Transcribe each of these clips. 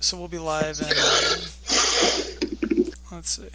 So we'll be live in, let's see.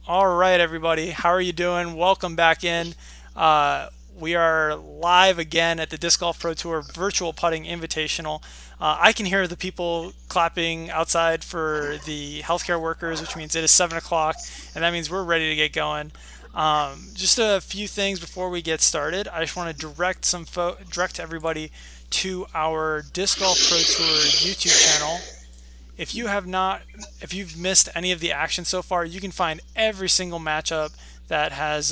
All right, everybody. How are you doing? Welcome back in. We are live again at the Disc Golf Pro Tour Virtual Putting Invitational. I can hear the people clapping outside for the healthcare workers, which means it is 7 o'clock, and that means we're ready to get going. Just a few things before we get started. I just want to direct everybody to our Disc Golf Pro Tour YouTube channel. If you've missed any of the action so far, you can find every single matchup that has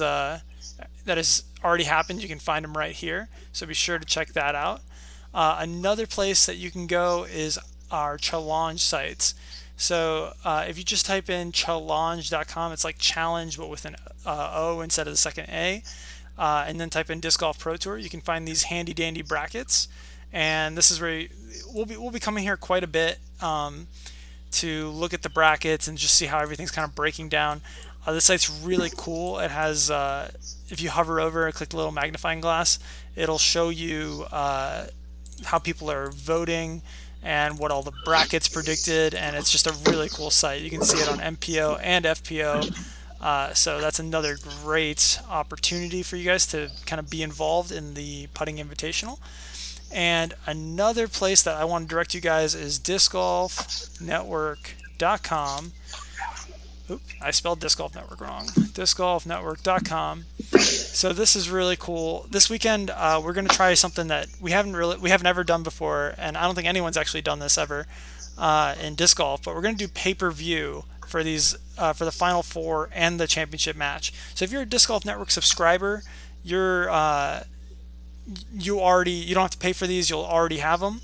already happened. You can find them right here, so be sure to check that out. Another place that you can go is our challenge sites. So if you just type in challenge.com, it's like challenge but with an O instead of the second A, and then type in Disc Golf Pro Tour. You can find these handy dandy brackets, and this is where we'll be coming here quite a bit to look at the brackets and just see how everything's kind of breaking down. This site's really cool. It has, if you hover over and click the little magnifying glass, it'll show you how people are voting and what all the brackets predicted, and it's just a really cool site. You can see it on MPO and FPO. So that's another great opportunity for you guys to kind of be involved in the Putting Invitational. And another place that I want to direct you guys is discgolfnetwork.com. Oops, I spelled Disc Golf Network wrong. discgolfnetwork.com. So this is really cool. This weekend we're going to try something that we have never done before, and I don't think anyone's actually done this ever in disc golf. But we're going to do pay-per-view for these for the Final Four and the championship match. So if you're a Disc Golf Network subscriber, you don't have to pay for these. You'll already have them.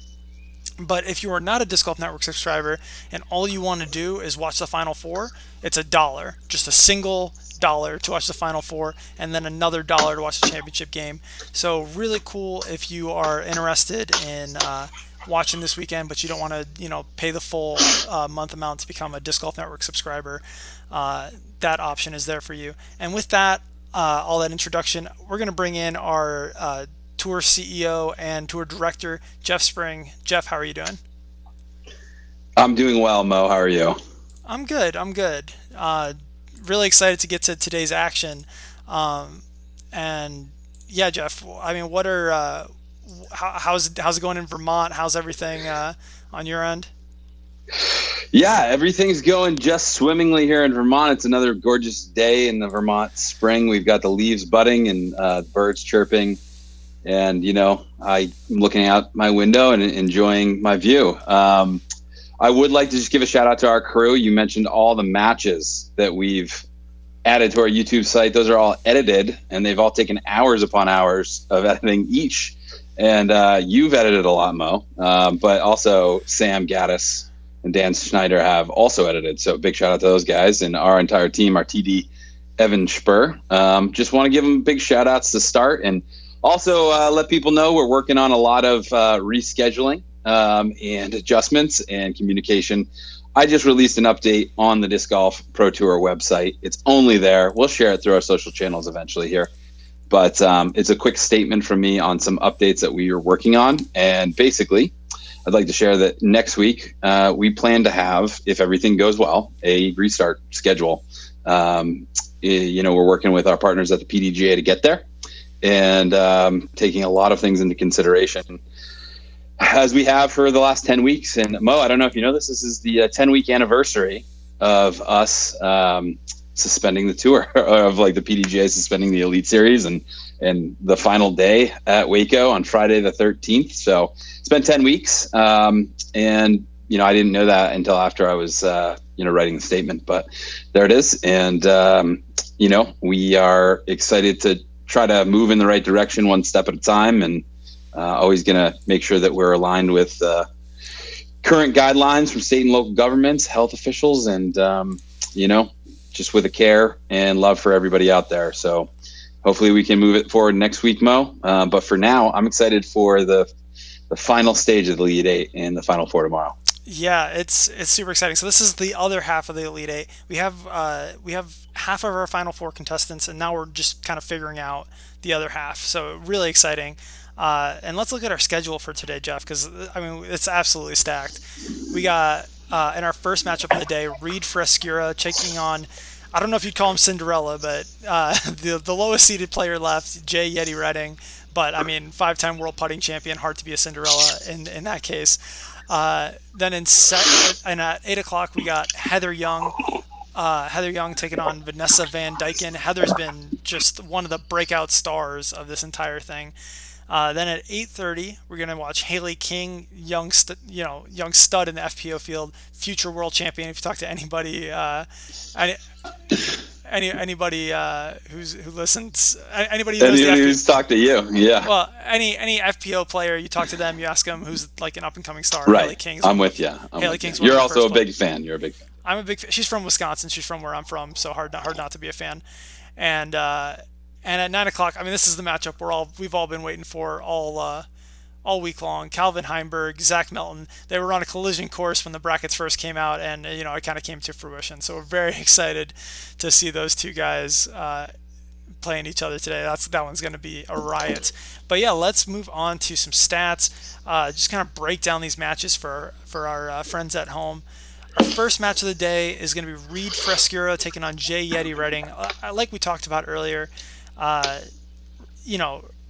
But if you are not a Disc Golf Network subscriber and all you want to do is watch the Final Four, it's $1, just a single dollar to watch the Final Four, and then another $1 to watch the championship game. So really cool if you are interested in watching this weekend, but you don't want to, pay the full month amount to become a Disc Golf Network subscriber. That option is there for you. And with that, all that introduction, we're going to bring in our Tour CEO and Tour Director, Jeff Spring. Jeff, how are you doing? I'm doing well, Mo. How are you? I'm good. Really excited to get to today's action. And yeah, Jeff, I mean, how's it going in Vermont? How's everything on your end? Yeah, everything's going just swimmingly here in Vermont. It's another gorgeous day in the Vermont spring. We've got the leaves budding and birds chirping. And, I'm looking out my window and enjoying my view. I would like to just give a shout out to our crew. You mentioned all the matches that we've added to our YouTube site. Those are all edited, and they've all taken hours upon hours of editing each. And you've edited a lot, Mo, but also Sam Gaddis and Dan Schneider have also edited. So big shout out to those guys and our entire team, our TD Evan Spur. Just want to give them big shout outs to start, and also let people know we're working on a lot of rescheduling and adjustments and communication. I just released an update on the Disc Golf Pro Tour website. It's only there. We'll share it through our social channels eventually here. But it's a quick statement from me on some updates that we are working on. And basically, I'd like to share that next week, we plan to have, if everything goes well, a restart schedule. We're working with our partners at the PDGA to get there, and taking a lot of things into consideration, as we have for the last 10 weeks. And Mo, I don't know if you know this is the 10-week anniversary of us suspending the tour, of like the PDGA suspending the Elite Series, and the final day at Waco on Friday the 13th. So it's been 10 weeks. And, I didn't know that until after I was, writing the statement, but there it is. And, we are excited to try to move in the right direction one step at a time, and always going to make sure that we're aligned with current guidelines from state and local governments, health officials, and, just with a care and love for everybody out there. So hopefully we can move it forward next week, Mo. But for now, I'm excited for the final stage of the ELITE8 and the Final Four tomorrow. Yeah, it's super exciting. So this is the other half of the ELITE8. We have half of our Final Four contestants, and now we're just kind of figuring out the other half. So really exciting. And let's look at our schedule for today, Jeff, because it's absolutely stacked. We got in our first matchup of the day, Reid Frescura taking on, I don't know if you'd call him Cinderella, but the lowest seeded player left, Yeti Redding. But 5-time world putting champion, hard to be a Cinderella in that case. Then at 8 o'clock we got Heather Young. Heather Young taking on Vanessa Van Dyken. Heather's been just one of the breakout stars of this entire thing. Then at 8:30 we're gonna watch Hailey King, young stud in the FPO field, future world champion. If you talk to anybody, anybody who listens, anybody who knows who's talked to you, yeah. Well, any FPO player, you talk to them, you ask them who's like an up and coming star. Right. Hailey King's I'm with you. Hailey King's You're also a big fan. You're a big fan. I'm a big fan. She's from Wisconsin. She's from where I'm from, so hard not to be a fan. And at 9 o'clock, this is the matchup we've all been waiting for all week long. Calvin Heimburg, Zach Melton. They were on a collision course when the brackets first came out, and it kind of came to fruition. So we're very excited to see those two guys playing each other today. That one's going to be a riot. But yeah, let's move on to some stats. Just kind of break down these matches for our friends at home. Our first match of the day is going to be Reid Frescura taking on Yeti Redding. Like we talked about earlier,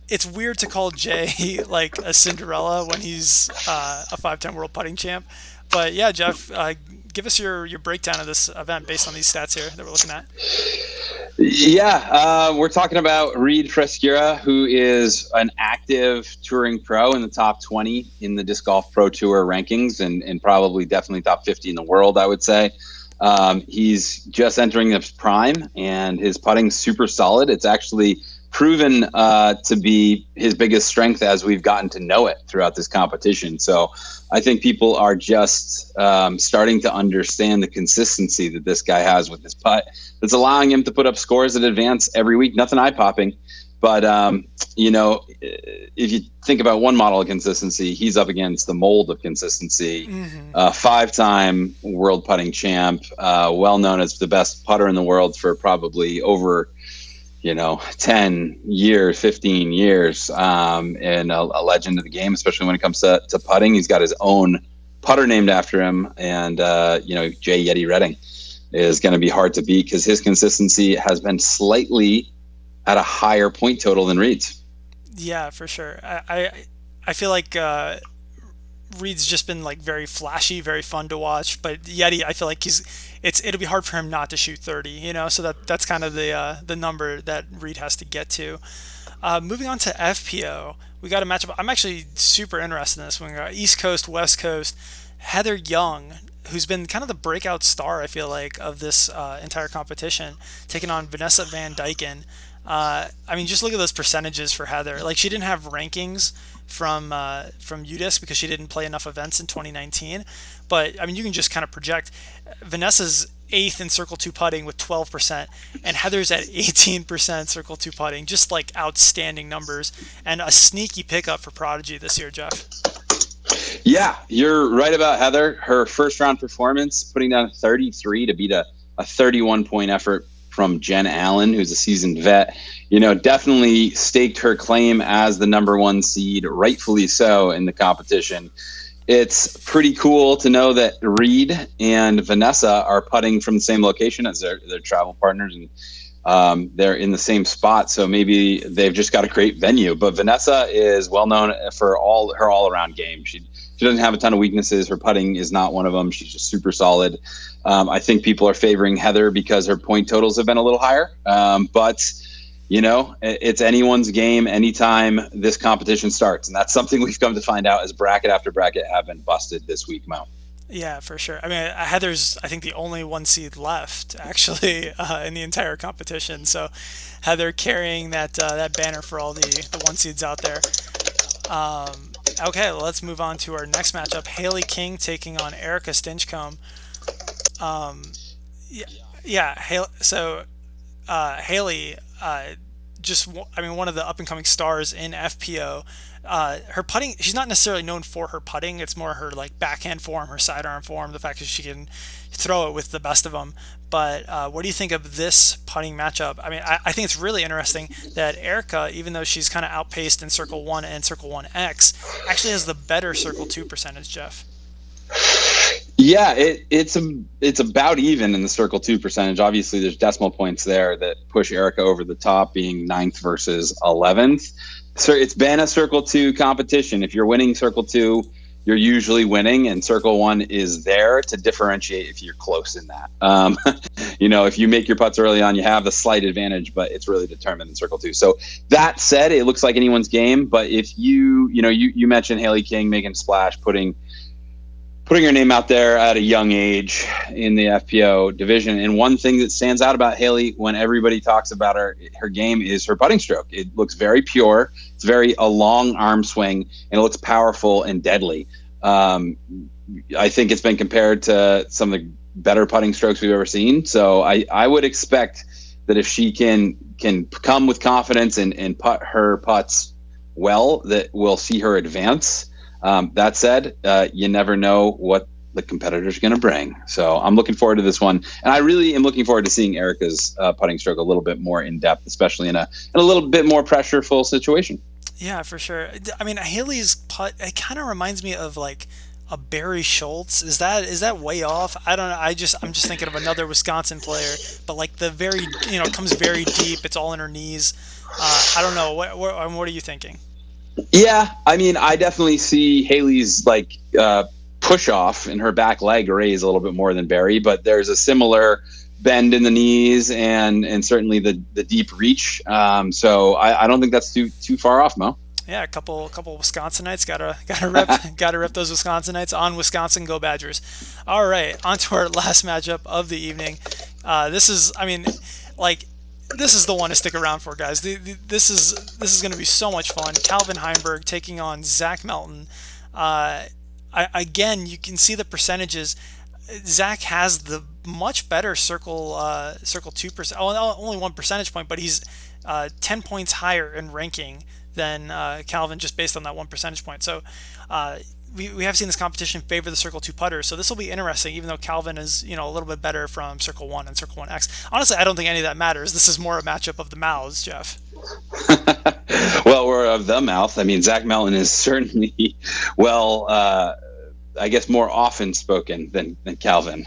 it's weird to call Jay like a Cinderella when he's a 5-time world putting champ. But yeah, Jeff, give us your breakdown of this event based on these stats here that we're looking at. Yeah, we're talking about Reid Frescura, who is an active touring pro in the top 20 in the Disc Golf Pro Tour rankings, and probably definitely top 50 in the world, I would say. He's just entering his prime, and his putting's super solid. It's actually proven to be his biggest strength as we've gotten to know it throughout this competition. So I think people are just starting to understand the consistency that this guy has with his putt. That's allowing him to put up scores at advance every week. Nothing eye-popping, but if you think about one model of consistency, he's up against the mold of consistency. Mm-hmm. 5-time world putting champ, well known as the best putter in the world for probably over 10 years, 15 years, and a legend of the game, especially when it comes to putting. He's got his own putter named after him, and Yeti Redding is going to be hard to beat because his consistency has been slightly at a higher point total than Reid's. Yeah, for sure. I feel like Reid's just been like very flashy, very fun to watch, but Yeti, I feel like it'll be hard for him not to shoot 30, so that's kind of the number that Reid has to get to. Moving on to FPO, we got a matchup. I'm actually super interested in this one. We got East Coast, West Coast. Heather Young who's been kind of the breakout star, I feel like, of this entire competition, taking on Vanessa Van Dyken. I mean, just look at those percentages for Heather. Like, she didn't have rankings from UDisc because she didn't play enough events in 2019. But I mean, you can just kind of project. Vanessa's eighth in Circle 2 putting with 12%, and Heather's at 18% Circle 2 putting. Just like outstanding numbers, and a sneaky pickup for Prodigy this year, Jeff. Yeah, you're right about Heather. Her first round performance, putting down a 33 to beat a 31 point effort from Jen Allen, who's a seasoned vet, definitely staked her claim as the number one seed, rightfully so, in the competition. It's pretty cool to know that Reid and Vanessa are putting from the same location as their travel partners, and they're in the same spot. So maybe they've just got a great venue. But Vanessa is well known for her all around game. She doesn't have a ton of weaknesses. Her putting is not one of them. She's just super solid. I think people are favoring Heather because her point totals have been a little higher. But it's anyone's game anytime this competition starts. And that's something we've come to find out as bracket after bracket have been busted this week, Mo. Yeah, for sure. I mean, Heather's, I think, the only one seed left, actually, in the entire competition. So Heather carrying that banner for all the one seeds out there. Okay, let's move on to our next matchup. Hailey King taking on Erika Stinchcomb. Hailey, one of the up-and-coming stars in FPO. Her putting, she's not necessarily known for her putting. It's more her like backhand form, her sidearm form, the fact that she can throw it with the best of them. But what do you think of this putting matchup? I mean, I think it's really interesting that Erika, even though she's kind of outpaced in Circle 1 and Circle 1X, actually has the better Circle 2 percentage, Jeff. Yeah, it's about even in the Circle 2 percentage. Obviously, there's decimal points there that push Erika over the top, being 9th versus 11th. So it's been a Circle 2 competition. If you're winning Circle 2, you're usually winning, and Circle 1 is there to differentiate if you're close in that. If you make your putts early on, you have the slight advantage, but it's really determined in Circle 2. So that said, it looks like anyone's game. But if you mentioned Hailey King making a splash, putting her name out there at a young age in the FPO division. And one thing that stands out about Hailey when everybody talks about her game is her putting stroke. It looks very pure. It's a long arm swing, and it looks powerful and deadly. I think it's been compared to some of the better putting strokes we've ever seen. So I would expect that if she can come with confidence and putt her putts well, that we'll see her advance. That said, you never know what the competitor's going to bring. So I'm looking forward to this one. And I really am looking forward to seeing Erika's putting stroke a little bit more in depth, especially in a little bit more pressureful situation. Yeah, for sure. I mean, Hailey's putt, it kind of reminds me of like a Barry Schultz. Is that way off? I don't know. I'm just thinking of another Wisconsin player, but like it comes very deep. It's all in her knees. I don't know. What are you thinking? Yeah, I mean, I definitely see Hailey's push off and her back leg raise a little bit more than Barry, but there's a similar bend in the knees and certainly the deep reach. So I don't think that's too far off, Mo. Yeah, a couple Wisconsinites gotta rep those Wisconsinites on Wisconsin. Go Badgers! All right, on to our last matchup of the evening. This is the one to stick around for, guys. This is going to be so much fun. Calvin Heimburg taking on Zach Melton. Again, you can see the percentages. Zach has the much better Circle 2%. Only 1 percentage point, but he's 10 points higher in ranking than Calvin, just based on that 1 percentage point. So we have seen this competition favor the Circle 2 putters, so this will be interesting, even though Calvin is a little bit better from Circle 1 and Circle 1X. Honestly, I don't think any of that matters. This is more a matchup of the mouths, Jeff. Well, we're of the mouth. I mean, Zach Melton is certainly I guess more often spoken than Calvin.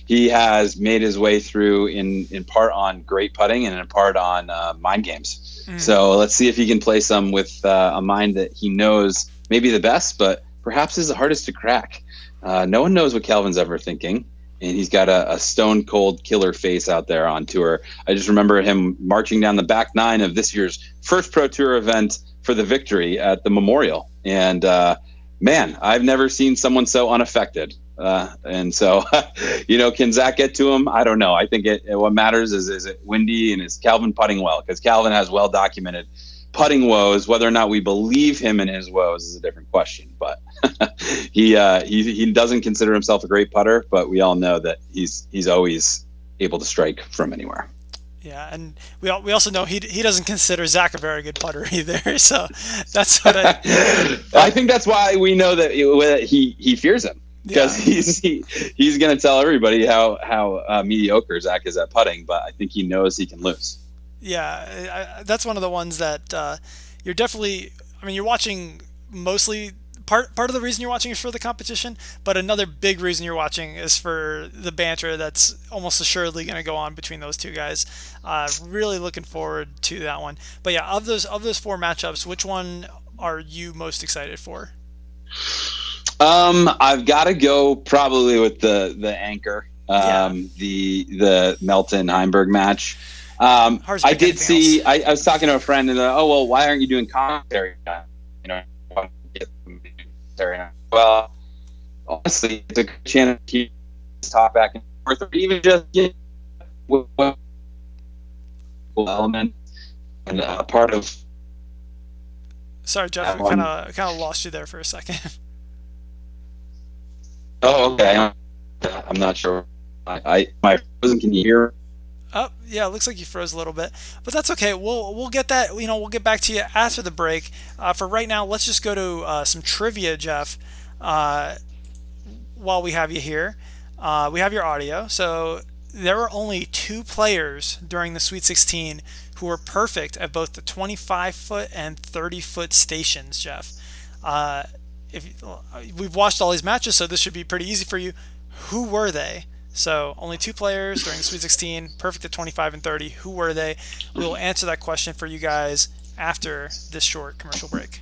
He has made his way through in part on great putting and in part on mind games. So let's see if he can play some with a mind that he knows maybe the best, but perhaps is the hardest to crack. No one knows what Calvin's ever thinking, and he's got a stone cold killer face out there on tour. I just remember him marching down the back nine of this year's first Pro Tour event for the victory at the Memorial. And man, I've never seen someone so unaffected And so, can Zach get to him? I don't know. I think what matters is it windy and is Calvin putting well? Because Calvin has well documented putting woes. Whether or not we believe him in his woes is a different question. But he doesn't consider himself a great putter, but we all know that he's always able to strike from anywhere. Yeah, and we also know he doesn't consider Zach a very good putter either. So that's what I think that's why we know that he fears him, because he's going to tell everybody how mediocre Zach is at putting, but I think he knows he can lose. Yeah, that's one of the ones that you're definitely. I mean, you're watching mostly. Part of the reason you're watching is for the competition, but another big reason you're watching is for the banter that's almost assuredly going to go on between those two guys. Really looking forward to that one. But yeah, of those four matchups, which one are you most excited for? I've got to go probably with the anchor, the Melton Heimburg match. I did see. I was talking to a friend, and why aren't you doing commentary? Well, honestly, it's a good chance to talk back and forth, or even just element and part of. Sorry, Jeff, we kind of lost you there for a second. Oh, okay. I'm not sure. My frozen. Can you hear? Oh, yeah, it looks like you froze a little bit, but that's okay. We'll get that. We'll get back to you after the break. For right now, let's just go to some trivia, Jeff. While we have you here, we have your audio. So there were only 2 players during the Sweet 16 who were perfect at both the 25-foot and 30-foot stations, Jeff. If we've watched all these matches, so this should be pretty easy for you. Who were they? So only 2 players during the Sweet 16, perfect at 25 and 30. Who were they? We will answer that question for you guys after this short commercial break.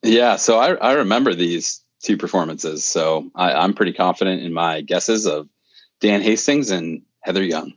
Yeah, so I remember these 2 performances, so I'm pretty confident in my guesses of Dan Hastings and Heather Young.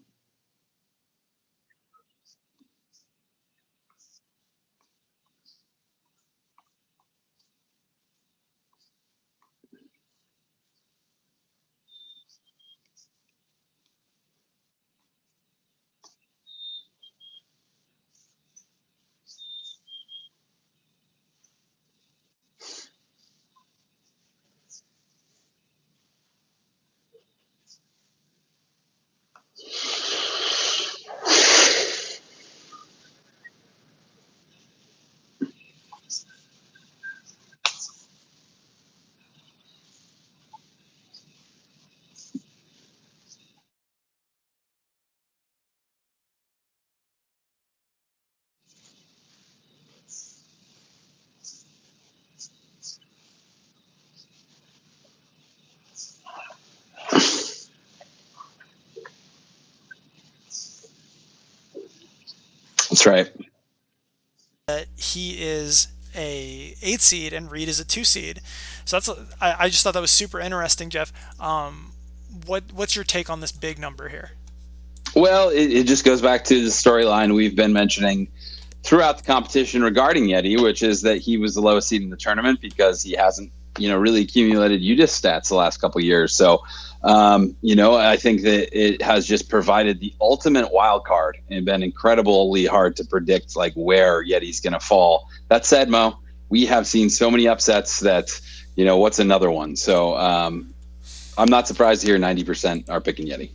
That's right. He is a 8 seed and Reid is a 2 seed. So I just thought that was super interesting, Jeff. What's your take on this big number here? Well, it just goes back to the storyline we've been mentioning throughout the competition regarding Yeti, which is that he was the lowest seed in the tournament because he hasn't, really accumulated UDIS stats the last couple of years. So, I think that it has just provided the ultimate wild card and been incredibly hard to predict like where Yeti's going to fall. That said, Mo, we have seen so many upsets that, what's another one? So I'm not surprised to hear 90% are picking Yeti.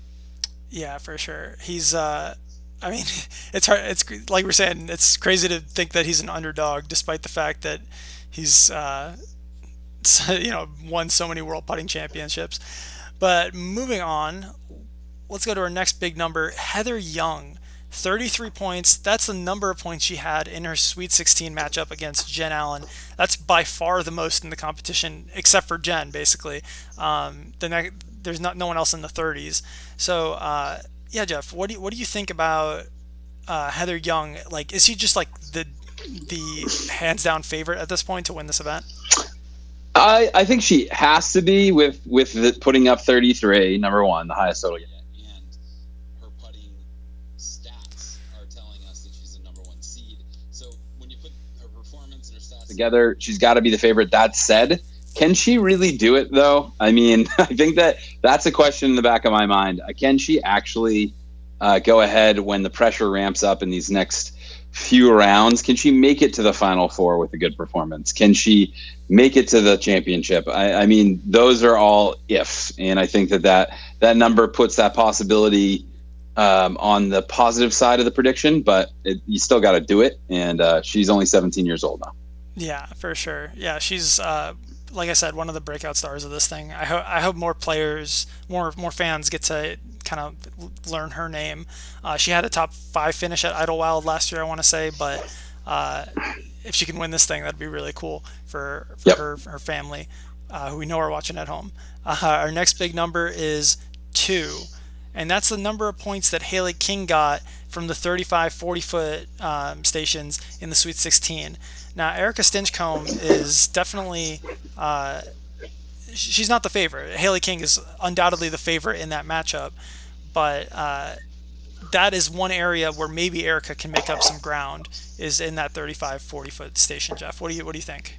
Yeah, for sure. He's I mean, it's hard. It's like we're saying. It's crazy to think that he's an underdog, despite the fact that he's won so many world putting championships. But moving on, let's go to our next big number. Heather Young, 33 points. That's the number of points she had in her Sweet 16 matchup against Jen Allen. That's by far the most in the competition, except for Jen, basically. There's no one else in the 30s. So yeah, Jeff, what do you think about Heather Young? Like, is she just like the hands down favorite at this point to win this event? I think she has to be with putting up 33, number one, the highest total yet, and her putting stats are telling us that she's the number one seed. So when you put her performance and her stats together, she's got to be the favorite. That said, can she really do it though? I mean, I think that's a question in the back of my mind. Can she actually go ahead when the pressure ramps up in these next few rounds? Can she make it to the Final Four with a good performance? Can she make it to the championship? I mean, those are all ifs, and I think that number puts that possibility on the positive side of the prediction, but you still got to do it, and she's only 17 years old now. Yeah, for sure. Yeah, she's like I said, one of the breakout stars of this thing. I hope more players, more fans get to kind of learn her name. She had a top 5 finish at Idlewild last year, I want to say, but if she can win this thing, that'd be really cool for her family, who we know are watching at home. Our next big number is 2, and that's the number of points that Hailey King got from the 35 40-foot stations in the Sweet 16. Now, Erika Stinchcomb is definitely she's not the favorite. Hailey King is undoubtedly the favorite in that matchup, but that is one area where maybe Erika can make up some ground, is in that 35 40-foot station. Jeff, what do you think?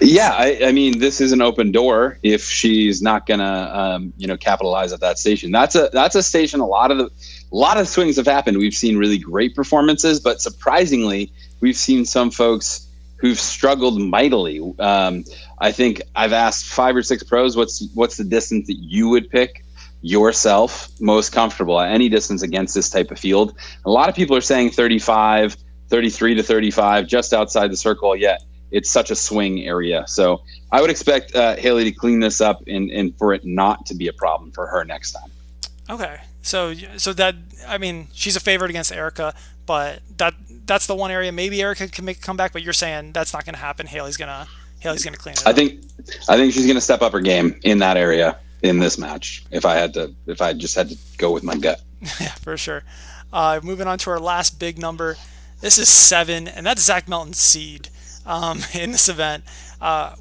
Yeah, I mean, this is an open door if she's not gonna capitalize at that station. That's a station. A lot of swings have happened. We've seen really great performances, but surprisingly, we've seen some folks who've struggled mightily. I think I've asked 5 or 6 pros, what's the distance that you would pick yourself most comfortable at any distance against this type of field? A lot of people are saying 35, 33 to 35, just outside the circle, yet it's such a swing area. So I would expect Hailey to clean this up and for it not to be a problem for her next time. Okay. So that, I mean, she's a favorite against Erika, but that's the one area maybe Erika can make a comeback, but you're saying that's not going to happen. Hailey's gonna clean it up. I think she's going to step up her game in that area in this match. If I just had to go with my gut. Yeah, for sure. Moving on to our last big number. This is 7, and that's Zach Melton's seed in this event.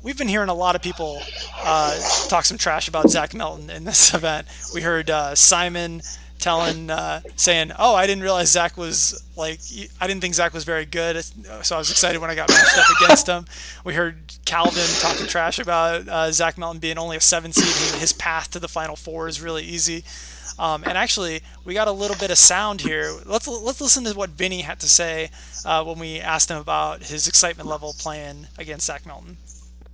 We've been hearing a lot of people talk some trash about Zach Melton in this event. We heard Simon saying, "Oh, I didn't realize Zach was I didn't think Zach was very good, so I was excited when I got matched up against him." We heard Calvin talking trash about Zach Melton being only a 7 seed. His path to the Final Four is really easy. And actually, we got a little bit of sound here. Let's listen to what Vinny had to say when we asked him about his excitement level playing against Zach Melton.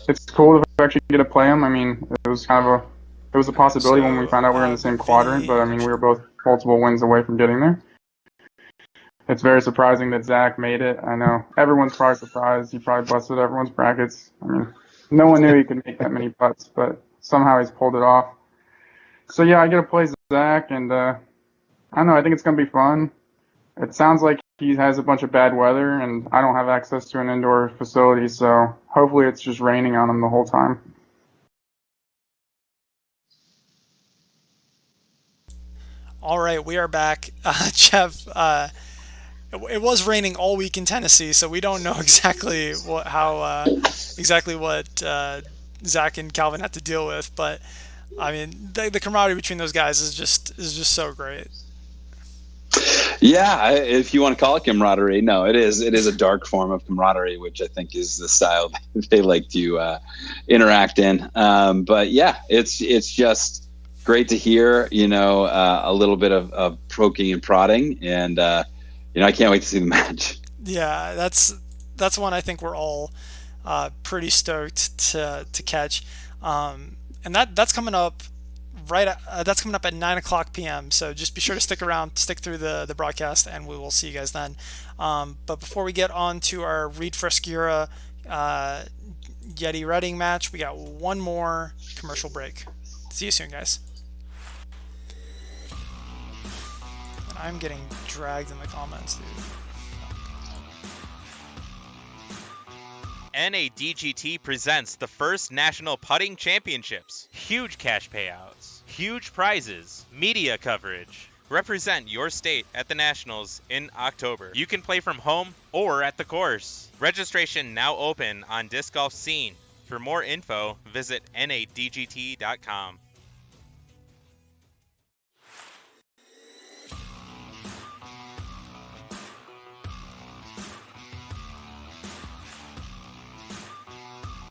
It's cool to actually get to play him. I mean, it was a possibility when we found out we were in the same quadrant, but I mean, we were both multiple wins away from getting there. It's very surprising that Zach made it. I know everyone's probably surprised. He probably busted everyone's brackets. I mean, no one knew he could make that many putts, but somehow he's pulled it off. So yeah, I get to play Zach, and I don't know. I think it's gonna be fun. It sounds like he has a bunch of bad weather, and I don't have access to an indoor facility, so hopefully it's just raining on him the whole time. All right, we are back. Jeff, it was raining all week in Tennessee, so we don't know exactly what Zach and Calvin had to deal with. But I mean, the camaraderie between those guys is just so great. Yeah, if you want to call it camaraderie, no, it is a dark form of camaraderie, which I think is the style they like to interact in. But yeah, it's just great to hear, a little bit of poking and prodding, and I can't wait to see the match. Yeah, that's one I think we're all pretty stoked to catch, and that's coming up. That's coming up at 9:00 p.m. So just be sure to stick around, stick through the broadcast, and we will see you guys then. But before we get on to our Reid Frescura Yeti Redding match, we got one more commercial break. See you soon, guys. And I'm getting dragged in the comments, dude. NADGT presents the first National Putting Championships. Huge cash payouts, huge prizes, media coverage. Represent your state at the Nationals in October. You can play from home or at the course. Registration now open on Disc Golf Scene. For more info, visit nadgt.com.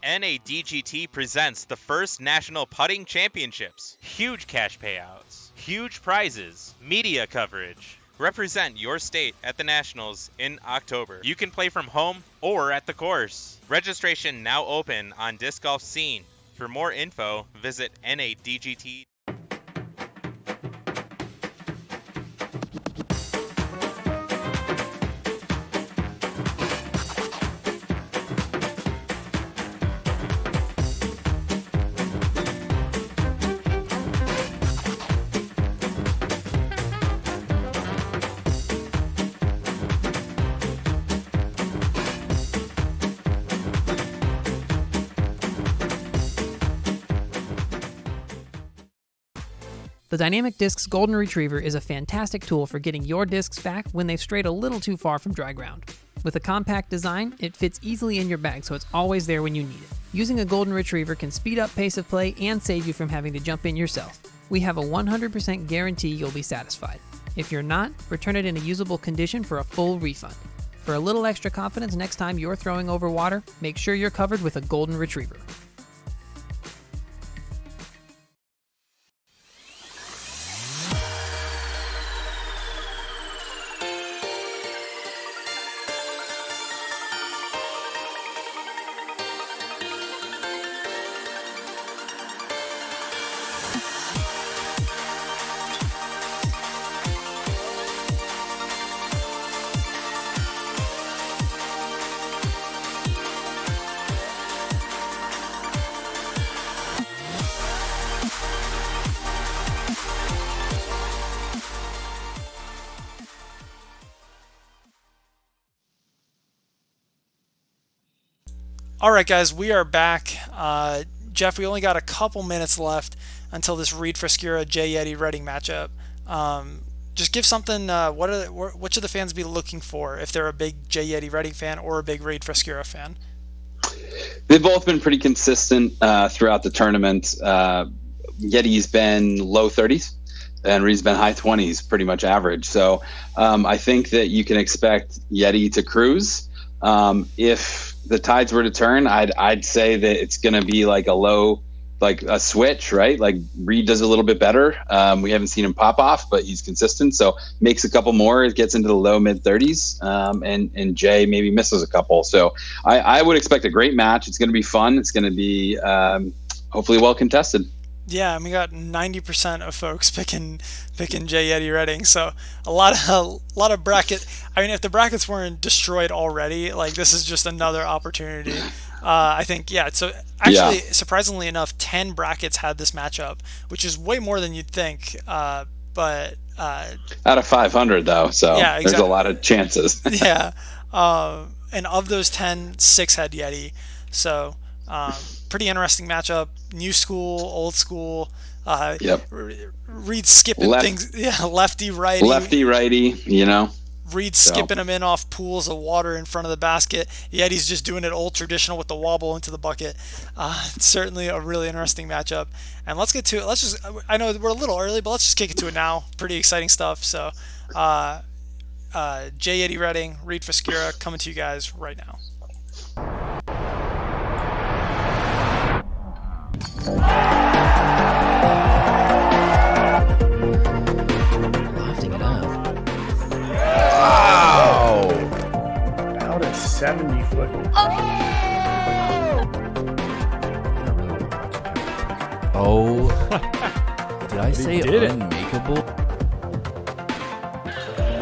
NADGT presents the first National Putting Championships. Huge cash payouts, huge prizes, media coverage. Represent your state at the Nationals in October. You can play from home or at the course. Registration now open on Disc Golf Scene. For more info, visit NADGT. The Dynamic Discs Golden Retriever is a fantastic tool for getting your discs back when they've strayed a little too far from dry ground. With a compact design, it fits easily in your bag so it's always there when you need it. Using a Golden Retriever can speed up pace of play and save you from having to jump in yourself. We have a 100% guarantee you'll be satisfied. If you're not, return it in a usable condition for a full refund. For a little extra confidence next time you're throwing over water, make sure you're covered with a Golden Retriever. All right, guys, we are back. Jeff, we only got a couple minutes left until this Reid Frescura Yeti Redding matchup. Just give something. What should the fans be looking for if they're a big Yeti Redding fan or a big Reid Frescura fan? They've both been pretty consistent throughout the tournament. Yeti's been low 30s, and Reid's been high 20s, pretty much average. So I think that you can expect Yeti to cruise. If the tides were to turn, I'd say that it's going to be like a switch, right? Like Reid does a little bit better. We haven't seen him pop off, but he's consistent. So makes a couple more, it gets into the low mid 30s, and Jay maybe misses a couple. So I would expect a great match. It's going to be fun. It's going to be hopefully well contested. Yeah, and we got 90% of folks picking Yeti Redding, so a lot of bracket. I mean, if the brackets weren't destroyed already, like this is just another opportunity. I think, yeah. So actually, surprisingly enough, 10 brackets had this matchup, which is way more than you'd think. But out of 500 though, so yeah, exactly. There's a lot of chances. Yeah, and of those 10, 6 had Yeti, so. Pretty interesting matchup. New school, old school. Yep. Reid skipping things. Yeah, lefty, righty. Lefty, righty. Reid's skipping them in off pools of water in front of the basket. Yeti's just doing it old traditional with the wobble into the bucket. It's certainly a really interesting matchup. And let's get to it. I know we're a little early, but let's just kick it to it now. Pretty exciting stuff. So, Jay Yeti Redding, Reid Frescura coming to you guys right now. Lofting it up. Wow! Out of 70 foot. Oh, did I say unmakeable?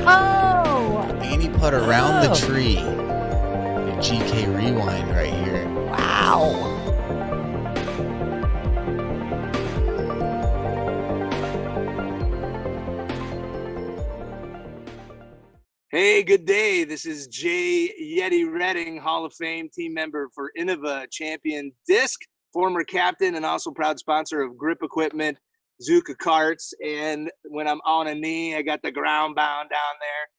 Oh! Any putt around the tree. A GK rewind right here. Wow! Hey, good day. This is Jay Yeti Redding, Hall of Fame team member for Innova Champion Disc, former captain and also proud sponsor of Grip Equipment, Zuka Carts. And when I'm on a knee, I got the ground bound down there.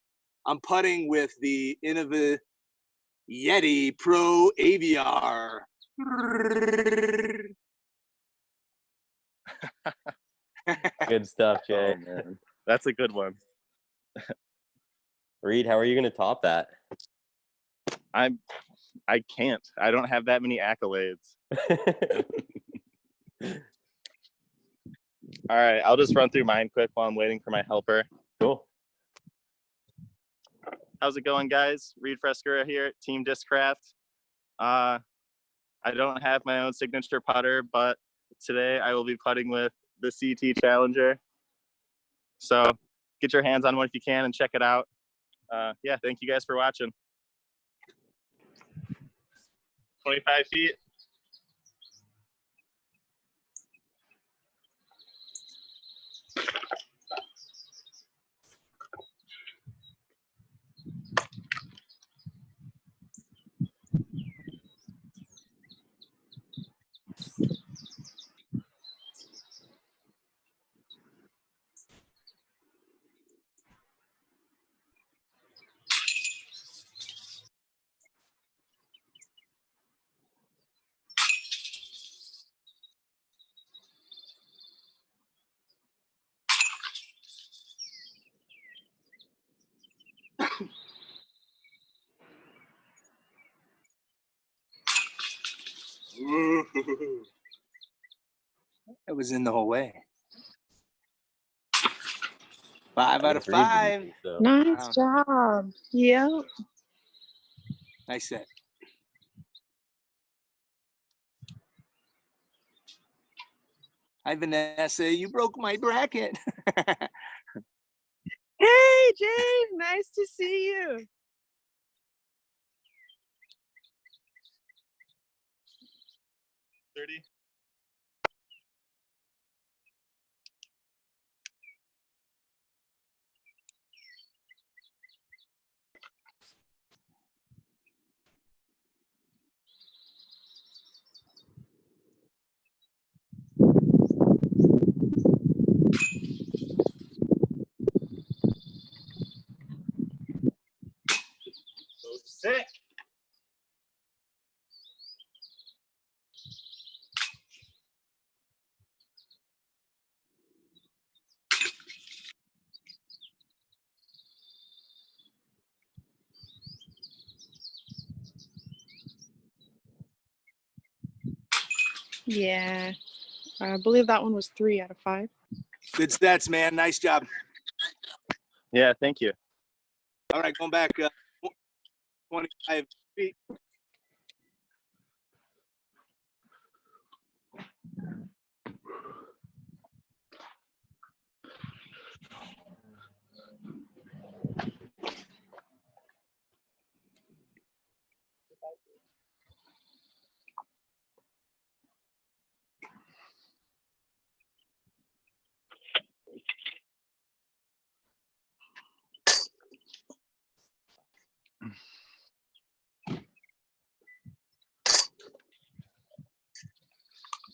I'm putting with the Innova Yeti Pro AVR. Good stuff, Jay. Oh, man. That's a good one. Reid, how are you going to top that? I can't. I don't have that many accolades. All right, I'll just run through mine quick while I'm waiting for my helper. Cool. How's it going, guys? Reid Frescura here at Team Discraft. I don't have my own signature putter, but today I will be putting with the CT Challenger. So get your hands on one if you can and check it out. Yeah, thank you guys for watching. 25 feet. That was in the whole way. 5 out of 5. Nice job. Yep. Nice set. Hi, Vanessa. You broke my bracket. Hey, Jay. Nice to see you. $30. So sick. Yeah. I believe that one was 3 out of 5. Good stats, man. Nice job. Yeah, thank you. All right, going back 25 feet.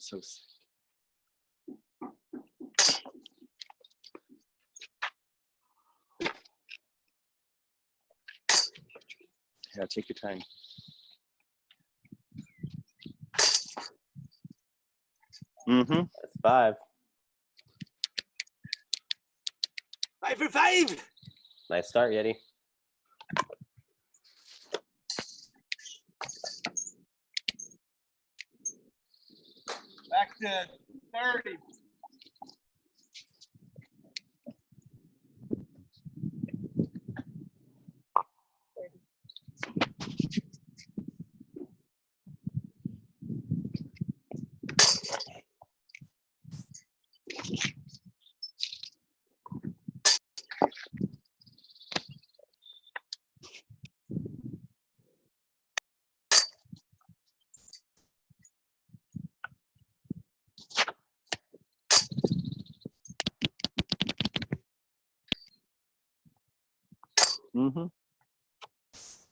So sick. Yeah, take your time. That's 5. 5 for 5. Nice start, Yeti. Back to 30.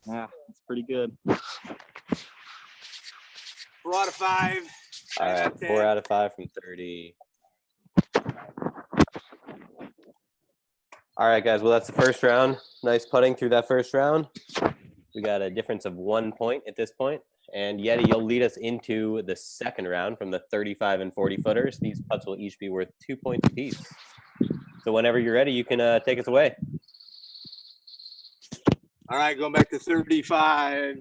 Yeah, that's pretty good. 4 out of 5. All right, 4 out of 5 from 30. All right, guys. Well, that's the first round. Nice putting through that first round. We got a difference of 1 point at this point. And Yeti, you'll lead us into the second round from the 35 and 40 footers. These putts will each be worth 2 points apiece. So whenever you're ready, you can take us away. All right, going back to 35.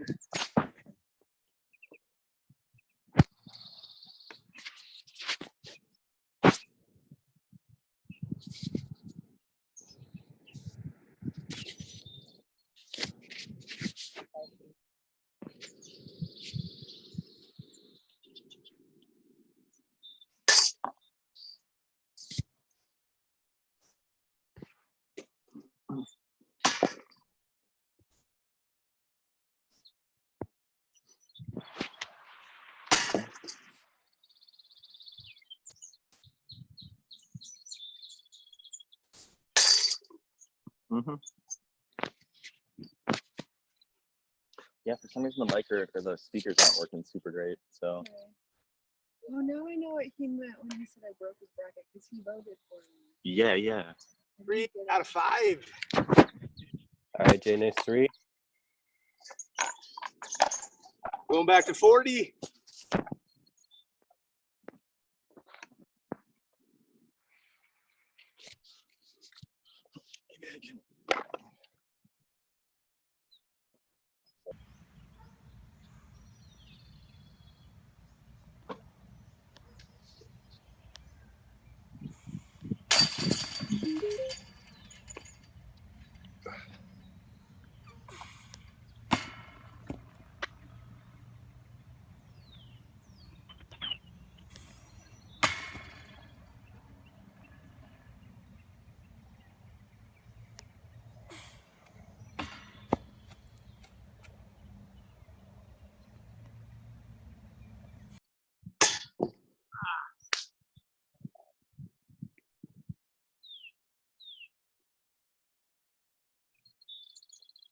Yeah, for some reason the mic or the speakers aren't working super great. So. Oh, now I know what he meant when he said I broke his bracket, because he voted for me. Yeah. 3 out of 5. All right, Jay, nice 3. Going back to 40.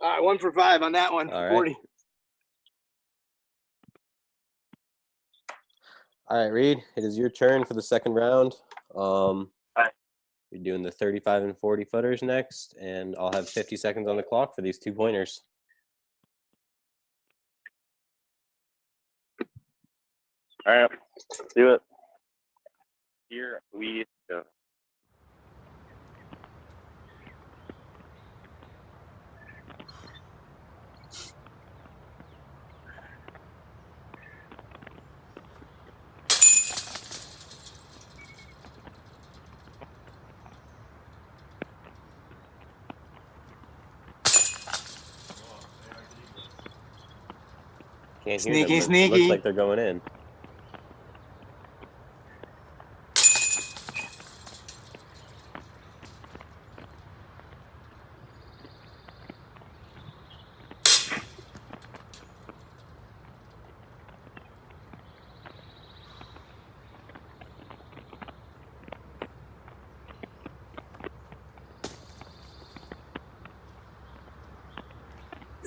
All right, 1 for 5 on that one. All right. 40. All right, Reid, it is your turn for the second round. You're doing the 35 and 40 footers next, and I'll have 50 seconds on the clock for these 2 pointers. All right, let's do it. Here we go. Can't hear Sneaky, them, but it looks sneaky. like they're going in.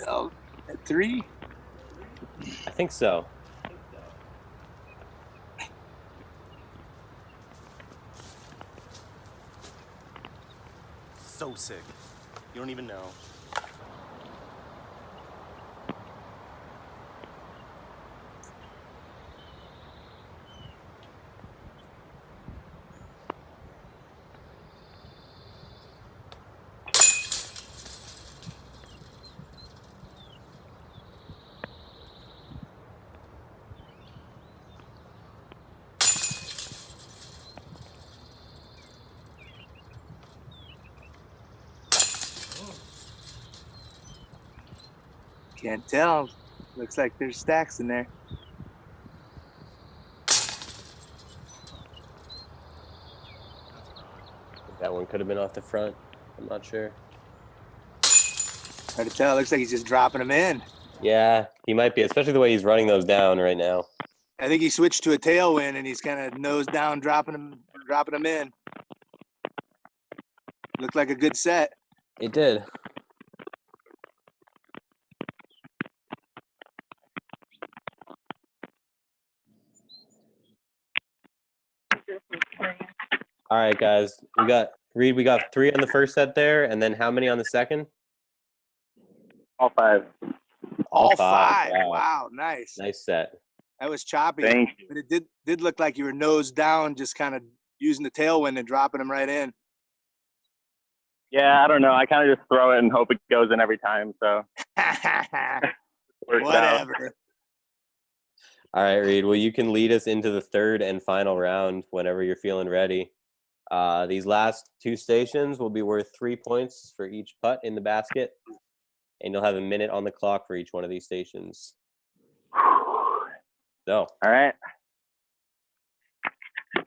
Oh, at 3. I think so. So sick. You don't even know. Can't tell. Looks like there's stacks in there. That one could have been off the front. I'm not sure. Hard to tell. Looks like he's just dropping them in. Yeah, he might be, especially the way he's running those down right now. I think he switched to a tailwind and he's kind of nose down, dropping them in. Looked like a good set. It did. All right, guys. Reid, we got 3 on the first set there, and then how many on the second? All 5. All 5. Wow, nice. Nice set. That was choppy. Thank you. But it did look like you were nose down, just kind of using the tailwind and dropping them right in. Yeah, I don't know. I kind of just throw it and hope it goes in every time. So whatever. All right, Reid. Well, you can lead us into the third and final round whenever you're feeling ready. These last 2 stations will be worth 3 points for each putt in the basket, and you'll have a minute on the clock for each one of these stations. So, all right.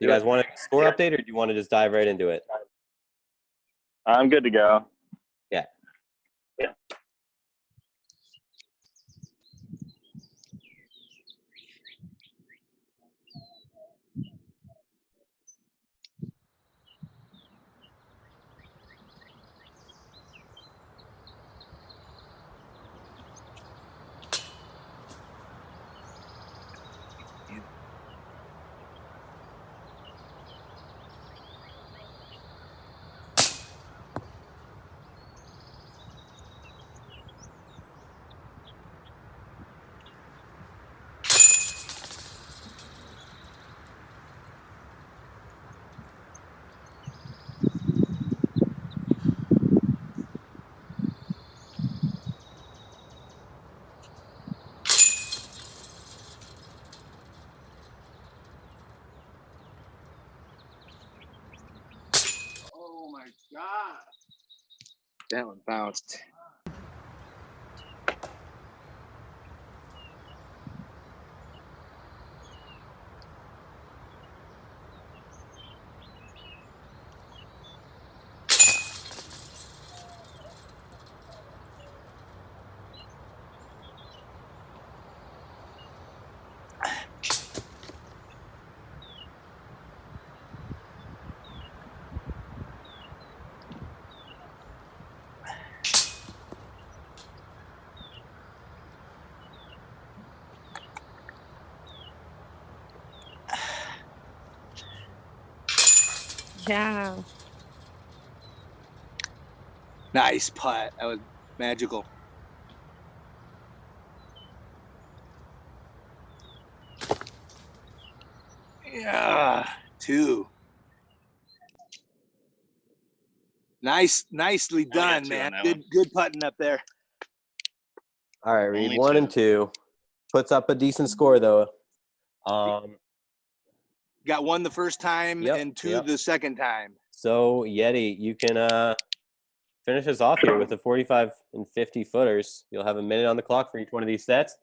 You guys want a score update, or do you want to just dive right into it? I'm good to go. Yeah. Yeah. Oh my God. That one bounced. Yeah. Nice putt. That was magical. Yeah, 2. Nicely done, man. Good putting up there. All right, Reid. 1 and 2 puts up a decent score though. Got 1 the first time and 2 the second time. So Yeti, you can finish us off here with the 45 and 50 footers. You'll have a minute on the clock for each one of these sets.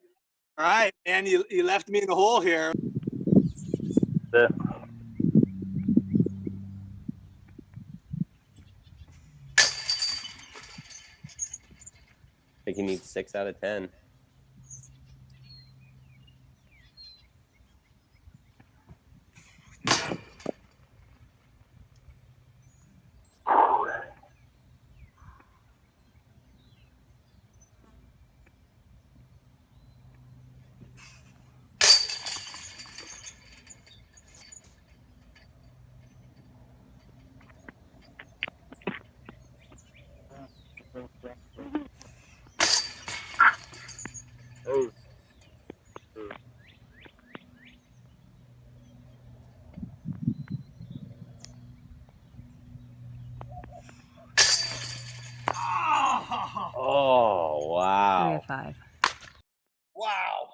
All right, man. You left me in the hole here. I think he needs 6 out of 10. Oh, wow. 3 of 5. Wow.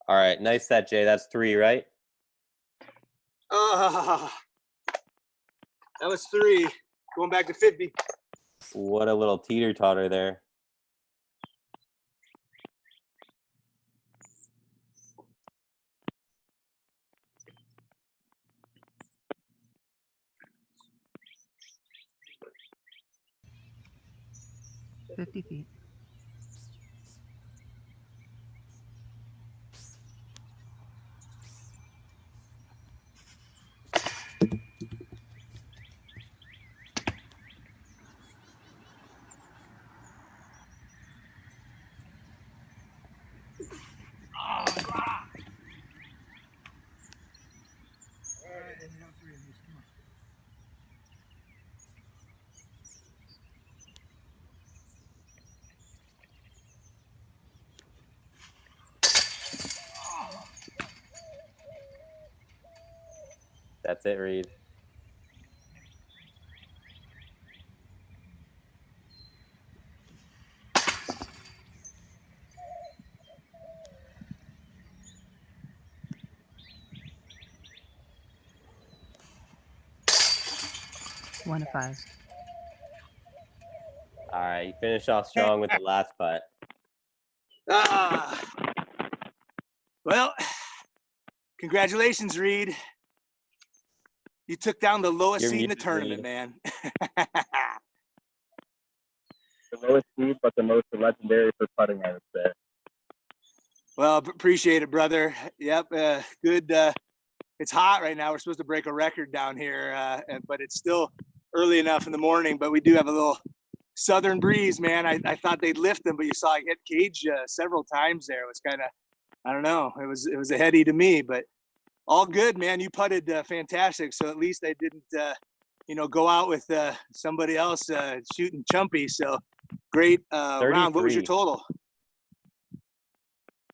All right, nice set, Jay. That's 3, right? That was 3. Going back to 50. What a little teeter-totter there. 50 feet. That's it, Reid. One to five. All right, you finished off strong with the last putt. Well, congratulations, Reid. You took down the lowest You're seed in the muted, tournament, Reid. man. The lowest seed, but the most legendary for putting, I would say. Well, appreciate it, brother. Yep, good. It's hot right now. We're supposed to break a record down here, but it's still early enough in the morning. But we do have a little southern breeze, man. I thought they'd lift them, but you saw I hit cage several times there. It was kind of, I don't know. It was a heady to me, but all good, man. You putted fantastic. So at least I didn't, go out with somebody else shooting chumpy. So great round. What was your 33. total?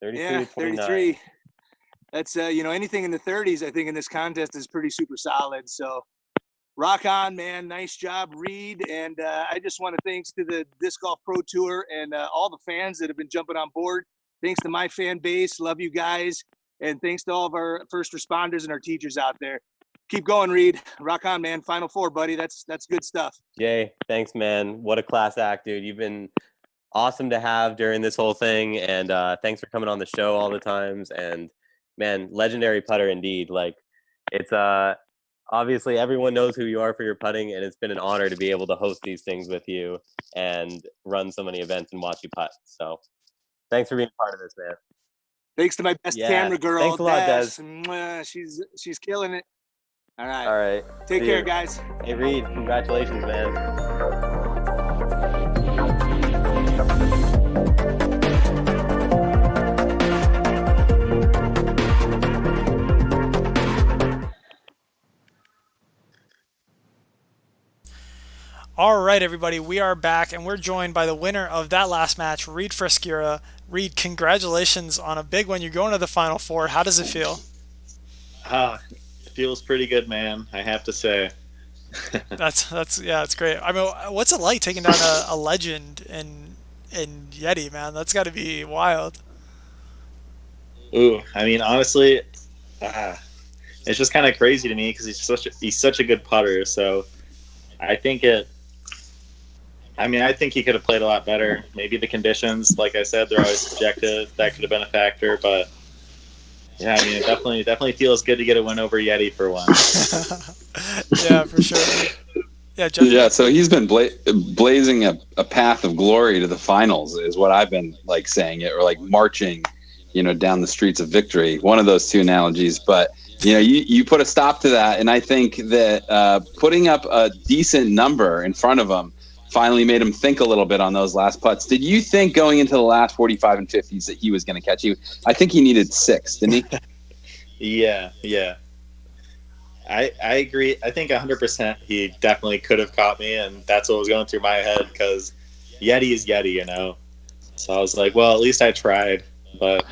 33 Yeah, to 29. 33. That's anything in the 30s, I think, in this contest is pretty super solid. So rock on, man. Nice job, Reid. And I just want to thanks to the Disc Golf Pro Tour and all the fans that have been jumping on board. Thanks to my fan base. Love you guys. And thanks to all of our first responders and our teachers out there. Keep going, Reid. Rock on, man. Final four, buddy. That's good stuff. Jay, thanks, man. What a class act, dude. You've been awesome to have during this whole thing. And thanks for coming on the show all the times. And, man, legendary putter indeed. Like, it's obviously everyone knows who you are for your putting, and it's been an honor to be able to host these things with you and run so many events and watch you putt. So thanks for being part of this, man. Thanks to my best camera girl. Thanks a lot, Des. Mwah, she's killing it. All right. All right. Take See care, you. guys. Hey, Reid, congratulations, man. All right, everybody, we are back, and we're joined by the winner of that last match, Reid Frescura. Reid, congratulations on a big one. You're going to the Final Four. How does it feel? It feels pretty good, man, I have to say. It's great. I mean, what's it like taking down a legend in Yeti, man? That's got to be wild. Ooh, I mean, honestly, it's just kind of crazy to me because he's such a good putter. So I think he could have played a lot better. Maybe the conditions, like I said, they're always subjective. That could have been a factor, but yeah, I mean, it definitely feels good to get a win over Yeti for once. Yeah, for sure. Yeah, Jeff. Yeah, so he's been blazing a path of glory to the finals, is what I've been saying it, or marching, down the streets of victory. One of those two analogies, but you put a stop to that, and I think that putting up a decent number in front of him finally made him think a little bit on those last putts. Did you think going into the last 45 and 50s that he was going to catch you? I think he needed 6, didn't he? Yeah. I agree. I think 100% he definitely could have caught me, and that's what was going through my head because Yeti is Yeti, So I was like, well, at least I tried. But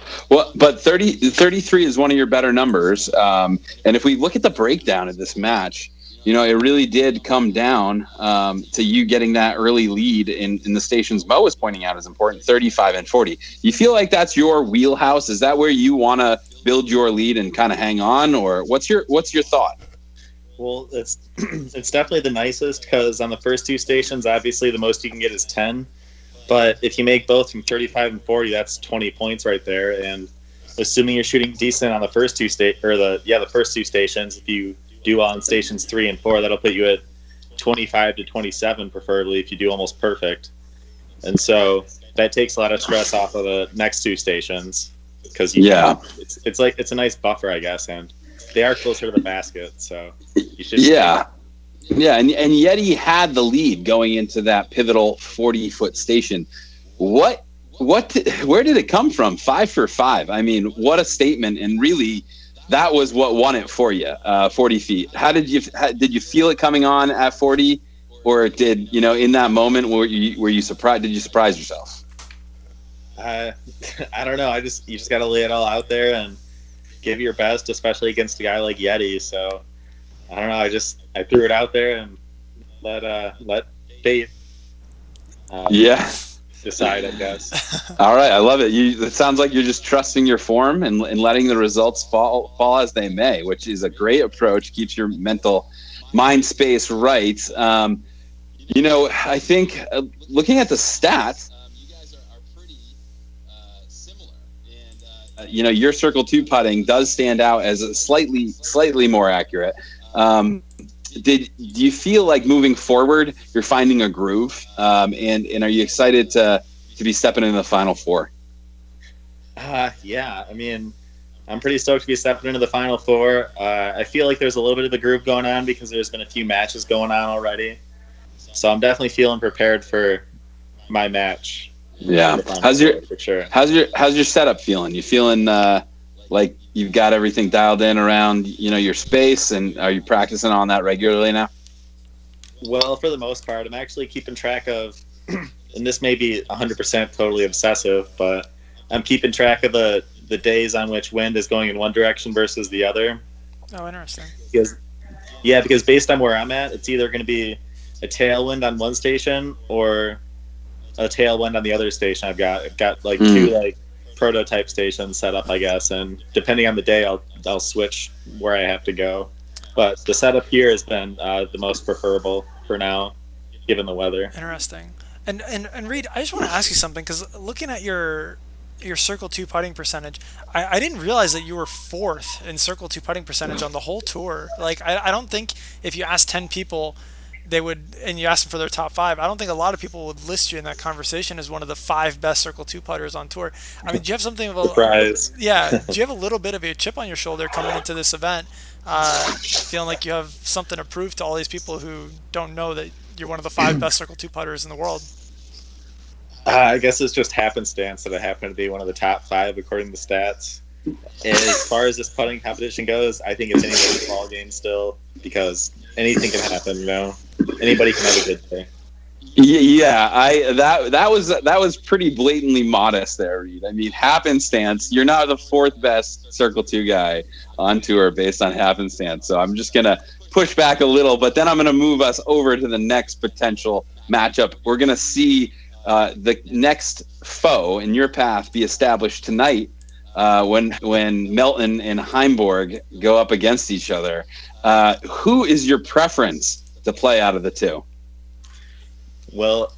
33 is one of your better numbers. And if we look at the breakdown of this match, it really did come down to you getting that early lead in the stations Mo was pointing out is important, 35 and 40. You feel like that's your wheelhouse? Is that where you want to build your lead and kind of hang on, or what's your thought? Well, it's definitely the nicest because on the first two stations, obviously the most you can get is 10. But if you make both from 35 and 40, that's 20 points right there. And assuming you're shooting decent on the first two the first two stations, if you do on stations 3 and 4, that'll put you at 25 to 27, preferably if you do almost perfect. and so that takes a lot of stress off of the next two stations because it's a nice buffer, I guess, and they are closer to the basket, so you should. Yeah, and Yeti had the lead going into that pivotal 40-foot station. Where did it come from? 5 for 5. I mean, what a statement! And really, that was what won it for you. 40 feet. Did you feel it coming on at 40, or in that moment were you surprised? Did you surprise yourself? I don't know. You just got to lay it all out there and give your best, especially against a guy like Yeti. So I don't know. I threw it out there and let fate. Decide, I guess. All right, I love it. It sounds like you're just trusting your form and letting the results fall as they may, which is a great approach. Keeps your mental mind space right. I think looking at the stats, you guys are pretty similar. And your circle 2 putting does stand out as a slightly more accurate. Do you feel like moving forward you're finding a groove, and are you excited to be stepping into the Final Four? Yeah, I mean, I'm pretty stoked to be stepping into the Final Four. I feel like there's a little bit of a groove going on because there's been a few matches going on already, so I'm definitely feeling prepared for my match. Yeah, how's your setup feeling? You feeling like you've got everything dialed in around your space, and are you practicing on that regularly now? Well, for the most part, I'm actually keeping track of, and this may be 100% totally obsessive, but I'm keeping track of the days on which wind is going in one direction versus the other. Oh, interesting. Because based on where I'm at, it's either going to be a tailwind on one station or a tailwind on the other station. I've got like two prototype stations set up, I guess, and depending on the day, I'll switch where I have to go. But the setup here has been the most preferable for now, given the weather. Interesting. And Reid, I just want to ask you something, because looking at your Circle 2 putting percentage, I didn't realize that you were 4th in Circle 2 putting percentage on the whole tour. Like, I don't think if you asked 10 people, they would, and you asked them for their top 5, I don't think a lot of people would list you in that conversation as one of the 5 best Circle 2 putters on tour. I mean, do you have something of a surprise? Yeah. Do you have a little bit of a chip on your shoulder coming into this event, feeling like you have something to prove to all these people who don't know that you're one of the 5 best Circle 2 putters in the world? I guess it's just happenstance that I happen to be one of the top 5 according to stats. And as far as this putting competition goes, I think it's anybody's ball game still, because anything can happen. Anybody can have a good day. Yeah, that was pretty blatantly modest there, Reid. I mean, happenstance. You're not the 4th best Circle 2 guy on tour based on happenstance. So I'm just gonna push back a little, but then I'm gonna move us over to the next potential matchup. We're gonna see the next foe in your path be established tonight when Melton and Heimburg go up against each other. Who is your preference to play out of the two? Well,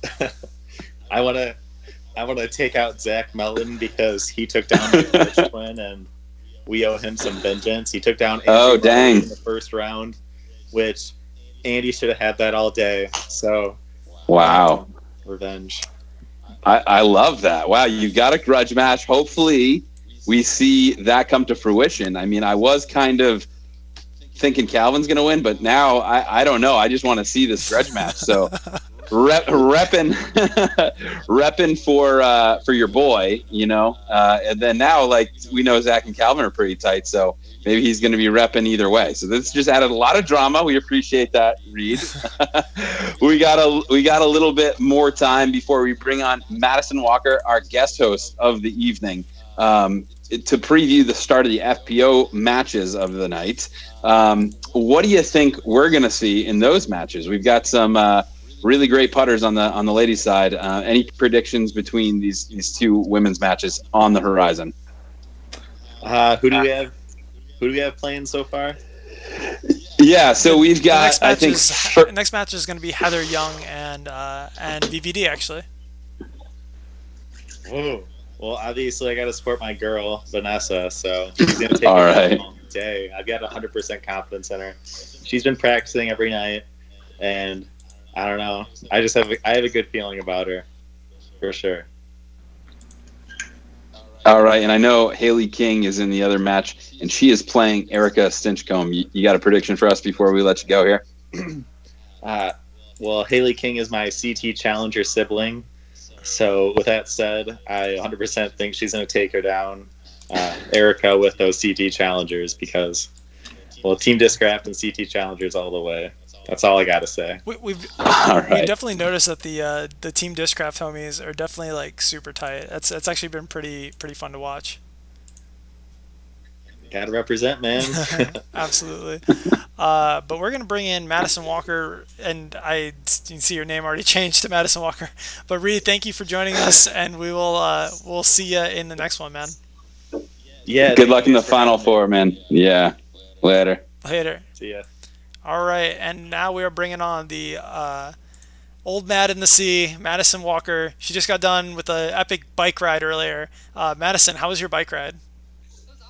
I want to take out Zach Melton because he took down my first twin, and we owe him some vengeance. He took down Andy in the first round, which Andy should have had that all day. So, wow, revenge. I love that. Wow, you got a grudge match. Hopefully, we see that come to fruition. I mean, I was kind of thinking Calvin's going to win, but now I don't know. I just want to see this grudge match. So repping for your boy, and then now, like, we know Zach and Calvin are pretty tight, so maybe he's going to be repping either way. So this just added a lot of drama. We appreciate that, Reid. we got a little bit more time before we bring on Madison Walker, our guest host of the evening, to preview the start of the FPO matches of the night. What do you think we're going to see in those matches? We've got some really great putters on the ladies' side. Any predictions between these two women's matches on the horizon? Who do we have playing so far? Yeah, so we've got. The next match is going to be Heather Young and VVD, actually. Oh. Well, obviously, I got to support my girl, Vanessa, so she's going to take it all day. I've got 100% confidence in her. She's been practicing every night, and I don't know. I have a good feeling about her. for sure. All right, and I know Hailey King is in the other match, and she is playing Erika Stinchcomb. You got a prediction for us before we let you go here? Well, Hailey King is my CT Challenger sibling. So with that said, I 100% think she's going to take her down, Erika, with those CT Challengers because, well, Team Discraft and CT Challengers all the way. That's all I got to say. We've right. definitely noticed that the Team Discraft homies are definitely like super tight. It's actually been pretty fun to watch. Gotta represent, man. Absolutely. But we're gonna bring in Madison Walker, and you can see your name already changed to Madison Walker. But Reid, thank you for joining us, and we'll see you in the next one, man. Yeah. Good luck in the Final Four, man. Yeah. Later. See ya. All right, and now we are bringing on the old Mad in the sea, Madison Walker. She just got done with an epic bike ride earlier. Madison, how was your bike ride?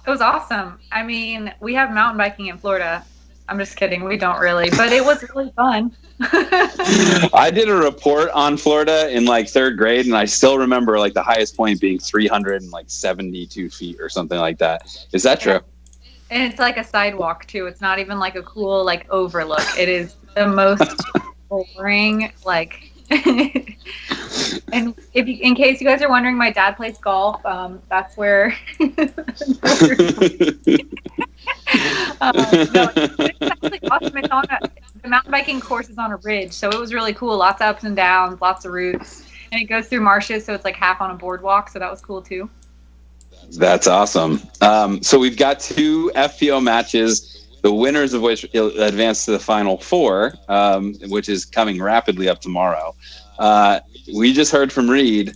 It was awesome. I mean, we have mountain biking in Florida. I'm just kidding. We don't really, but it was really fun. I did a report on Florida in like 3rd grade, and I still remember like the highest point being 372 feet or something like that. Is that true? And it's like a sidewalk too. It's not even like a cool like overlook. It is the most boring like. And in case you guys are wondering, my dad plays golf. That's where. No, it's actually awesome. It's on the mountain biking course is on a ridge, so it was really cool. Lots of ups and downs, lots of routes, and it goes through marshes, so it's like half on a boardwalk. So that was cool too. That's awesome. So we've got 2 FPO matches, the winners of which advance to the Final Four, which is coming rapidly up tomorrow. We just heard from Reid.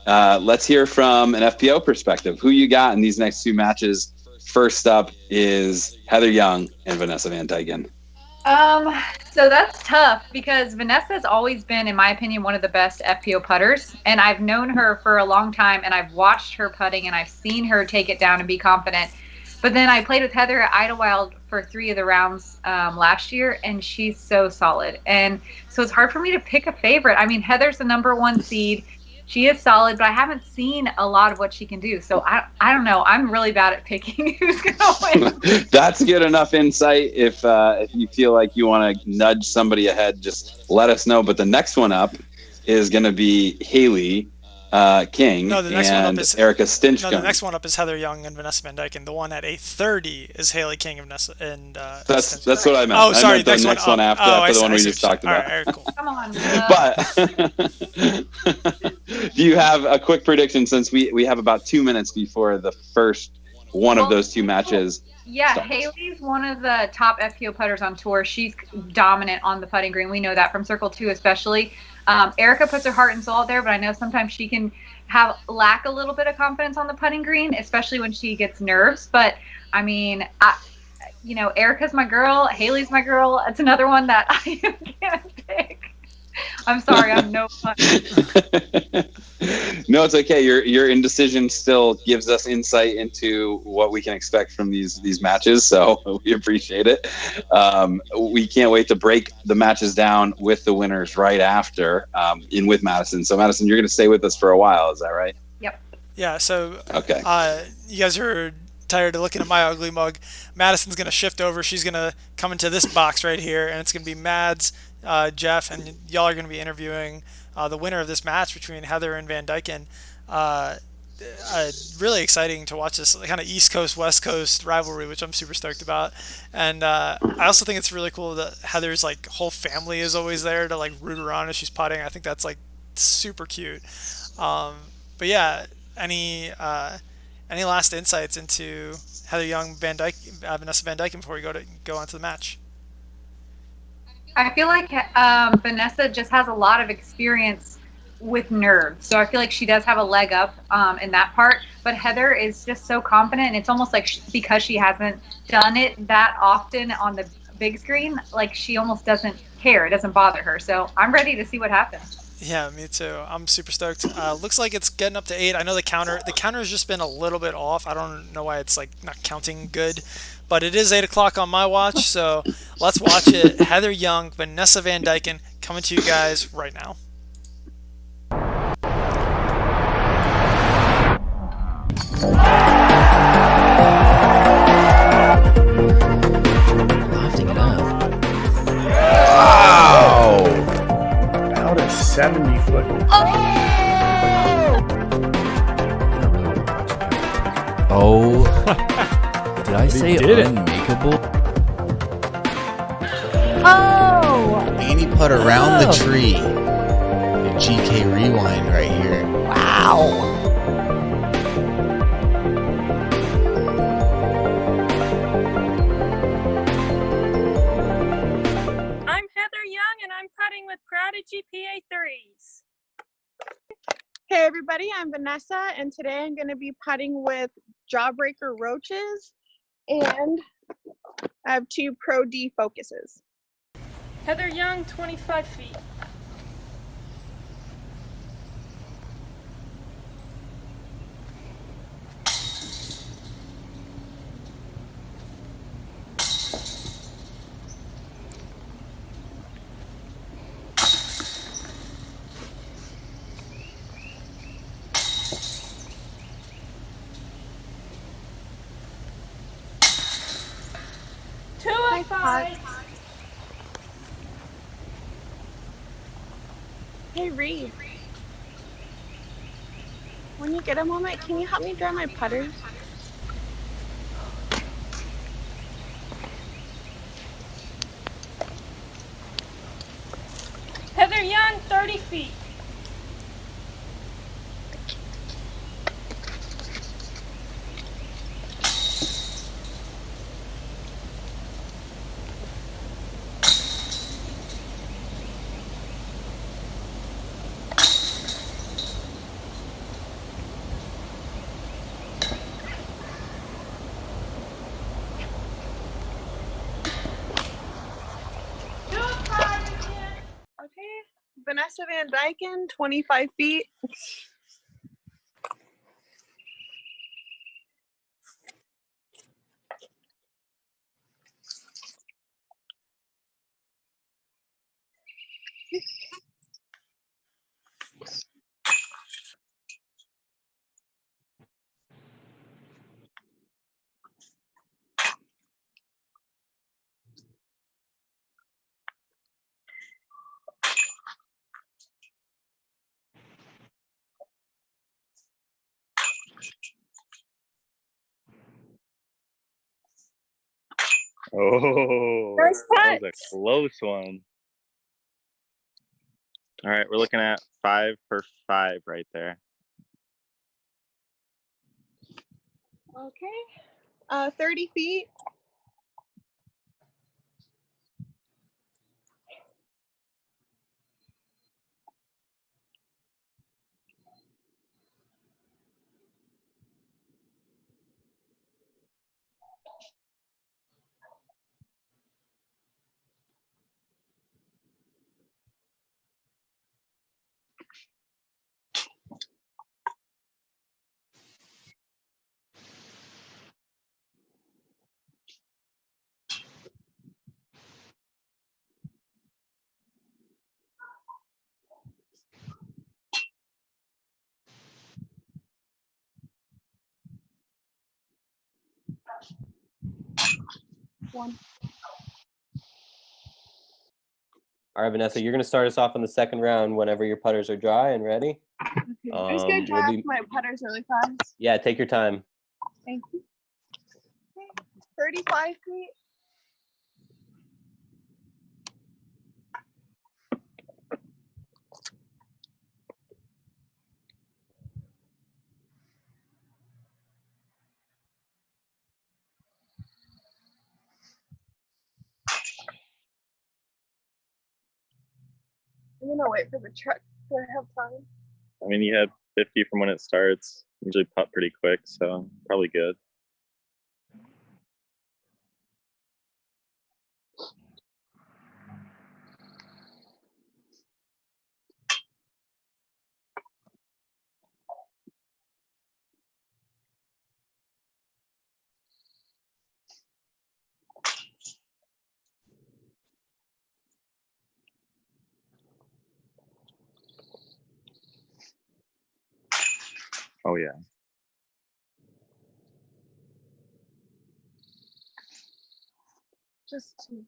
Let's hear from an FPO perspective. Who you got in these next 2 matches? First up is Heather Young and Vanessa Van Dyken. So that's tough because Vanessa's always been, in my opinion, one of the best FPO putters. And I've known her for a long time, and I've watched her putting, and I've seen her take it down and be confident. But then I played with Heather at Idlewild for 3 of the rounds last year, and she's so solid. And so it's hard for me to pick a favorite. I mean, Heather's the #1 seed. She is solid, but I haven't seen a lot of what she can do. So I don't know. I'm really bad at picking who's going to win. That's good enough insight. If you feel like you want to nudge somebody ahead, just let us know. But the next one up is going to be Hailey King No, the next one and up is Erika Stinchcomb. No, the next one up is Heather Young and Vanessa Van Dyken. The one at 8:30 is Hailey King and Vanessa and. That's what I meant. Oh, sorry, I meant the next one after the one we just talked about. All right, cool. Come on. But do you have a quick prediction since we have about 2 minutes before the first one of those 2 matches? Yeah, starts. Hailey's one of the top FPO putters on tour. She's dominant on the putting green. We know that from Circle 2 especially. Erika puts her heart and soul out there, but I know sometimes she can lack a little bit of confidence on the putting green, especially when she gets nerves. But, I mean, Erika's my girl. Hailey's my girl. It's another one that I can't pick. I'm sorry, I'm no fun. No, it's okay. Your indecision still gives us insight into what we can expect from these matches, so we appreciate it. We can't wait to break the matches down with the winners right after with Madison. So Madison, you're going to stay with us for a while, is that right? Yep. Yeah. So okay. You guys are tired of looking at my ugly mug. Madison's going to shift over. She's going to come into this box right here, and it's going to be Mads, Jeff, and y'all are going to be interviewing the winner of this match between Heather and Van Dyken. Really exciting to watch this kind of East Coast, West Coast rivalry, which I'm super stoked about. And I also think it's really cool that Heather's like whole family is always there to like root her on as she's putting. I think that's like super cute. But yeah, any last insights into Heather Young, Vanessa Van Dyken before we go on to the match? I feel like Vanessa just has a lot of experience with nerves. So I feel like she does have a leg up in that part. But Heather is just so confident. And it's almost like because she hasn't done it that often on the big screen, like she almost doesn't care. It doesn't bother her. So I'm ready to see what happens. Yeah, me too. I'm super stoked. Looks like it's getting up to 8. I know the counter has just been a little bit off. I don't know why it's like not counting good, but it is 8 o'clock on my watch. So let's watch it. Heather Young, Vanessa Van Dyken coming to you guys right now. Lofting it up. Wow! Out a 70-foot. Oh. Did I say did it. unmakeable? Oh! Annie put around the tree. The GK rewind right here. Wow! I'm Heather Young, and I'm putting with Prodigy PA3s. Hey everybody, I'm Vanessa, and today I'm going to be putting with Jawbreaker Roaches, and I have 2 Pro D focuses. Heather Young, 25 feet. Two of 5. Hey Reid, when you get a moment, can you help me dry my putters? Heather Young, 30 feet. Okay, Vanessa Van Dyken, 25 feet. Oh, First that was putt. a close one. All right, we're looking at 5 for 5 right there. Okay, 30 feet. One. All right, Vanessa, you're going to start us off in the second round whenever your putters are dry and ready. Okay, I'm just gonna dry off my putters really fast. Yeah, take your time. Thank you. Okay, 35 feet. I'm gonna wait for the truck to have time. I mean, you had 50 from when it starts. Usually putt pretty quick, so probably good. Oh, yeah. Just 2.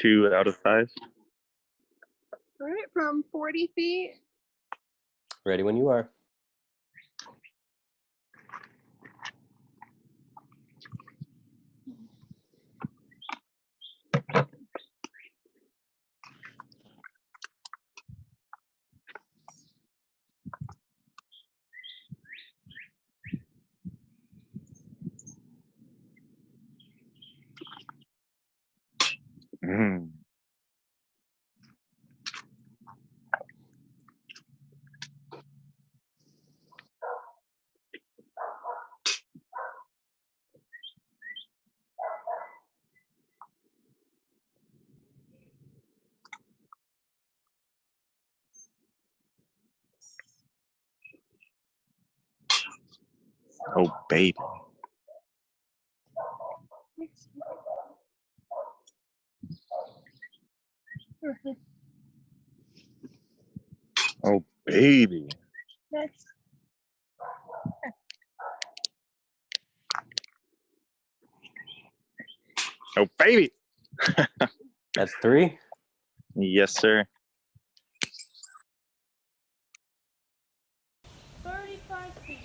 2 out of 5. All right, from 40 feet. Ready when you are. Oh, baby. Oh, baby. Next. Oh, baby. That's 3. Yes, sir. 35 feet.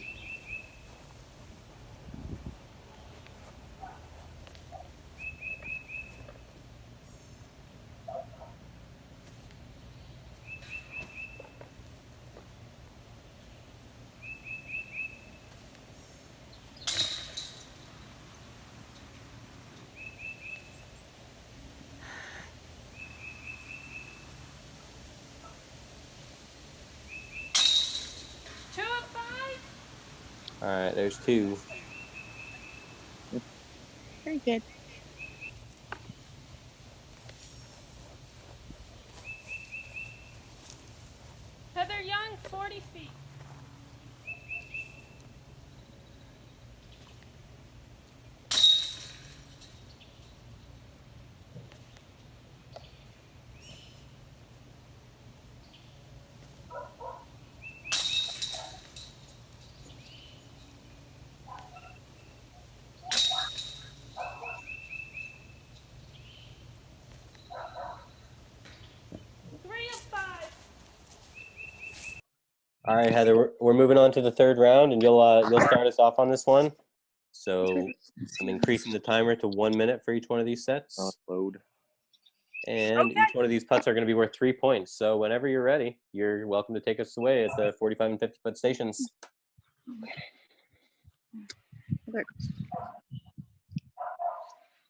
All right, there's 2. Very good. Heather Young, 40 feet. All right, Heather, we're moving on to the 3rd round, and you'll start us off on this one. So I'm increasing the timer to 1 minute for each one of these sets. Load. And each one of these putts are going to be worth 3 points. So whenever you're ready, you're welcome to take us away at the 45 and 50 foot stations.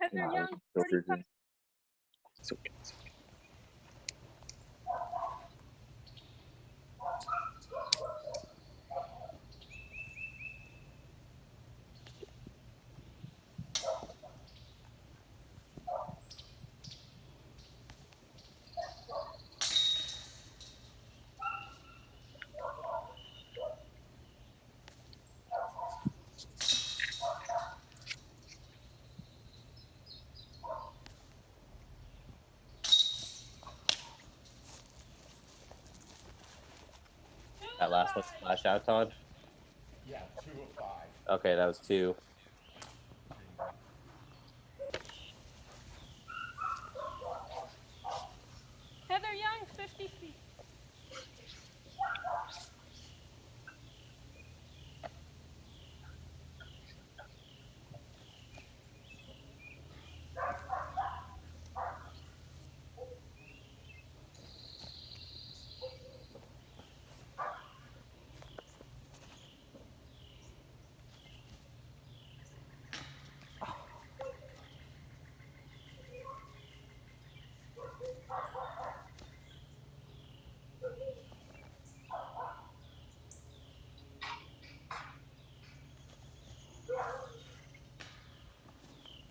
Heather Young, 45. It's okay. That last one splash out, Todd? Yeah, 2 of 5. Okay, that was 2. Heather Young, 50 feet.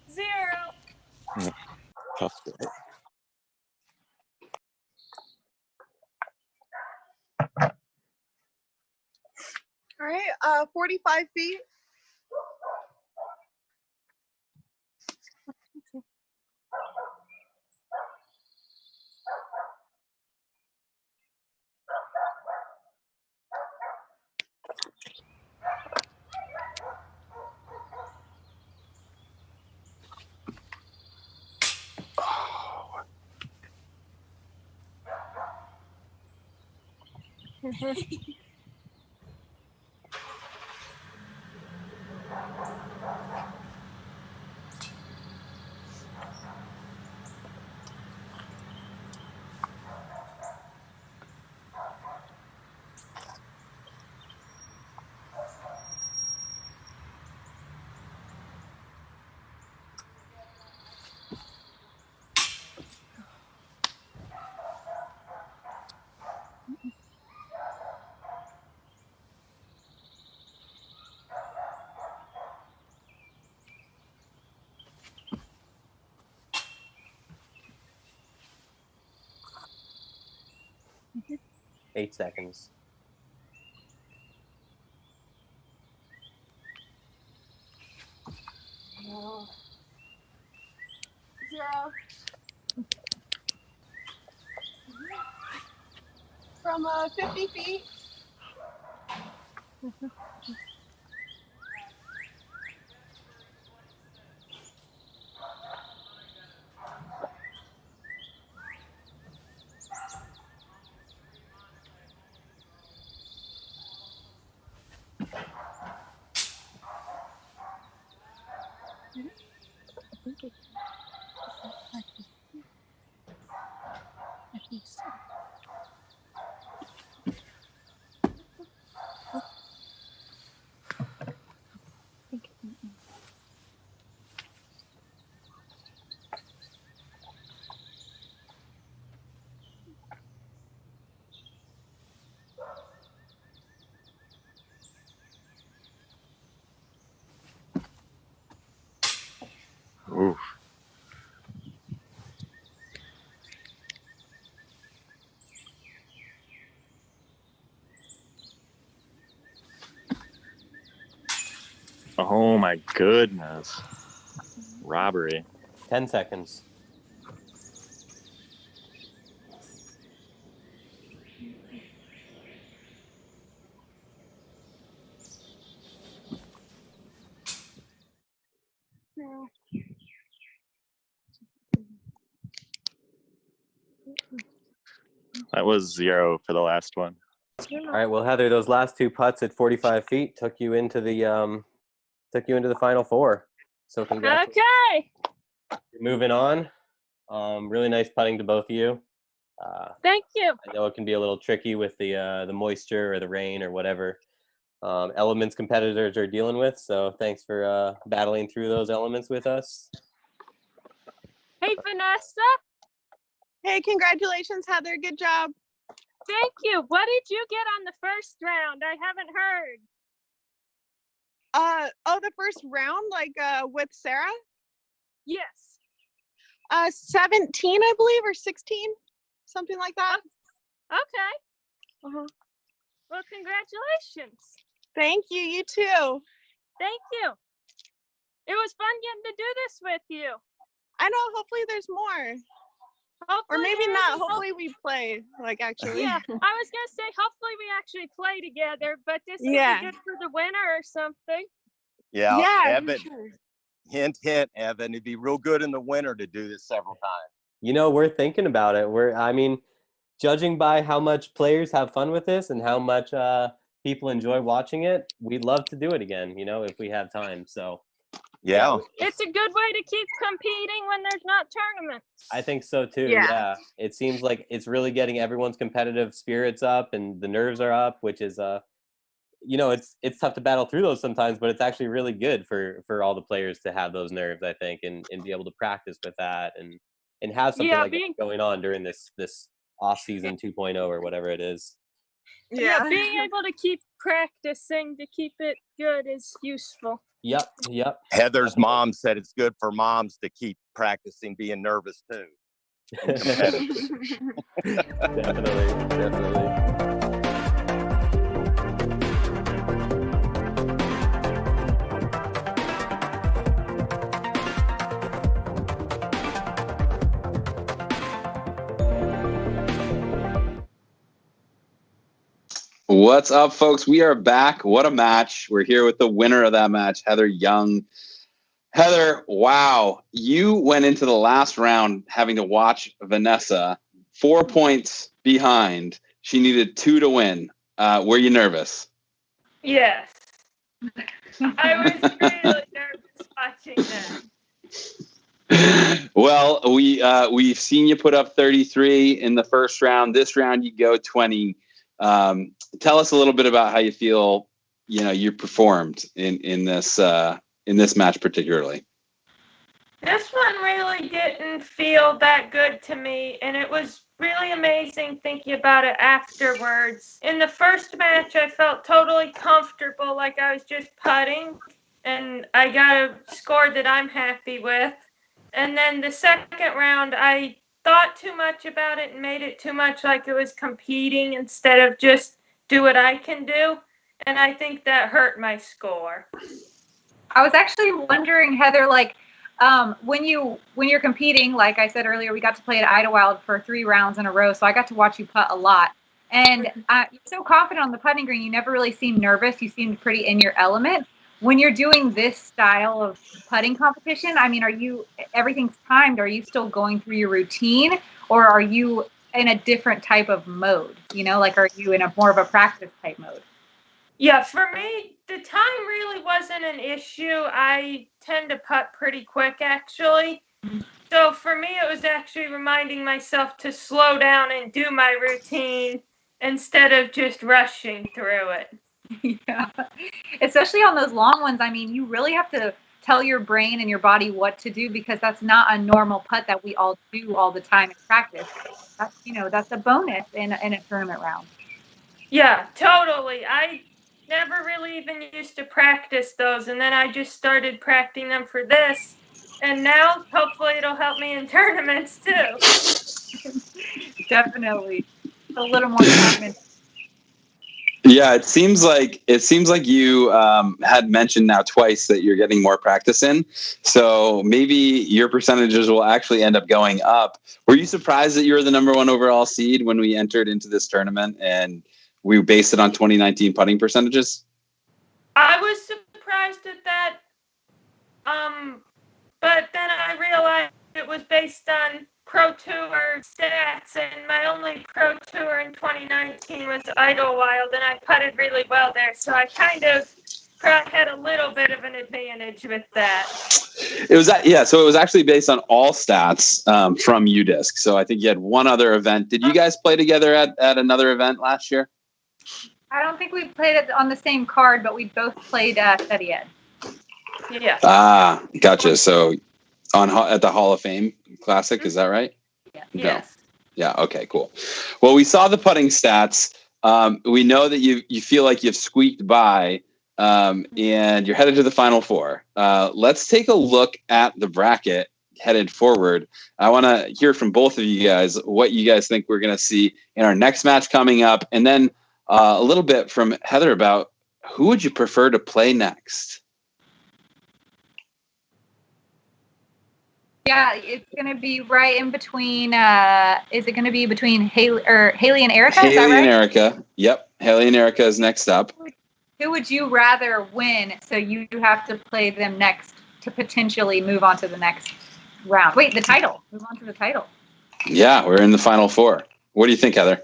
Zero. Tough day. All right, 45 feet. 8 seconds. No. 0. From 50 feet. Oof. Oh my goodness. Robbery. 10 seconds. No. That was 0 for the last one. All right, well, Heather, those last 2 putts at 45 feet took you into the Final Four. So congrats. Okay. Moving on. Really nice putting to both of you. Thank you. I know it can be a little tricky with the moisture or the rain or whatever elements competitors are dealing with. So thanks for battling through those elements with us. Hey, Vanessa. Hey, congratulations, Heather. Good job. Thank you. What did you get on the first round? I haven't heard. The first round, like with Sarah? Yes. 17, I believe, or 16, something like that. Okay. Uh-huh. Well, congratulations. Thank you. You too. Thank you. It was fun getting to do this with you. I know. Hopefully there's more. Hopefully Or maybe there not. is. Hopefully we play, like, actually. Yeah, I was going to say, hopefully we actually play together, but this would Yeah. be good for the winner or something. Yeah, Yeah, Evan. sure. Hint, hint, Evan. It'd be real good in the winter to do this several times. You know, we're thinking about it. I mean, judging by how much players have fun with this and how much people enjoy watching it, we'd love to do it again, you know, if we have time. So, yeah. It's a good way to keep competing when there's not tournaments. I think so too. Yeah. Yeah. It seems like it's really getting everyone's competitive spirits up and the nerves are up, which is you know, it's tough to battle through those sometimes, but it's actually really good for all the players to have those nerves, I think, and be able to practice with that and have something like that going on during this off season 2.0 or whatever it is. Yeah, being able to keep practicing to keep it good is useful. Yep. Heather's mom said it's good for moms to keep practicing being nervous too. Definitely. What's up, folks? We are back. What a match. We're here with the winner of that match, Heather Young. Heather, wow. You went into the last round having to watch Vanessa 4 points behind. She needed 2 to win. Were you nervous? Yes. I was really nervous watching that. Well, we've seen you put up 33 in the first round. This round, you go 20. Tell us a little bit about how you feel. You performed in this match particularly. This one really didn't feel that good to me, and it was really amazing thinking about it afterwards. In the first match, I felt totally comfortable, like I was just putting, and I got a score that I'm happy with. And then the second round, I thought too much about it and made it too much like it was competing instead of just do what I can do, and I think that hurt my score. I was actually wondering, Heather, like, when you're competing, like I said earlier, we got to play at Idlewild for 3 rounds in a row, so I got to watch you putt a lot. And you're so confident on the putting green, you never really seemed nervous. You seemed pretty in your element. When you're doing this style of putting competition, I mean, everything's timed. Are you still going through your routine, or are you in a different type of mode? Like, are you in a more of a practice type mode? Yeah, for me, the time really wasn't an issue. I tend to putt pretty quick, actually. So for me, it was actually reminding myself to slow down and do my routine instead of just rushing through it. Yeah, especially on those long ones. I mean, you really have to tell your brain and your body what to do, because that's not a normal putt that we all do all the time in practice. That's a bonus in a tournament round. Yeah, totally. I never really even used to practice those, and then I just started practicing them for this, and now hopefully it'll help me in tournaments too. Definitely a little more confident. Yeah, it seems like you had mentioned now twice that you're getting more practice in, so maybe your percentages will actually end up going up. Were you surprised that you were the number 1 overall seed when we entered into this tournament and we based it on 2019 putting percentages? I was surprised at that, but then I realized it was based on Pro Tour stats, and my only Pro Tour in 2019 was Idlewild, and I putted really well there, so I kind of had a little bit of an advantage with that. It was that, yeah. So it was actually based on all stats from UDisc. So I think you had one other event. Did you guys play together at another event last year? I don't think we played it on the same card, but we both played Study Ed. Yeah. Ah, gotcha. So at the Hall of Fame Classic, is that right? Yeah. Yes. Yeah. Okay. Cool. Well, we saw the putting stats. We know that you feel like you've squeaked by, and you're headed to the Final Four. Let's take a look at the bracket headed forward. I want to hear from both of you guys what you guys think we're going to see in our next match coming up, and then a little bit from Heather about who would you prefer to play next. Yeah, it's going to be right in between. Is it going to be between Hailey and Erika? Hailey is that right? and Erika. Yep. Hailey and Erika is next up. Who would you rather win, so you have to play them next to potentially move on to the next round? Wait, the title. Move on to the title. Yeah, we're in the Final Four. What do you think, Heather?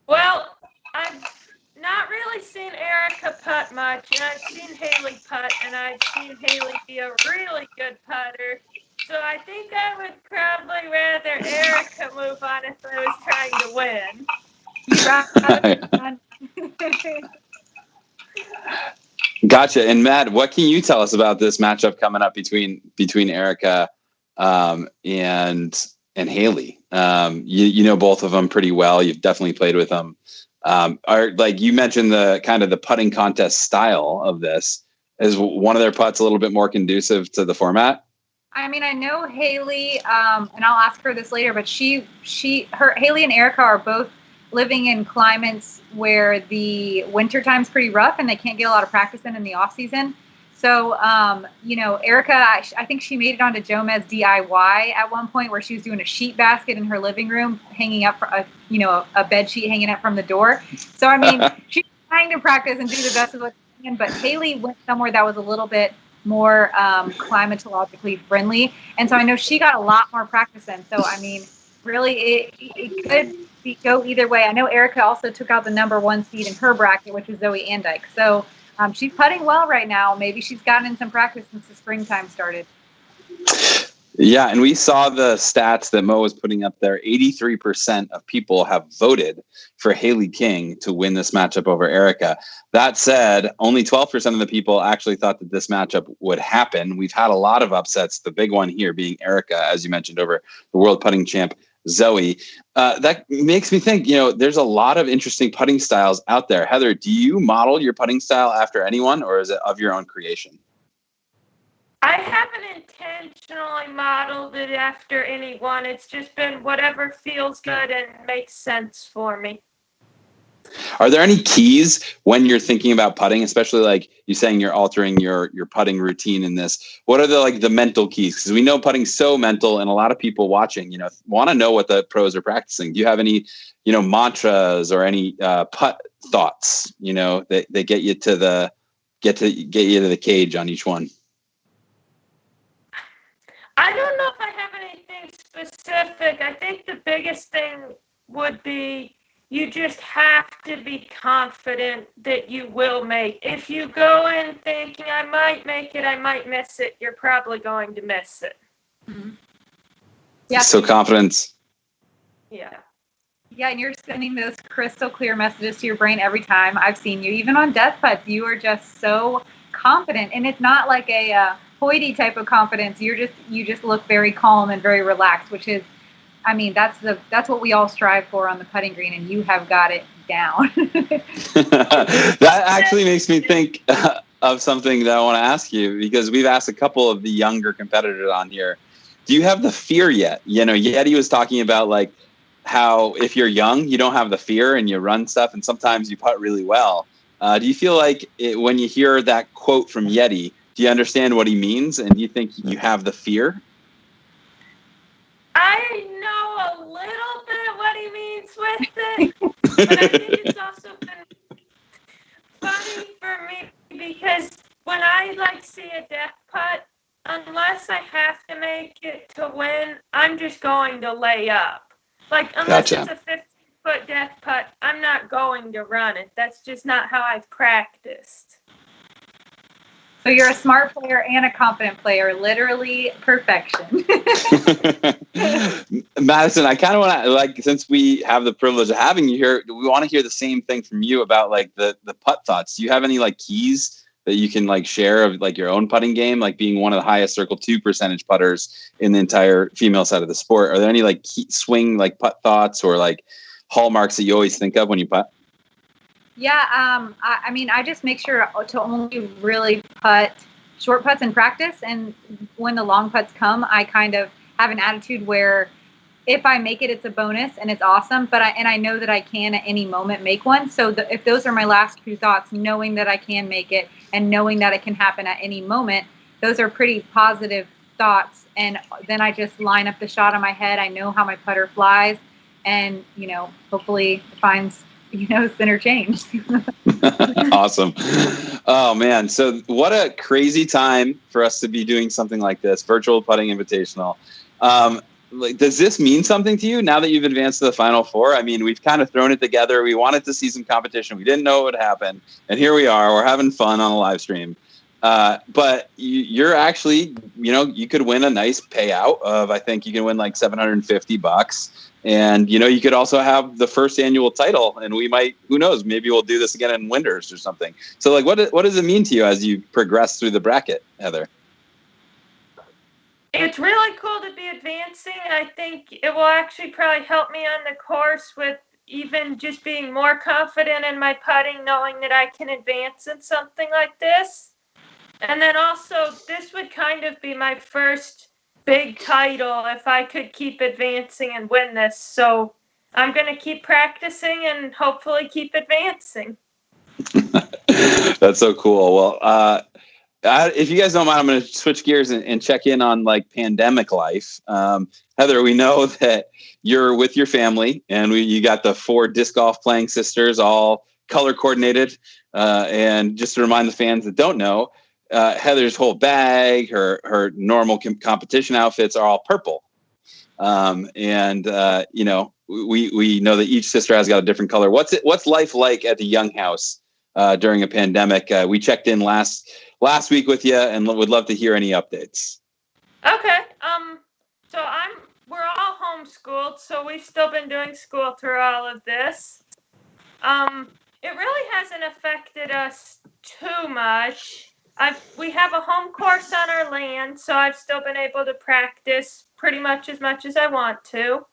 Well, I've not really seen Erika putt much, and I've seen Hailey putt, and I've seen Hailey be a really good putter. So I think I would probably rather Erika move on if I was trying to win. Gotcha. And Matt, what can you tell us about this matchup coming up between Erika and Hailey? You know both of them pretty well. You've definitely played with them. Like you mentioned, the kind of the putting contest style of this, is one of their putts a little bit more conducive to the format? I mean, I know Hailey, and I'll ask her this later, but Hailey and Erika are both living in climates where the winter time's pretty rough and they can't get a lot of practice in the off season. So, Erika, I think she made it onto Jomez DIY at one point, where she was doing a sheet basket in her living room, hanging up a bed sheet hanging up from the door. So, I mean, she's trying to practice and do the best of what she can, but Hailey went somewhere that was a little bit more climatologically friendly. And so I know she got a lot more practice in. So, I mean, really, it could go either way. I know Erika also took out the number 1 seed in her bracket, which was Zoe Andyke. So she's putting well right now. Maybe she's gotten in some practice since the springtime started. Yeah, and we saw the stats that Mo was putting up there. 83% of people have voted for Hailey King to win this matchup over Erika. That said, only 12% of the people actually thought that this matchup would happen. We've had a lot of upsets, the big one here being Erika, as you mentioned, over the world putting champ Zoe. That makes me think, there's a lot of interesting putting styles out there. Heather, do you model your putting style after anyone, or is it of your own creation? I haven't intentionally modeled it after anyone. It's just been whatever feels good and makes sense for me. Are there any keys when you're thinking about putting, especially like you saying you're altering your putting routine in this? What are the mental keys? Because we know putting's so mental, and a lot of people watching, want to know what the pros are practicing. Do you have any, mantras or any putt thoughts, that get you to the cage on each one? I don't know if I have anything specific. I think the biggest thing would be you just have to be confident that you will make. If you go in thinking I might make it, I might miss it, you're probably going to miss it. Mm-hmm. Yeah. So confidence. Yeah. Yeah, and you're sending those crystal clear messages to your brain every time. I've seen you, even on death putts, you are just so confident, and it's not like a hoity type of confidence. You just look very calm and very relaxed, which is, that's what we all strive for on the putting green, and you have got it down. That actually makes me think of something that I want to ask you, because we've asked a couple of the younger competitors on here. Do you have the fear yet? Yeti was talking about like how if you're young, you don't have the fear and you run stuff, and sometimes you putt really well. Do you feel like when you hear that quote from Yeti, do you understand what he means, and do you think you have the fear? I know a little bit what he means with it, but I think it's also been funny for me because when I see a death putt, unless I have to make it to win, I'm just going to lay up. Unless it's a 15-foot death putt, I'm not going to run it. That's just not how I've practiced. So you're a smart player and a confident player, literally perfection. Madison, I kind of want to, since we have the privilege of having you here, we want to hear the same thing from you about the putt thoughts. Do you have any keys that you can share of your own putting game, being one of the highest Circle 2 percentage putters in the entire female side of the sport? Are there any key swing putt thoughts or hallmarks that you always think of when you putt? Yeah, I just make sure to only really putt short putts in practice, and when the long putts come, I kind of have an attitude where if I make it, it's a bonus and it's awesome, but I know that I can at any moment make one. So if those are my last few thoughts, knowing that I can make it and knowing that it can happen at any moment, those are pretty positive thoughts. And then I just line up the shot in my head. I know how my putter flies, and hopefully it finds center change. Awesome. Oh man. So what a crazy time for us to be doing something like this, virtual putting invitational. Does this mean something to you now that you've advanced to the Final Four? We've kind of thrown it together. We wanted to see some competition. We didn't know it would happen. And here we are, we're having fun on a live stream. But you're actually, you could win a nice payout of, I think you can win $750. And, you could also have the first annual title, and we might, who knows, maybe we'll do this again in Winders or something. So what does it mean to you as you progress through the bracket, Heather? It's really cool to be advancing. I think it will actually probably help me on the course with even just being more confident in my putting, knowing that I can advance in something like this. And then also, this would kind of be my first big title if I could keep advancing and win this. So I'm going to keep practicing and hopefully keep advancing. That's so cool. Well, if you guys don't mind, I'm going to switch gears and check in on pandemic life. Heather, we know that you're with your family, and you got the 4 disc golf playing sisters, all color coordinated. And just to remind the fans that don't know, Heather's whole bag, her normal competition outfits are all purple. You know, we know that each sister has got a different color. What's life like at the Young House during a pandemic? We checked in last week with you, and would love to hear any updates. Okay. So we're all homeschooled, so we've still been doing school through all of this. It really hasn't affected us too much. We have a home course on our land, so I've still been able to practice pretty much as I want to.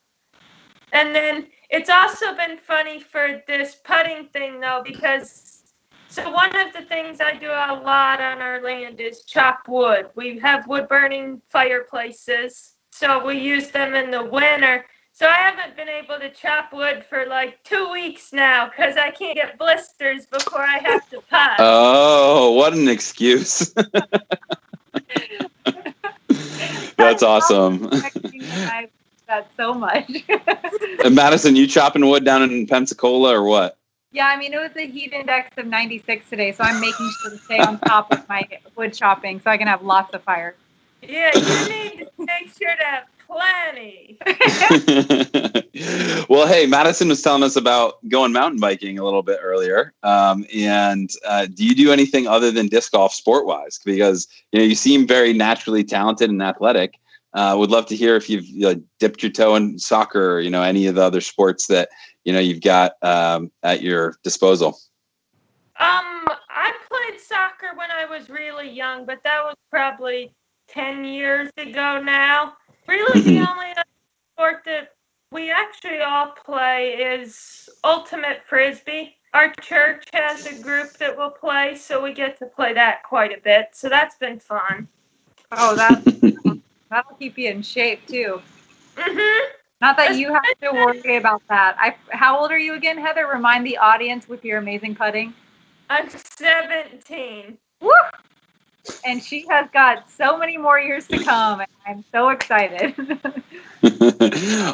And then it's also been funny for this putting thing, though, because so one of the things I do a lot on our land is chop wood. We have wood burning fireplaces, so we use them in the winter. So I haven't been able to chop wood for like 2 weeks now because I can't get blisters before I have to putt. Oh, what an excuse. That's awesome. That so much. Madison, you chopping wood down in Pensacola or what? Yeah, I mean, it was a heat index of 96 today, so I'm making sure to stay on top of my wood chopping so I can have lots of fire. Yeah, you need to make sure to have plenty. Well, hey, Madison was telling us about going mountain biking a little bit earlier. Do you do anything other than disc golf sport-wise? Because, you know, you seem very naturally talented and athletic. Would love to hear if you've dipped your toe in soccer or, you know, any of the other sports that, you know, you've got at your disposal. I played soccer when I was really young, but that was probably 10 years ago now. Really, the only other sport that we actually all play is Ultimate Frisbee. Our church has a group that will play, so we get to play that quite a bit. So that's been fun. Oh, that'll keep you in shape, too. Mm-hmm. Not that you have to worry about that. How old are you again, Heather? Remind the audience with your amazing putting. I'm 17. Woo! And she has got so many more years to come, and I'm so excited.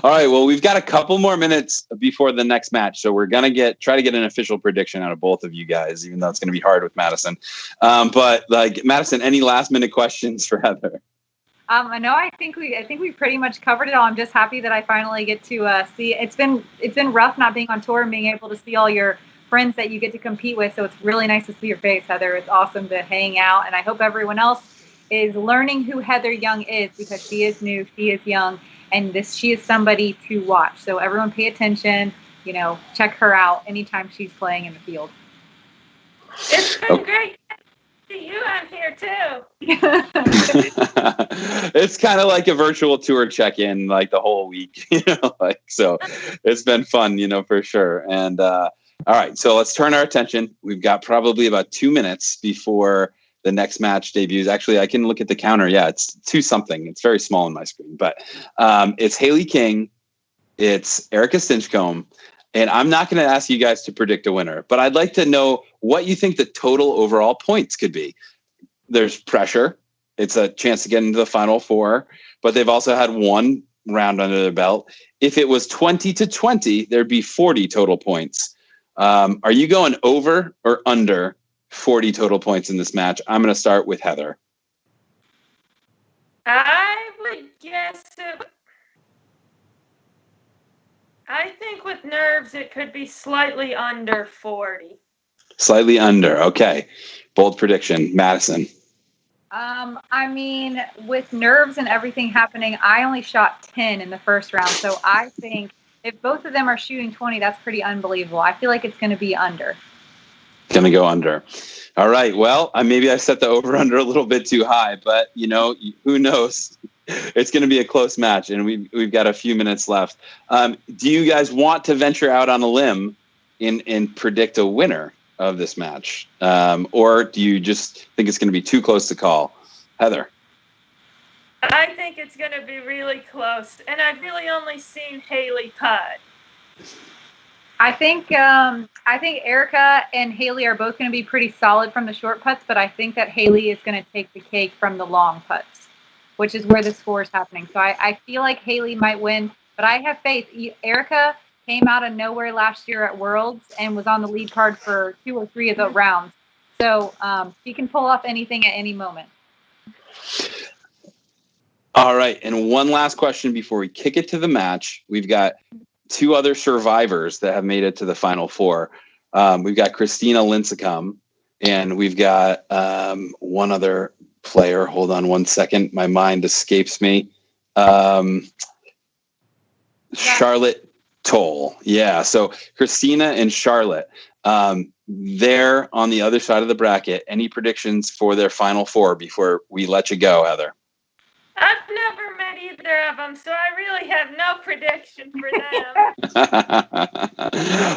All right, well, we've got a couple more minutes before the next match, so we're gonna try to get an official prediction out of both of you guys, even though it's gonna be hard with Madison. But like, Madison, any last minute questions for Heather? No, I think we pretty much covered it all. I'm just happy that I finally get to see. It's been rough not being on tour and being able to see all your friends that you get to compete with. So it's really nice to see your face, Heather. It's awesome to hang out, and I hope everyone else is learning who Heather Young is, because she is new, she is young, and she is somebody to watch. So everyone pay attention. You know, check her out anytime she's playing in the field. It's been great to see you on here too. It's kind of like a virtual tour check-in, like the whole week, you know, like, so it's been fun, you know, for sure. And all right, so let's turn our attention. We've got probably about 2 minutes before the next match debuts. Actually, I can look at the counter. Yeah, it's 2-something. It's very small on my screen, but it's Hailey King, it's Erika Stinchcomb, and I'm not going to ask you guys to predict a winner, but I'd like to know what you think the total overall points could be. There's pressure. It's a chance to get into the Final Four, but they've also had one round under their belt. If it was 20-20, there'd be 40 total points. Are you going over or under 40 total points in this match? I'm going to start with Heather. I would guess it. I think with nerves, it could be slightly under 40. Slightly under. Okay. Bold prediction. Madison. I mean, with nerves and everything happening, I only shot 10 in the first round. So I think if both of them are shooting 20, that's pretty unbelievable. I feel like it's going to be under. Going to go under. All right. Well, maybe I set the over under a little bit too high, but you know, who knows? It's going to be a close match, and we've got a few minutes left. Do you guys want to venture out on a limb and predict a winner of this match? Or do you just think it's going to be too close to call? Heather. I think it's going to be really close, and I've really only seen Hailey putt. I think Erika and Hailey are both going to be pretty solid from the short putts, but I think that Hailey is going to take the cake from the long putts, which is where the score is happening. So I feel like Hailey might win, but I have faith. Erika came out of nowhere last year at Worlds and was on the lead card for 2 or 3 of the rounds. So she can pull off anything at any moment. All right, and one last question before we kick it to the match. We've got two other survivors that have made it to the final four. We've got Christina Lincecum, and we've got one other player. Hold on one second. My mind escapes me. Charlotte Toll. Yeah, so Christina and Charlotte. They're on the other side of the bracket. Any predictions for their final four before we let you go, Heather? I've never met either of them, so I really have no prediction for them.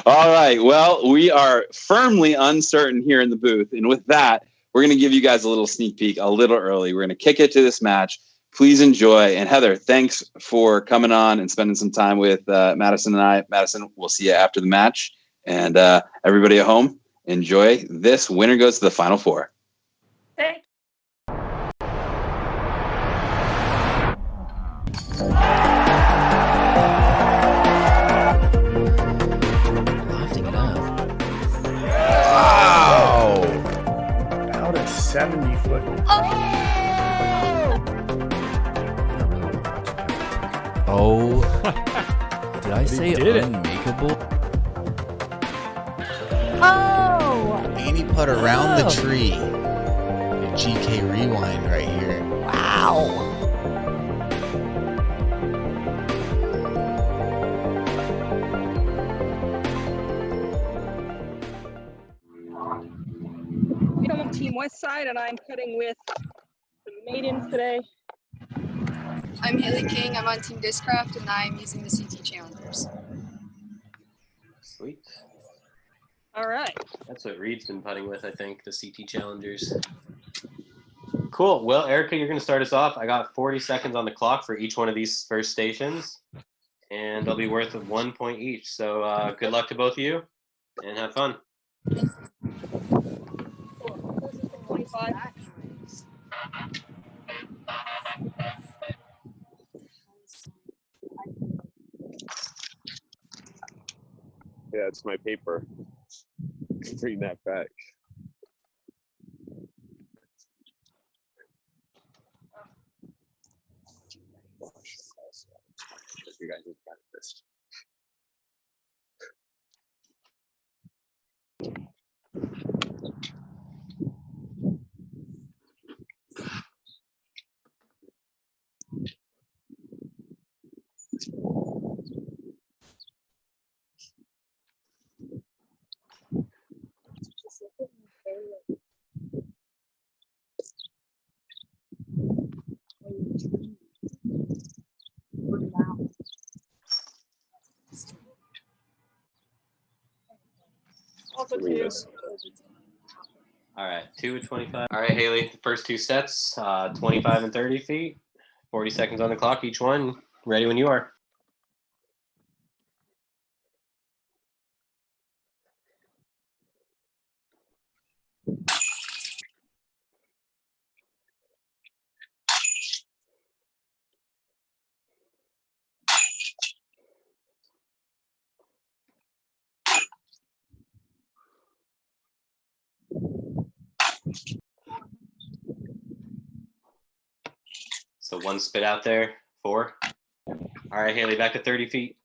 All right. Well, we are firmly uncertain here in the booth. And with that, we're going to give you guys a little sneak peek a little early. We're going to kick it to this match. Please enjoy. And Heather, thanks for coming on and spending some time with Madison and I. Madison, we'll see you after the match. And everybody at home, enjoy this. Winner goes to the final four. Thank Lofting it up. Wow. About a 70-foot. Oh. Did I say did it. unmakeable? Oh! Annie put around the tree. A GK rewind right here. Wow! I'm on Team West Side, and I'm putting with the maidens today. I'm Hailey King. I'm on Team Discraft, and I'm using the CT Challengers. Sweet. All right. That's what Reid's been putting with, I think, the CT Challengers. Cool. Well, Erika, you're going to start us off. I got 40 seconds on the clock for each one of these first stations, and they'll be worth 1 point each. So good luck to both of you, and have fun. 25. Yeah, it's my paper. Bring that back. You guys got this. Also two. All right, 2 at 25. All right, Hailey, the first two sets, 25 and 30 feet. 40 seconds on the clock, each one. Ready when you are. So one spit out there, 4. All right, Hailey, back to 30 feet.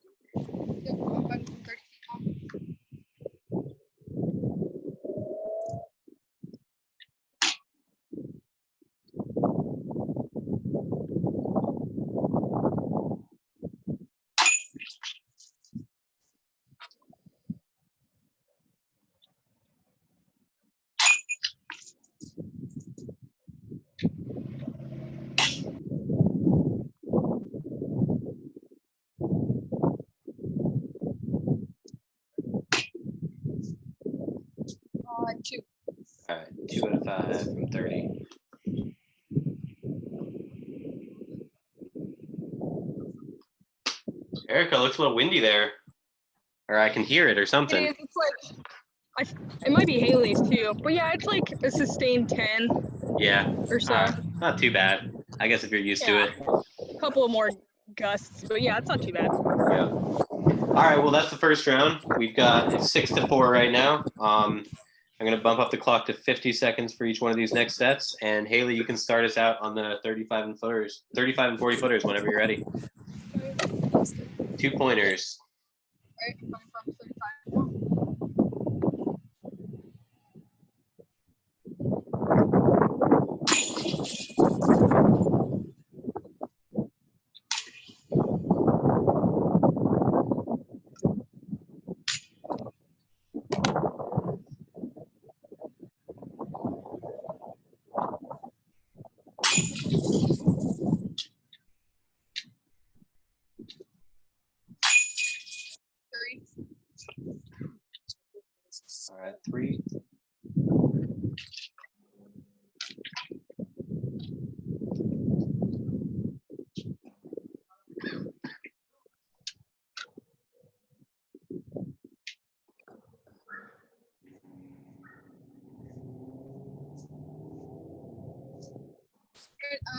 Two. All right, 2 out of 5 from 30. Erika, looks a little windy there. Or I can hear it or something. It's like, it might be Hailey's too, but yeah, it's like a sustained 10 Yeah. or so. Not too bad. I guess if you're used to it. A couple of more gusts, but yeah, it's not too bad. Yeah. All right, well, that's the first round. We've got 6 to 4 right now. I'm going to bump up the clock to 50 seconds for each one of these next sets. And Hailey, you can start us out on the 35 and 40 footers whenever you're ready. 2 pointers. Alright, I'm coming from 35. All right, 3.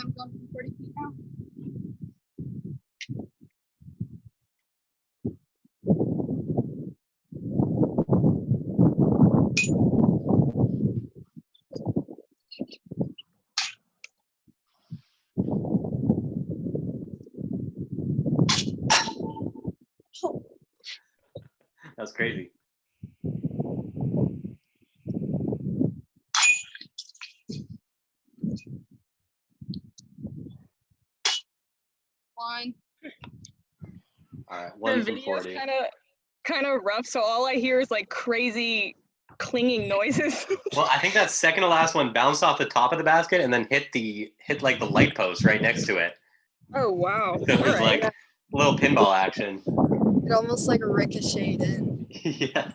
I'm going from 40 feet now. That's crazy. One. All right, The 1 from video's 40. kind of rough, so all I hear is like crazy clinging noises. Well, I think that second to last one bounced off the top of the basket and then hit like the light post right next to it. Oh wow! So it was All right. like a little pinball action. It almost like ricocheted in. Yeah.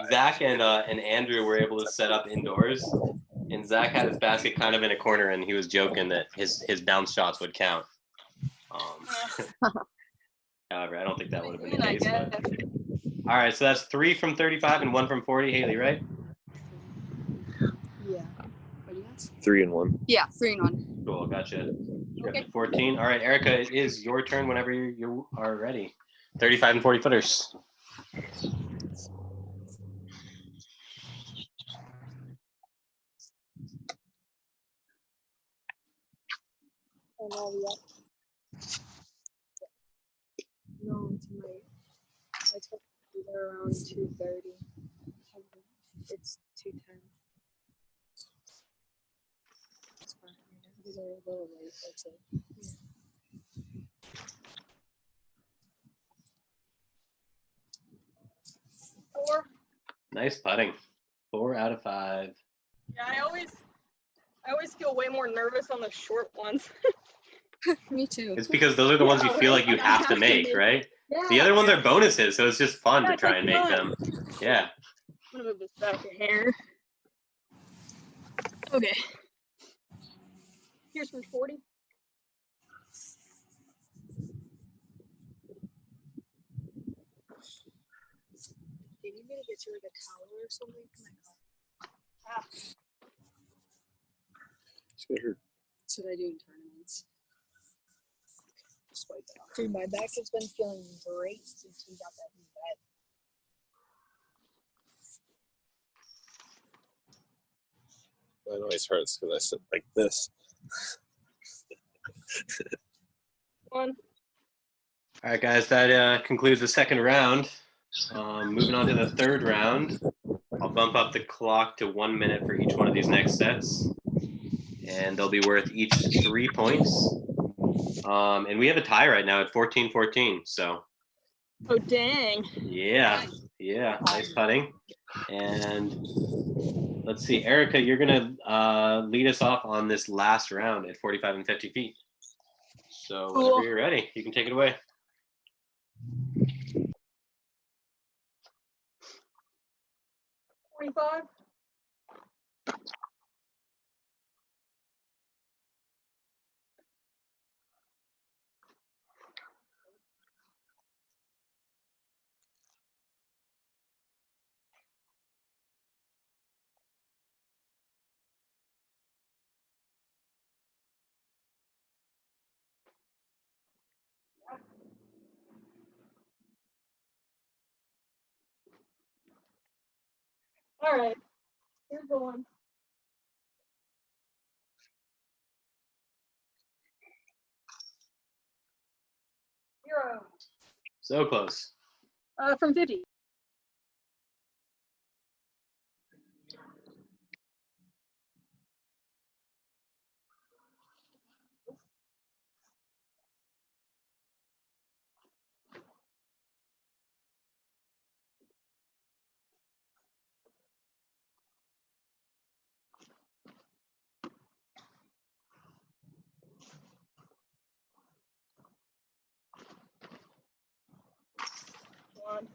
Zach and Andrew were able to set up indoors, and Zach had his basket kind of in a corner, and he was joking that his bounce shots would count. However, I don't think that would have been the case. But... All right, so that's 3 from 35 and 1 from 40, Hailey, right? Yeah. What do you guys? 3 and 1. Yeah, 3 and 1. Cool, gotcha. You're Okay. up to 14. All right, Erika, it is your turn whenever you are ready. 35 and 40 footers. And I'll be up. No, tonight. I took either around 2:30. It's 2:10. It's fine. These are a little late, that's it. Yeah. Four. Nice putting. 4 out of 5. Yeah, I always feel way more nervous on the short ones. Me too. It's because those are the ones you feel like you have to make, right? Yeah. The other ones are bonuses, so it's just fun Yeah, to it's try like and make fun. them. Yeah. I'm gonna move this back a hair. Okay. Here's from 40. Do you need me to get you like a towel or something for my car? That's what I do in tournaments. Just wipe it off. Dude, my back has been feeling great since we got that new bed. Mine always hurts because I sit like this. One. All right, guys, that concludes the second round. Moving on to the third round, I'll bump up the clock to 1 minute for each one of these next sets, and they'll be worth each 3 points. And we have a tie right now at 14-14, so. Oh, dang. Yeah, nice putting. And let's see, Erika, you're going to lead us off on this last round at 45 and 50 feet. So whenever you're ready, you can take it away. $45. All right. Here's the one. Zero. So close. From 50. One.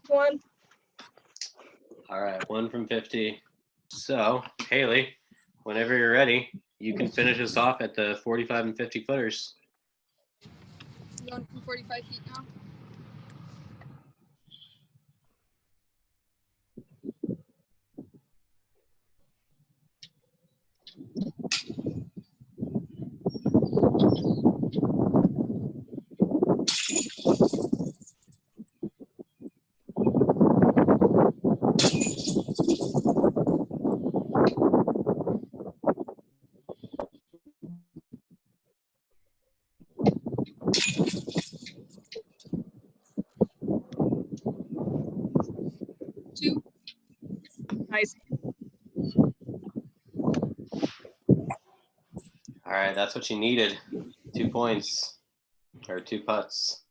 One. All right, 1 from 50. So, Hailey, whenever you're ready, you can finish us off at the 45 and 50 footers. Going from 45 feet now. Two. Nice. All right, that's what you needed. 2 points, or 2 putts.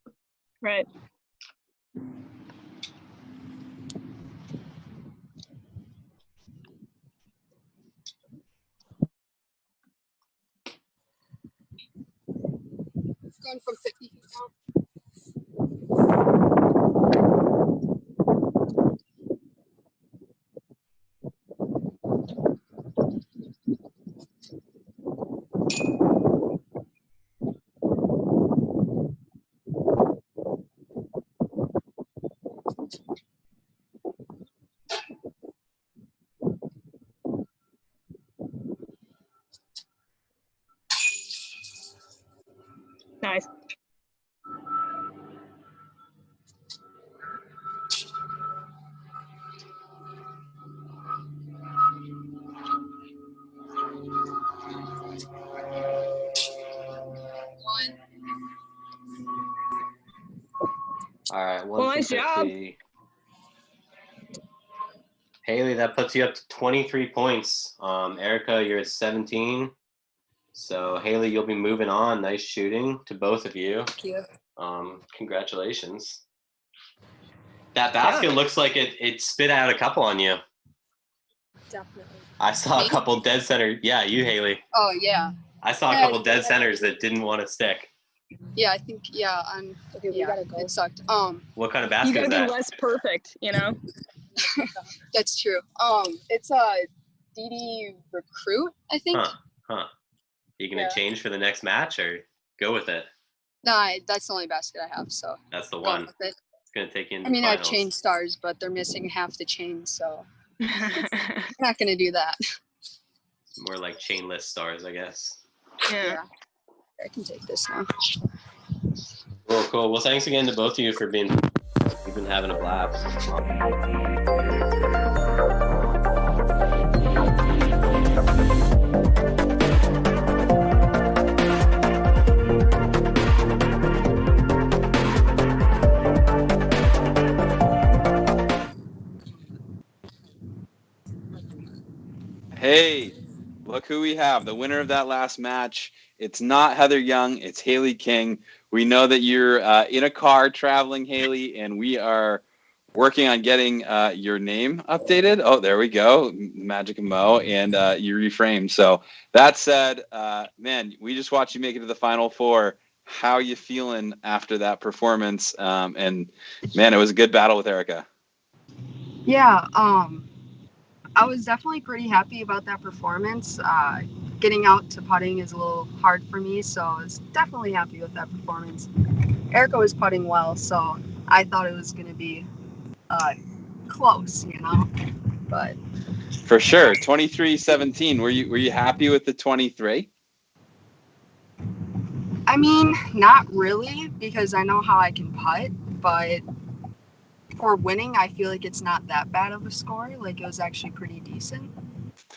Right. Going from 50 feet now. Nice. One. All right, 1 Well, from nice 50. Hailey, that puts you up to 23 points. Erika, you're at 17. So, Hailey, you'll be moving on. Nice shooting to both of you. Thank you. Congratulations. That basket looks like it spit out a couple on you. Definitely. I saw Me? a couple dead center. Yeah, you, Hailey. Oh, yeah. I saw a Yeah, couple dead centers that didn't want to stick. Yeah, I think, yeah, okay, we gotta go. It sucked. What kind of You basket gotta is be that? less perfect, you know? That's true. It's a DD Recruit, I think. Huh. You gonna change for the next match or go with it? Nah, that's the only basket I have, so. That's the going one. with it. It's gonna take you into I mean, the I have finals. chain stars, but they're missing half the chain, so. I'm not gonna do that. More like chainless stars, I guess. Yeah. I can take this now. Cool. Well, thanks again to both of you for being. You've been having a blast. Hey, look who we have. The winner of that last match. It's not Heather Young. It's Hailey King. We know that you're in a car traveling, Hailey, and we are working on getting your name updated. Oh, there we go. Magic and Mo, and you reframed. So that said, man, we just watched you make it to the Final Four. How you feeling after that performance? And man, it was a good battle with Erika. Yeah, I was definitely pretty happy about that performance. Getting out to putting is a little hard for me, so I was definitely happy with that performance. Erika was putting well, so I thought it was going to be close, you know, but For sure. 23-17. Were you happy with the 23? I mean, not really, because I know how I can putt, but for winning, I feel like it's not that bad of a score. Like, it was actually pretty decent.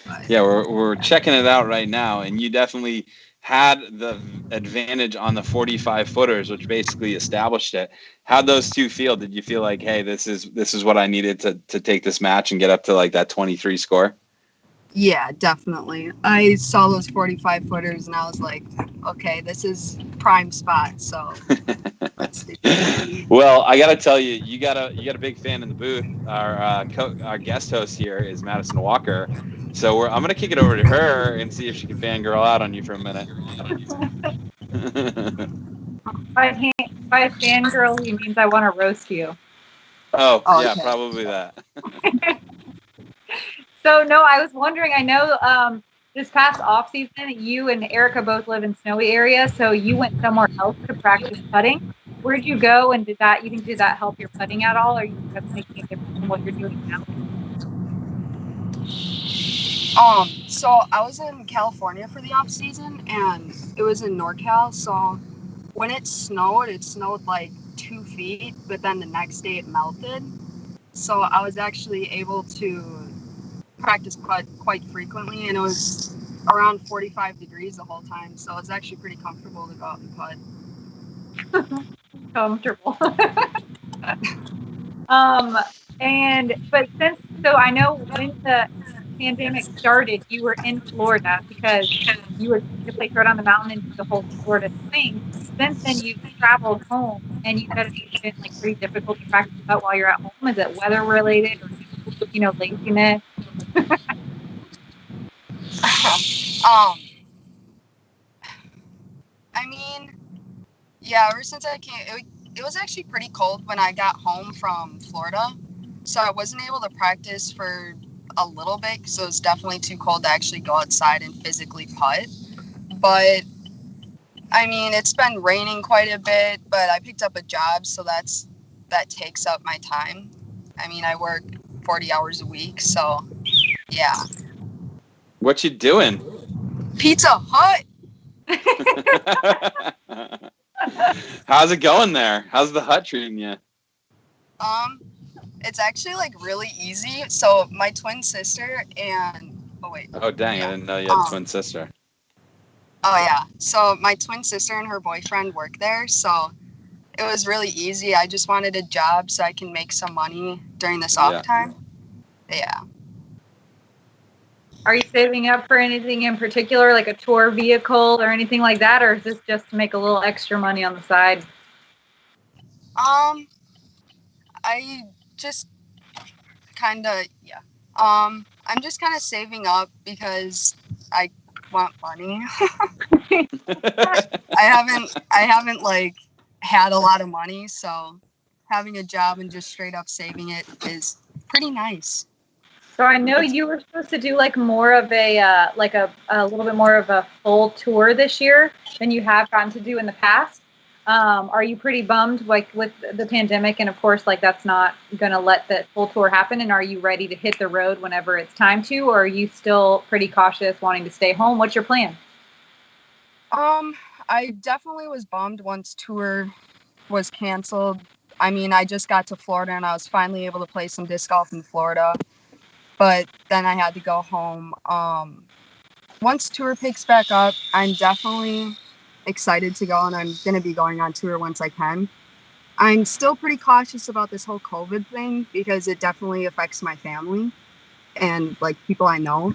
But Yeah, we're checking it out right now, and you definitely had the advantage on the 45 footers, which basically established it. How'd those two feel? Did you feel like, hey, this is what I needed to take this match and get up to like that 23 score? yeah, definitely. I saw those 45 footers and I was like, okay, this is prime spot. So let's do it. Well, I got to tell you, you got a big fan in the booth. Our guest host here is Madison Walker. So I'm going to kick it over to her and see if she can fangirl out on you for a minute. By fangirl, he means I want to roast you. Oh, yeah, okay. probably that. So, no, I was wondering, I know this past off season, you and Erika both live in snowy areas, so you went somewhere else to practice putting. Where'd you go, and did that help your putting at all, or are you just making it different from what you're doing now? So I was in California for the off season, and it was in NorCal. So when it snowed like 2 feet, but then the next day it melted. So I was actually able to practice putt quite frequently, and it was around 45 degrees the whole time. So it was actually pretty comfortable to go out and putt. Comfortable. So I know when the pandemic started, you were in Florida because you were trying to place right on the mountain and do the whole Florida thing. Since then, you've traveled home, and you said it's been like pretty difficult to practice putt while you're at home. Is it weather related, or laziness? I mean, yeah, ever since I came, it was actually pretty cold when I got home from Florida. So I wasn't able to practice for a little bit because it was definitely too cold to actually go outside and physically putt. But, I mean, it's been raining quite a bit, but I picked up a job, so that takes up my time. I mean, I work 40 hours a week, so, yeah. What you doing? Pizza Hut! How's it going there? How's the hut treating you? It's actually like really easy. So my twin sister and Oh dang, I didn't know you had a twin sister. Oh yeah. So my twin sister and her boyfriend work there, so it was really easy. I just wanted a job so I can make some money during this off time. Yeah. Are you saving up for anything in particular, like a tour vehicle or anything like that, or is this just to make a little extra money on the side? I just kind of, I'm just kind of saving up because I want money. I haven't like had a lot of money, so having a job and just straight up saving it is pretty nice. So I know you were supposed to do like more of a little bit more of a full tour this year than you have gotten to do in the past. Are you pretty bummed like with the pandemic, and of course like that's not gonna let the full tour happen, and are you ready to hit the road whenever it's time to, or are you still pretty cautious wanting to stay home? What's your plan? I definitely was bummed once tour was canceled. I mean, I just got to Florida and I was finally able to play some disc golf in Florida, but then I had to go home. Once tour picks back up, I'm definitely excited to go, and I'm going to be going on tour once I can. I'm still pretty cautious about this whole COVID thing because it definitely affects my family and like people I know.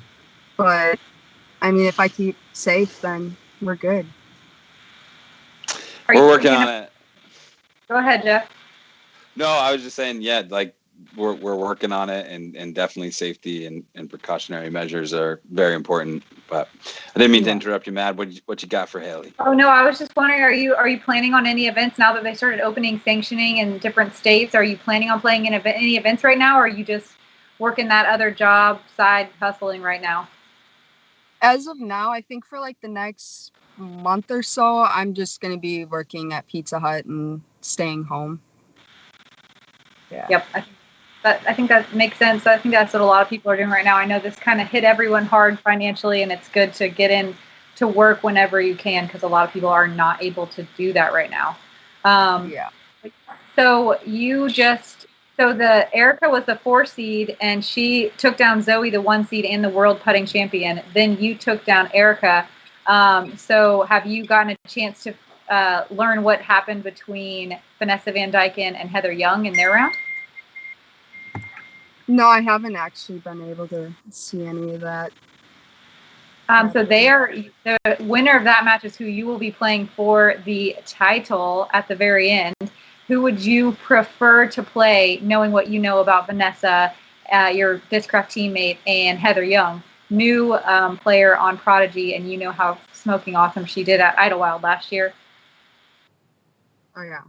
But I mean, if I keep safe, then we're good. We're working on it. Go ahead, Jeff. No, I was just saying, yeah, like we're working on it, and definitely safety and precautionary measures are very important. But I didn't mean to interrupt you, Mad. What you got for Hailey? Oh no, I was just wondering, are you planning on any events now that they started opening sanctioning in different states? Are you planning on playing any events right now, or are you just working that other job, side hustling right now? As of now, I think for like the next month or so, I'm just going to be working at Pizza Hut and staying home. Yeah. Yep. I think that makes sense. I think that's what a lot of people are doing right now. I know this kind of hit everyone hard financially, and it's good to get in to work whenever you can, because a lot of people are not able to do that right now. Yeah. So the Erika was the 4 seed, and she took down Zoe, the 1 seed and the world putting champion. Then you took down Erika. So have you gotten a chance to learn what happened between Vanessa Van Dyken and Heather Young in their round? No, I haven't actually been able to see any of that. So the winner of that match is who you will be playing for the title at the very end. Who would you prefer to play, knowing what you know about Vanessa, your Discraft teammate, and Heather Young, new player on Prodigy, and you know how smoking awesome she did at Idlewild last year? Oh yeah.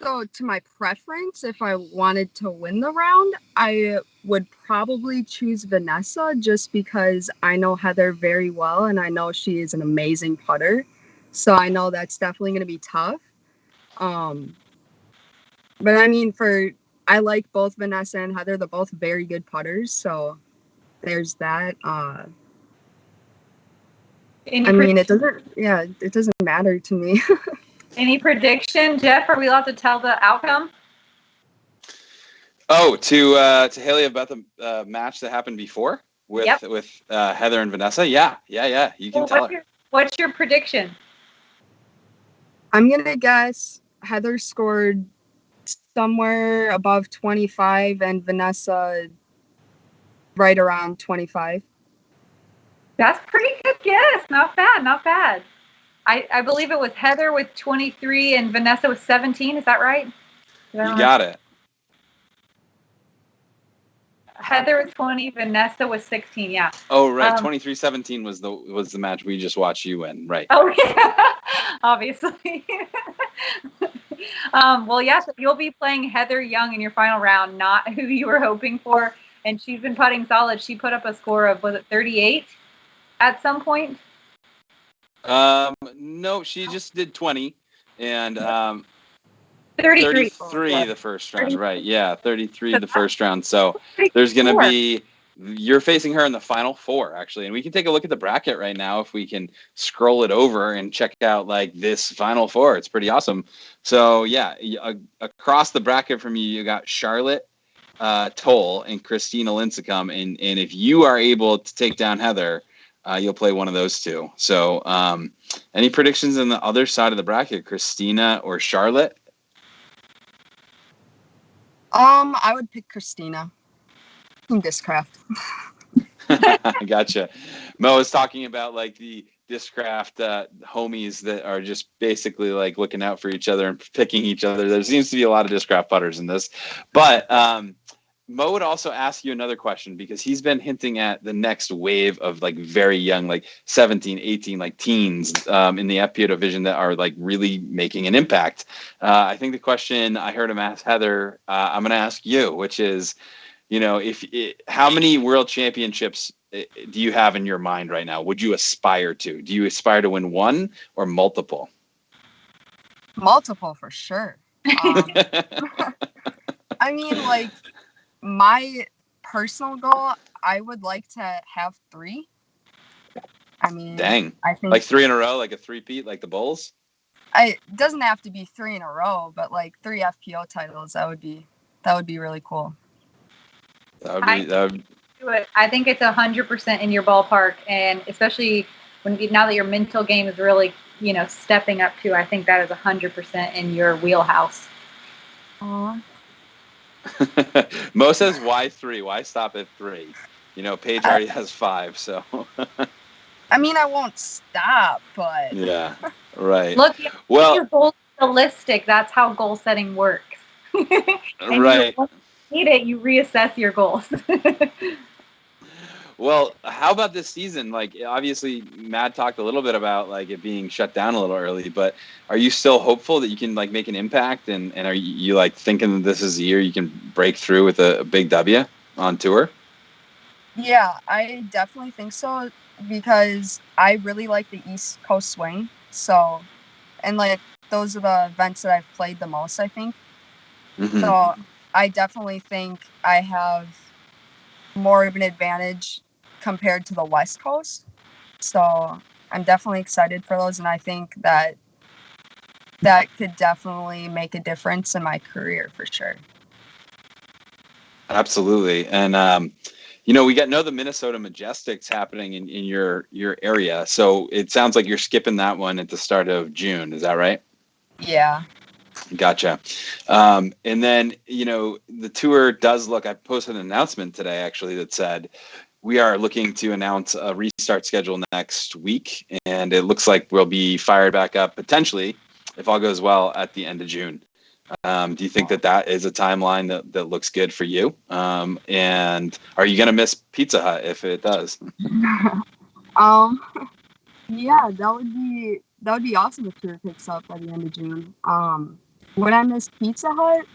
So to my preference, if I wanted to win the round, I would probably choose Vanessa, just because I know Heather very well and I know she is an amazing putter. So I know that's definitely going to be tough. But I mean, I like both Vanessa and Heather. They're both very good putters. So there's that. It doesn't matter to me. Any prediction, Jeff? Are we allowed to tell the outcome? Oh, to Hailey about the match that happened before with Heather and Vanessa. Yeah. You can tell her. What's your prediction? I'm gonna guess Heather scored somewhere above 25 and Vanessa right around 25. That's pretty good guess. Not bad. I believe it was Heather with 23 and Vanessa with 17. Is that right? You got it. Heather was 20, Vanessa was 16. Yeah. Oh, right. 23-17 was the match we just watched you win. Right. Oh, yeah. Obviously. Well, yes, you'll be playing Heather Young in your final round, not who you were hoping for. And she's been putting solid. She put up a score of, was it 38 at some point? No, she just did 20 and 33 the first round. Right. Yeah. 33 the first round. So there's going to be, you're facing her in the final 4 actually. And we can take a look at the bracket right now if we can scroll it over and check out like this final 4. It's pretty awesome. So yeah, across the bracket from you, you got Charlotte Toll and Christina Lincecum. And if you are able to take down Heather, you'll play one of those two. So any predictions on the other side of the bracket, Christina or Charlotte? I would pick Christina. Team Discraft. Gotcha. Mo is talking about like the Discraft homies that are just basically like looking out for each other and picking each other. There seems to be a lot of Discraft putters in this, but Mo would also ask you another question because he's been hinting at the next wave of like very young, like 17, 18, like teens in the FPO division that are like really making an impact. I think the question I heard him ask Heather, I'm going to ask you, which is, how many world championships do you have in your mind right now? Would you aspire to? Do you aspire to win one or multiple? Multiple for sure. My personal goal, I would like to have 3. Dang. I think like 3 in a row, like a 3-peat, like the Bulls? It doesn't have to be 3 in a row, but like 3 FPO titles, that would be really cool. That would I think it's 100% in your ballpark, and especially now that your mental game is really, stepping up too. I think that is 100% in your wheelhouse. Aww. Mo says, why 3? Why stop at 3? Paige already has 5, so. I won't stop, but. Yeah, right. Look, your goals are realistic. That's how goal setting works. Right. When you need it, you reassess your goals. Well, how about this season? Like, obviously, Matt talked a little bit about like it being shut down a little early, but are you still hopeful that you can like make an impact? And are you like thinking that this is the year you can break through with a big W on tour? Yeah, I definitely think so because I really like the East Coast swing. So, and like those are the events that I've played the most, I think. Mm-hmm. So I definitely think I have more of an advantage compared to the West Coast. So I'm definitely excited for those, and I think that could definitely make a difference in my career for sure. Absolutely. And, we know the Minnesota Majestics happening in your area. So it sounds like you're skipping that one at the start of June. Is that right? Yeah. Gotcha. And then, the tour does look, I posted an announcement today actually that said we are looking to announce a restart schedule next week. And it looks like we'll be fired back up potentially, if all goes well, at the end of June. Do you think that is a timeline that looks good for you? And are you going to miss Pizza Hut if it does? Yeah, that would be awesome if tour picks up by the end of June. Would I miss Pizza Hut?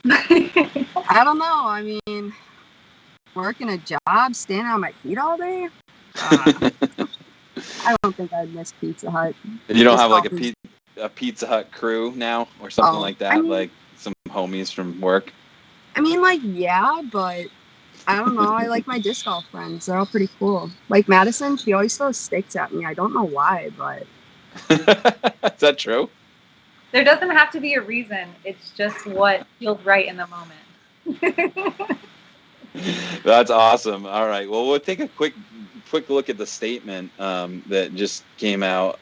I don't know. I mean, working a job, standing on my feet all day. I don't think I'd miss Pizza Hut. You don't have like a Pizza Hut crew now or something like that, like some homies from work? I mean, yeah, but I don't know. I like my disc golf friends. They're all pretty cool. Like Madison, she always throws sticks at me. I don't know why, but... Is that true? There doesn't have to be a reason. It's just what feels right in the moment. That's awesome. All right. Well, we'll take a quick look at the statement that just came out.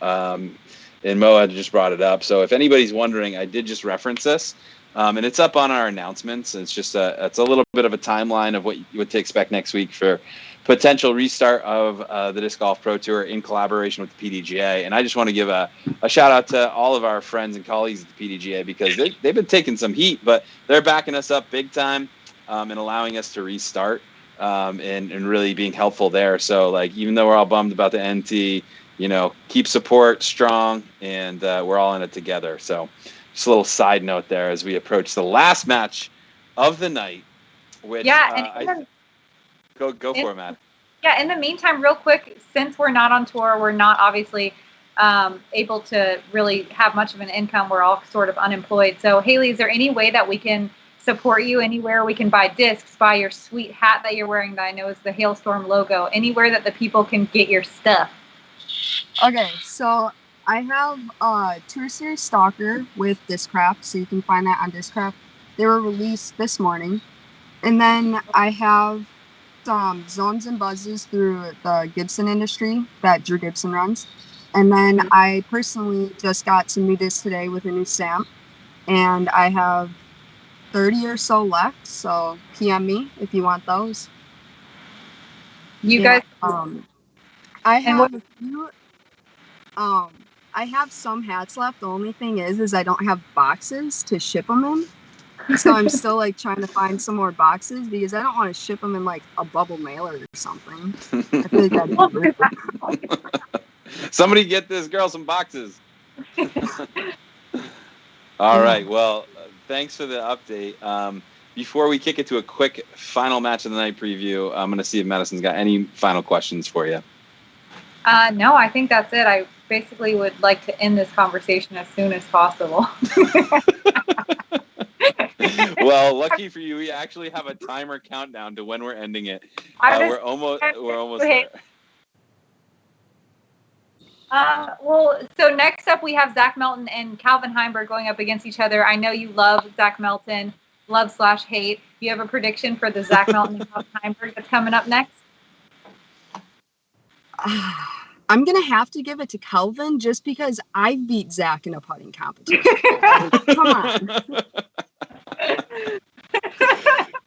And Mo had just brought it up. So if anybody's wondering, I did just reference this. And it's up on our announcements. It's just it's a little bit of a timeline of what to expect next week for potential restart of the Disc Golf Pro Tour in collaboration with the PDGA. And I just want to give a shout out to all of our friends and colleagues at the PDGA because they've been taking some heat, but they're backing us up big time and allowing us to restart and really being helpful there. So even though we're all bummed about the NT, keep support strong and we're all in it together. So just a little side note there as we approach the last match of the night, which go for it, Matt. Yeah, in the meantime, real quick, since we're not on tour, we're not obviously able to really have much of an income. We're all sort of unemployed. So, Hailey, is there any way that we can support you anywhere? We can buy discs, buy your sweet hat that you're wearing that I know is the Hailstorm logo, anywhere that the people can get your stuff. Okay, so I have a Tour Series Stalker with Discraft, so you can find that on Discraft. They were released this morning. And then I have some Zones and Buzzes through the Gibson Industry that Drew Gibson runs. And then I personally just got some new discs today with a new stamp. And I have 30 or so left, so PM me if you want those. You guys... I have a few... I have some hats left. The only thing is I don't have boxes to ship them in. So I'm still trying to find some more boxes because I don't want to ship them in a bubble mailer or something. I feel like that'd be rude. Somebody get this girl some boxes. All right. Well, thanks for the update. Before we kick it to a quick final match of the night preview, I'm going to see if Madison's got any final questions for you. No, I think that's it. I basically would like to end this conversation as soon as possible. Well, lucky for you, we actually have a timer countdown to when we're ending it. We're almost there. So next up we have Zach Melton and Calvin Heimburg going up against each other. I know you love Zach Melton, love/hate. Do you have a prediction for the Zach Melton and Calvin Heimburg that's coming up next? I'm going to have to give it to Calvin just because I beat Zach in a putting competition. Come on.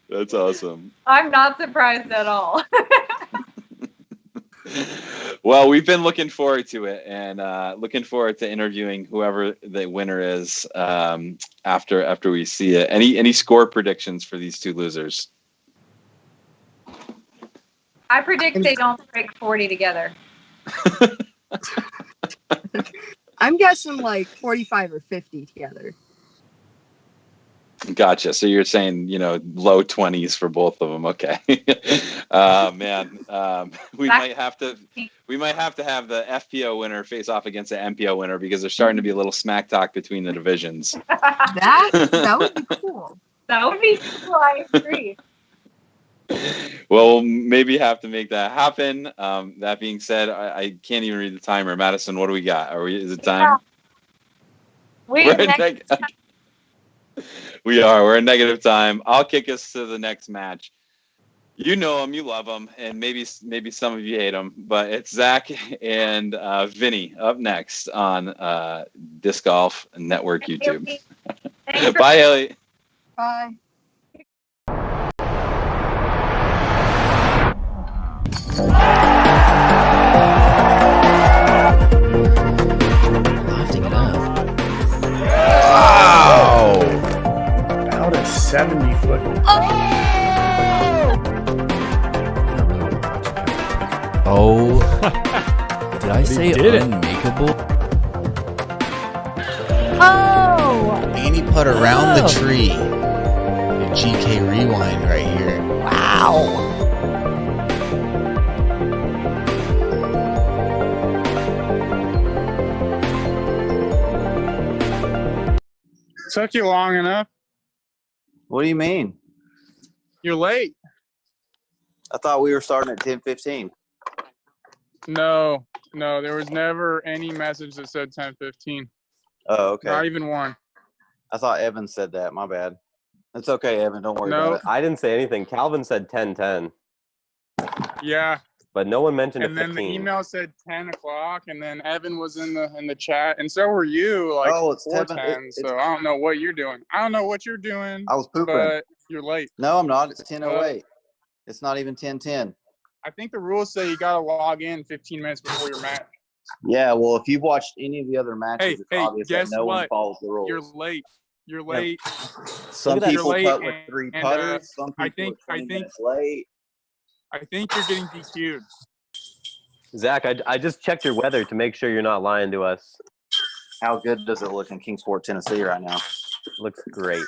That's awesome. I'm not surprised at all. Well, we've been looking forward to it and looking forward to interviewing whoever the winner is after we see it. Any score predictions for these two losers? I predict they don't break 40 together. I'm guessing 45 or 50 together. Gotcha. So you're saying, low 20s for both of them. Okay. Man, we might have to have the FPO winner face off against the MPO winner because there's starting to be a little smack talk between the divisions. That would be cool. That would be cool. I agree. Well, we'll maybe have to make that happen. That being said, I can't even read the timer. Madison, what do we got? Is it time? We're We are. We're in negative time. I'll kick us to the next match. You know him, you love him, and maybe some of you hate him, but it's Zach and Vinny up next on Disc Golf Network YouTube. Bye, Hailey. Bye. Lofting it up. Wow! About a 70-foot. Oh. Did I say did it. unmakeable? Oh! Any putt around the tree. A GK rewind right here. Wow! Took you long enough. What do you mean? You're late. I thought we were starting at 10:15. No, there was never any message that said 10:15. Oh, okay. Not even one. I thought Evan said that. My bad. It's okay, Evan. Don't worry about it. I didn't say anything. Calvin said 10:10. Yeah. But no one mentioned And a then 15. the email said 10 o'clock, and then Evan was in the chat, and so were you, like it's 4:10. So I don't know what you're doing. I was pooping. But you're late. No, I'm not. It's 10:08. It's not even 10:10. I think the rules say you got to log in 15 minutes before your match. Yeah, well, if you've watched any of the other matches, it's obvious that guess no one what? follows the rules. You're late. You're late. Some people You're putt late, with 3 and, putters. Some I people think are 20 minutes late. I think you're getting DQ'd. Zach, I just checked your weather to make sure you're not lying to us. How good does it look in Kingsport, Tennessee right now? Looks great.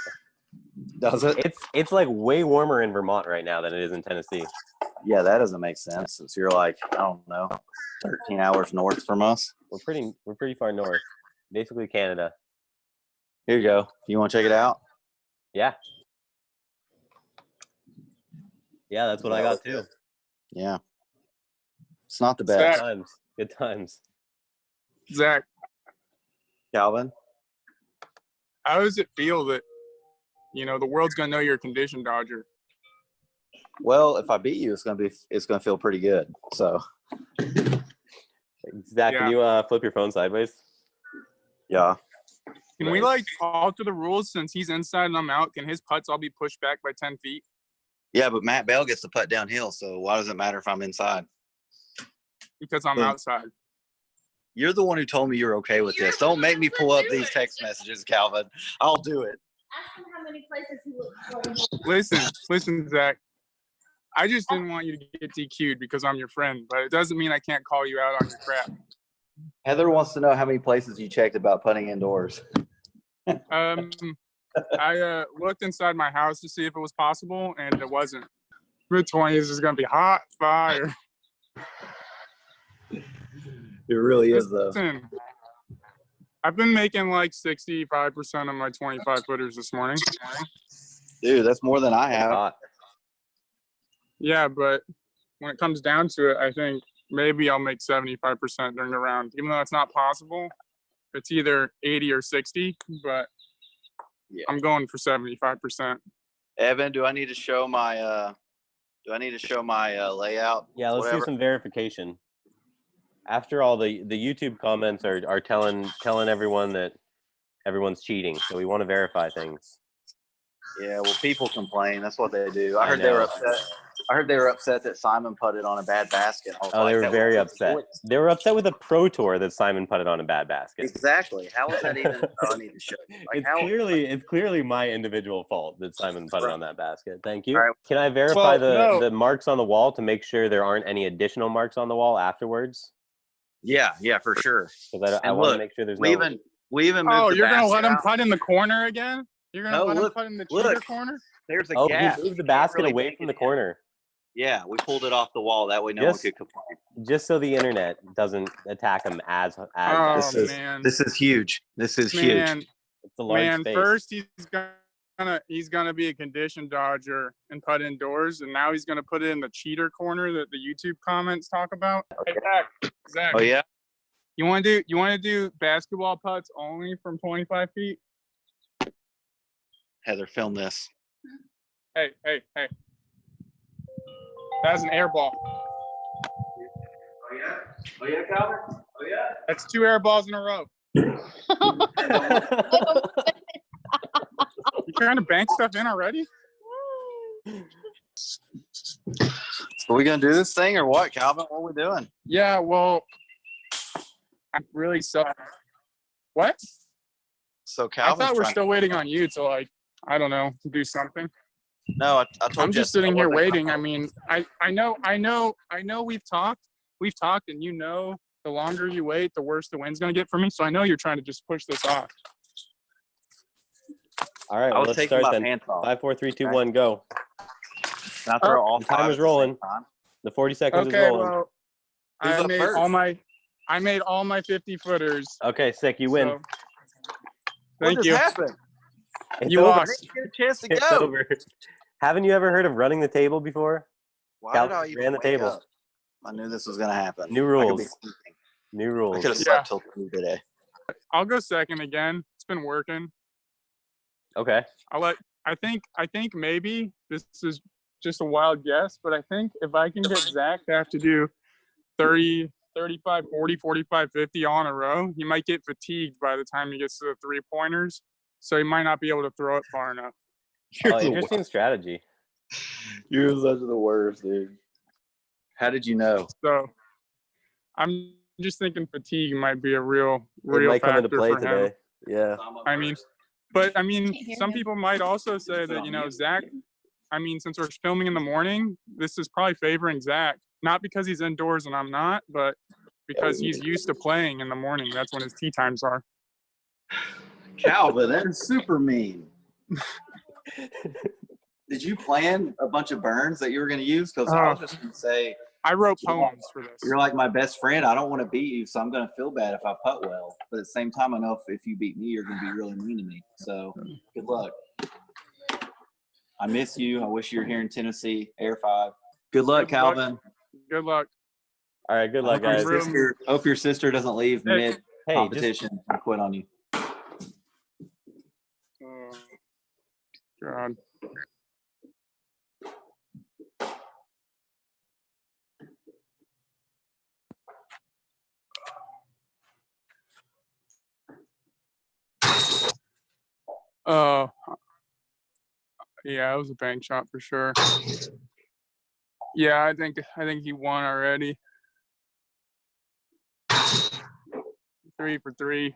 Does it? It's like way warmer in Vermont right now than it is in Tennessee. Yeah, that doesn't make sense since you're like, I don't know, 13 hours north from us. We're pretty far north. Basically Canada. Here you go. You want to check it out? Yeah. Yeah, that's what I got too. Yeah. It's not the Good best. times. Good times. Zach, Calvin? how does it feel that, the world's going to know you're a condition dodger? Well, if I beat you, it's gonna feel pretty good. So, Zach, can you flip your phone sideways? Yeah. Can we alter the rules since he's inside and I'm out? Can his putts all be pushed back by 10 feet? Yeah, but Matt Bell gets to putt downhill, so why does it matter if I'm inside? Because I'm outside. You're the one who told me you're okay with this. Don't make me pull up these text messages, Calvin. I'll do it. Ask him how many places he looks for. Listen, Zach. I just didn't want you to get DQ'd because I'm your friend, but it doesn't mean I can't call you out on your crap. Heather wants to know how many places you checked about putting indoors. I looked inside my house to see if it was possible, and it wasn't. Mid-20s is going to be hot fire. It really is, though. Listen, I've been making like 65% of my 25 footers this morning. Dude, that's more than I have. Yeah, but when it comes down to it, I think maybe I'll make 75% during the round. Even though it's not possible, it's either 80 or 60, but I'm going for 75%. Evan, do I need to show my layout? Yeah, let's do some verification. After all, the YouTube comments are telling everyone that everyone's cheating, so we want to verify things. Yeah, well, people complain. That's what they do. I heard they were upset that Simon putted on a bad basket. They were very upset. They were upset with a Pro Tour that Simon putted on a bad basket. Exactly. How is that even? I need to show you. It's clearly my individual fault that Simon putted on that basket. Thank you. All right. Can I verify the marks on the wall to make sure there aren't any additional marks on the wall afterwards? Yeah, for sure. Because I want to make sure there's we even moved you're the gonna let him basket putt in the corner again? You're gonna let him putt in the cheater corner? There's a gap. He moved the basket away from the corner. Yeah, we pulled it off the wall. That way no one could complain. Just so the internet doesn't attack him as This is huge. This is huge. It's a large space. First he's got gonna be a condition dodger and putt indoors, and now he's gonna put it in the cheater corner that the YouTube comments talk about. Hey, Zach. Oh yeah. You want to do basketball putts only from 25 feet? Heather, film this. Hey. That's an air ball. Oh yeah, Calvin. Oh yeah. That's 2 air balls in a row. You trying to bank stuff in already? Are we gonna do this thing or what, Calvin? What are we doing? Yeah, well, I'm really sorry. What? So Calvin's I thought we're trying still waiting on you to, like, I don't know, do something. No, I told I'm you just sitting here waiting. I I mean, I know we've talked, and you know, the longer you wait, the worse the wind's gonna get for me. So I know you're trying to just push this off. All right, I well, was let's taking start my then. pants off. 5, 4, 3, 2, 1, go. Now throw all The 5 timer's at the rolling. same time. The 40 seconds is Okay, rolling. well, Who's up first? I made all my 50 footers. Okay, sick. You win. So, What thank just you. happened? It's You over. I lost. didn't get a chance to It's go. over. Haven't you ever heard of running the table before? Why Calvin did I even ran the wake table. up? I knew this was gonna happen. New I could be rules. sleeping. New I rules. could have slept till 2 today. I'll go second again. It's been working. Okay. I think maybe this is just a wild guess, but I think if I can get Zach to have to do 30, 35, 40, 45, 50 all in a row, he might get fatigued by the time he gets to the 3-pointers. So he might not be able to throw it far enough. Oh, interesting strategy. You're such the worst, dude. How did you know? So I'm just thinking fatigue might be a real It might come into factor play for him. today. Yeah. I mean, some people might also say that, you know, Zach, I mean, since we're filming in the morning, this is probably favoring Zach. Not because he's indoors and I'm not, but because he's used to playing in the morning. That's when his tee times are. Calvin, that is super mean. Did you plan a bunch of burns that you were going to use? Because I was just going to say, I wrote poems for this. You're like my best friend. I don't want to beat you, so I'm going to feel bad if I putt well. But at the same time, I know if you beat me, you're going to be really mean to me. So good luck. I miss you. I wish you were here in Tennessee. Air 5. Good luck, Calvin. Good luck. All right, good luck, guys. Hope your sister doesn't leave mid competition and quit on you. Oh, God. Yeah, it was a bank shot for sure. Yeah, I think he won already. 3 for 3.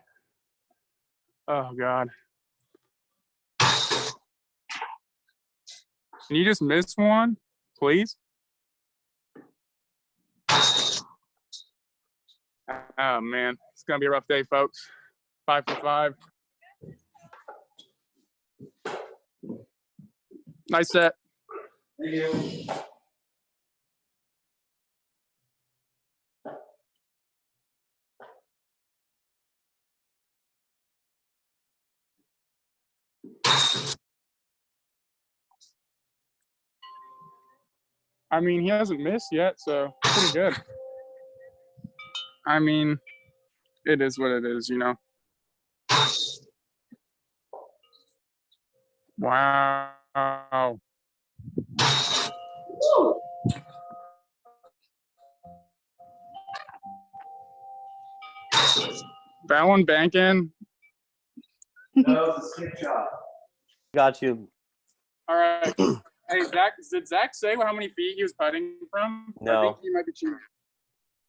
Oh God. Can you just miss one, please? Oh man, it's gonna be a rough day, folks. 5 for 5. Nice set. Thank you. I mean, he hasn't missed yet, so pretty good. I mean, it is what it is, you know. Wow. That one banking. No, it's a stick shot. Got you. All right. Hey, Zach, did Zach say how many feet he was putting from? No. I think he might be cheating.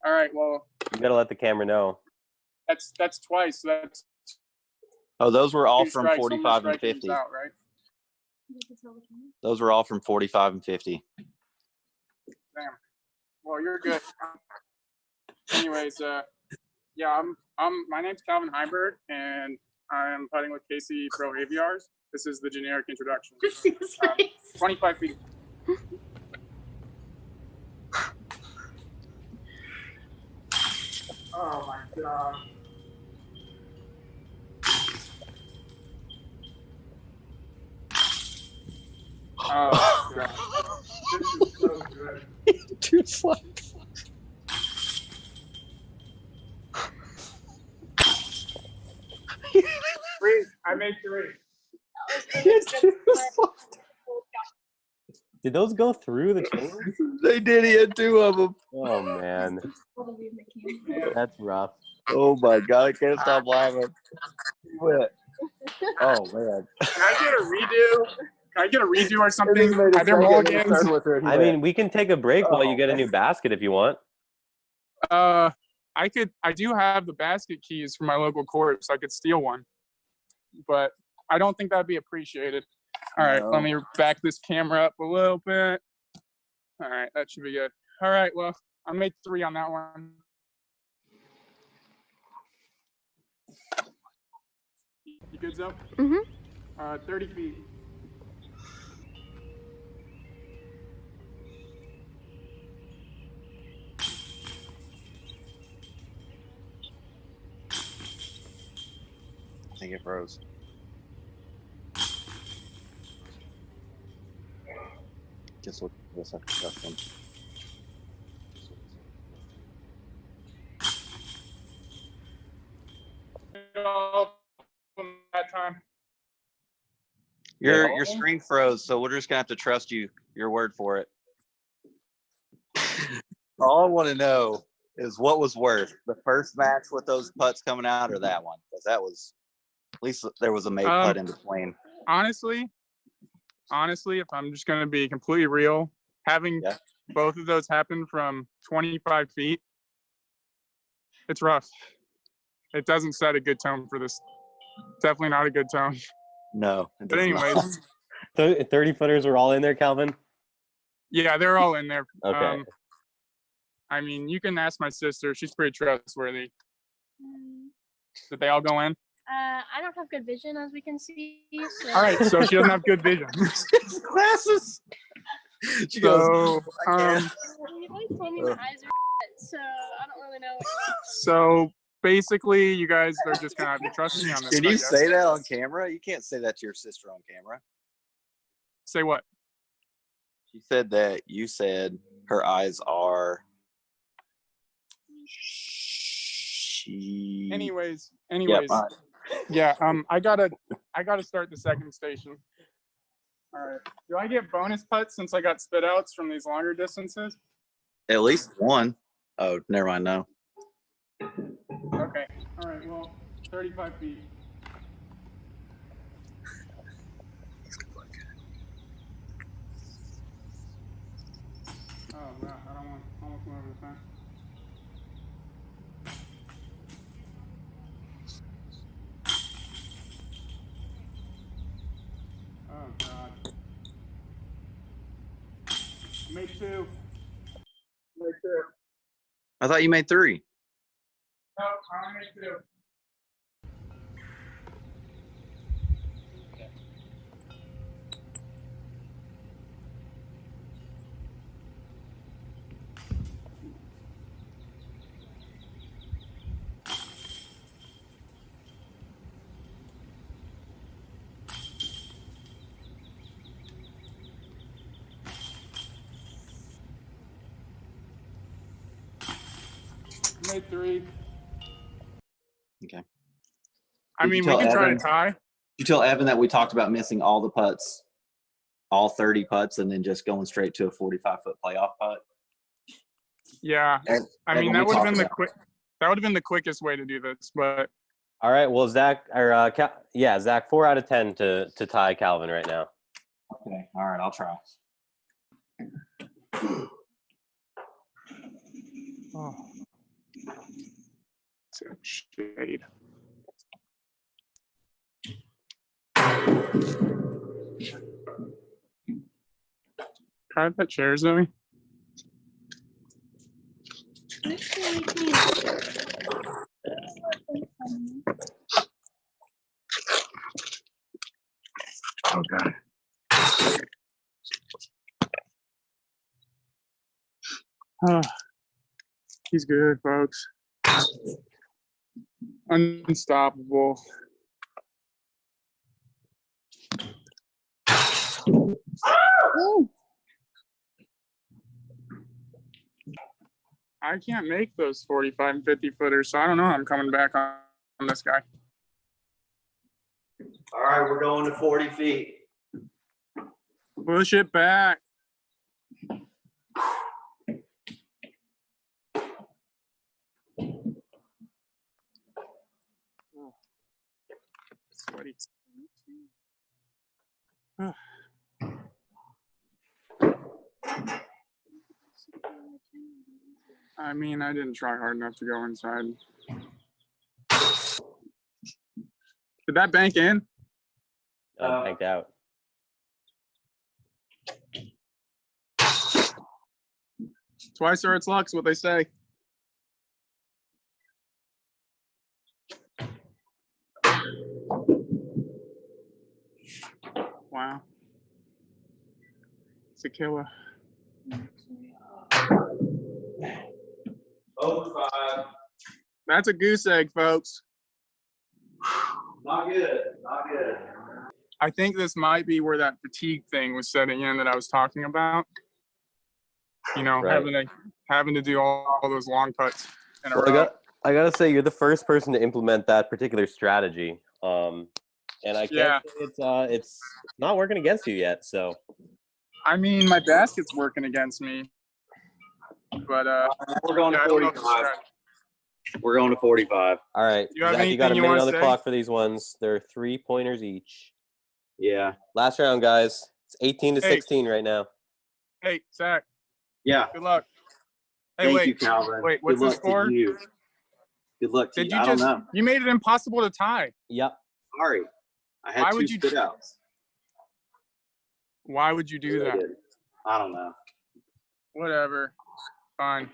All right, well. You got to let the camera know. That's twice. That's Oh, those were all 2 from strikes. 45 and Strike comes 50. Out, right? Those were all from 45 and 50. Damn. Well, you're good. Anyways, yeah, my name's Calvin Heimburg, and I'm putting with KC Pro AVRs. This is the generic introduction. 25 feet. Oh my God. Oh, God. This is so good. Too slow. Three. I made 3. Did those go through the chain? They did. He had 2 of them. Oh man, that's rough. Oh my God, I can't stop laughing. Oh man. Can I get a redo? Can I get a redo or something? Are there mulligans? I mean, we can take a break while you get a new basket if you want. I do have the basket keys for my local court, so I could steal one. But I don't think that'd be appreciated. All right, let me back this camera up a little bit. All right, that should be good. All right, well, I made 3 on that one. You good, Zoe? Mm-hmm. 30 feet. I think it froze. Guess what? This one. That time. Your screen froze, so we're just gonna have to trust your word for it. All I want to know is what was worse, the first match with those putts coming out, or that one? Because that was, at least there was a made putt in between. Honestly, if I'm just gonna be completely real, having both of those happen from 25 feet, it's rough. It doesn't set a good tone for this. Definitely not a good tone. No. But anyways, 30 footers were all in there, Calvin? yeah, they're all in there. Okay. I mean, you can ask my sister. She's pretty trustworthy. Did they all go in? I don't have good vision, as we can see. So. All right, so she doesn't have good vision. Glasses. She So, You always told me my eyes are so I don't really know. So basically, you guys are just gonna have to trust me on this. Can you say that on camera? You can't say that to your sister on camera. Say what? She said that you said her eyes are. Anyways. Yeah, I gotta start the second station. All right. Do I get bonus putts since I got spit outs from these longer distances? at least one. Oh, never mind. No. Okay. All right. Well, 35 feet. Oh, God. I don't want to almost went over the fence. Oh, God. Made 2. Made 2. I thought you made 3. No, I made 2. Made 3. Okay. I mean, we can try to tie. Did you tell Evan that we talked about missing all the putts, all 30 putts, and then just going straight to a 45-foot playoff putt? Yeah. I mean, that would have been the quickest way to do this, but. All right. Well, Zach, or Zach, 4 out of 10 to tie Calvin right now. Okay. All right. I'll try. Oh. Shade. Try that chair, Zoe. Oh, God. Oh, he's good, folks. Unstoppable. I can't make those 45 and 50 footers, so I don't know. I'm coming back on this guy. All right, we're going to 40 feet. Push it back. Sweaty. I mean, I didn't try hard enough to go inside. Did that bank in? Banked out. Twice or it's luck is what they say. Wow. It's a killer. Over 5. That's a goose egg, folks. Not good. Not good. I think this might be where that fatigue thing was setting in that I was talking about. You know, Right. having to do all those long putts in a Well, row. I gotta say, you're the first person to implement that particular strategy, and I can't say it's not working against you yet. So, I mean, my basket's working against me, but we're going to 45. We're going to 45. all right, You have Zach, you got a anything you minute wanna on the say? clock for these ones. They're 3-pointers each. Yeah. Last round, guys. It's 18 to Hey. 16 right now. Hey, Zach. Yeah. Good luck. Hey, Thank wait. you, Calvin. Wait, what's Good the luck score? to you. Good luck to Did you. you I just? don't know. You made it impossible to tie. Yep. Sorry. I had Why 2 would you- spit outs. Why would you do that? I don't know. Whatever. Fine.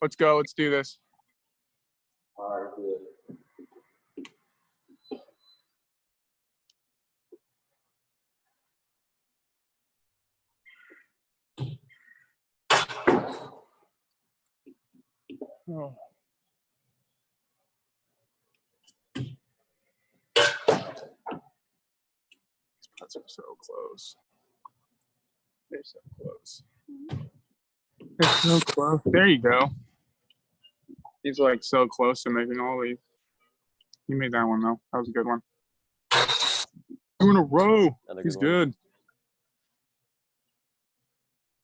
Let's go. Let's do this. All right, good. Oh. These putts are so close. They're so close. They're so close. There you go. He's like so close to making all these. You made that one though. That was a good one. 2 in a row. Another He's good one. good.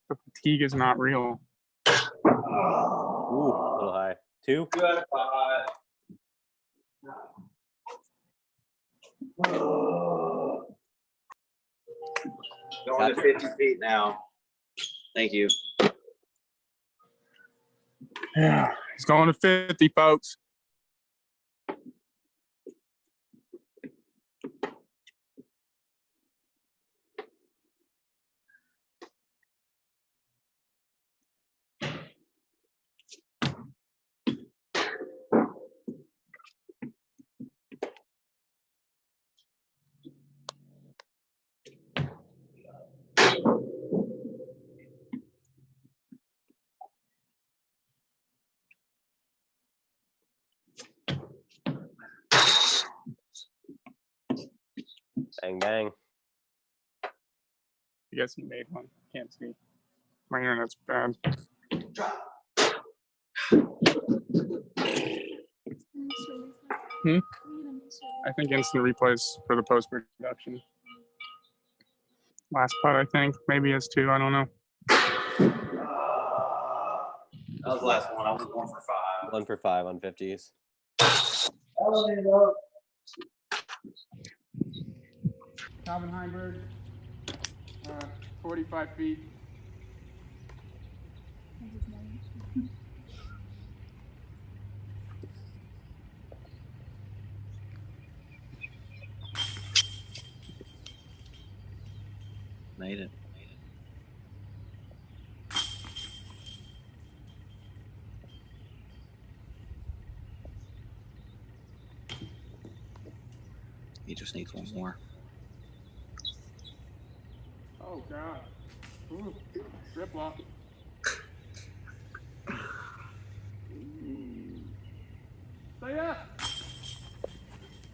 The fatigue is not real. Ooh, a little high. 2. 2 out of 5. Going to 50 feet now. Thank you. Yeah, he's going to 50, folks. Bang, bang. I guess he made one. Can't see. My internet's bad. I think instant replays for the post production. Last putt, I think. Maybe it's 2. I don't know. That was the last one. I was 1 for 5. 1 for 5 on 50s. Calvin Heimburg, 45 feet. Made it. He just needs one more. Oh, God. Ooh, strip lock. So, yeah.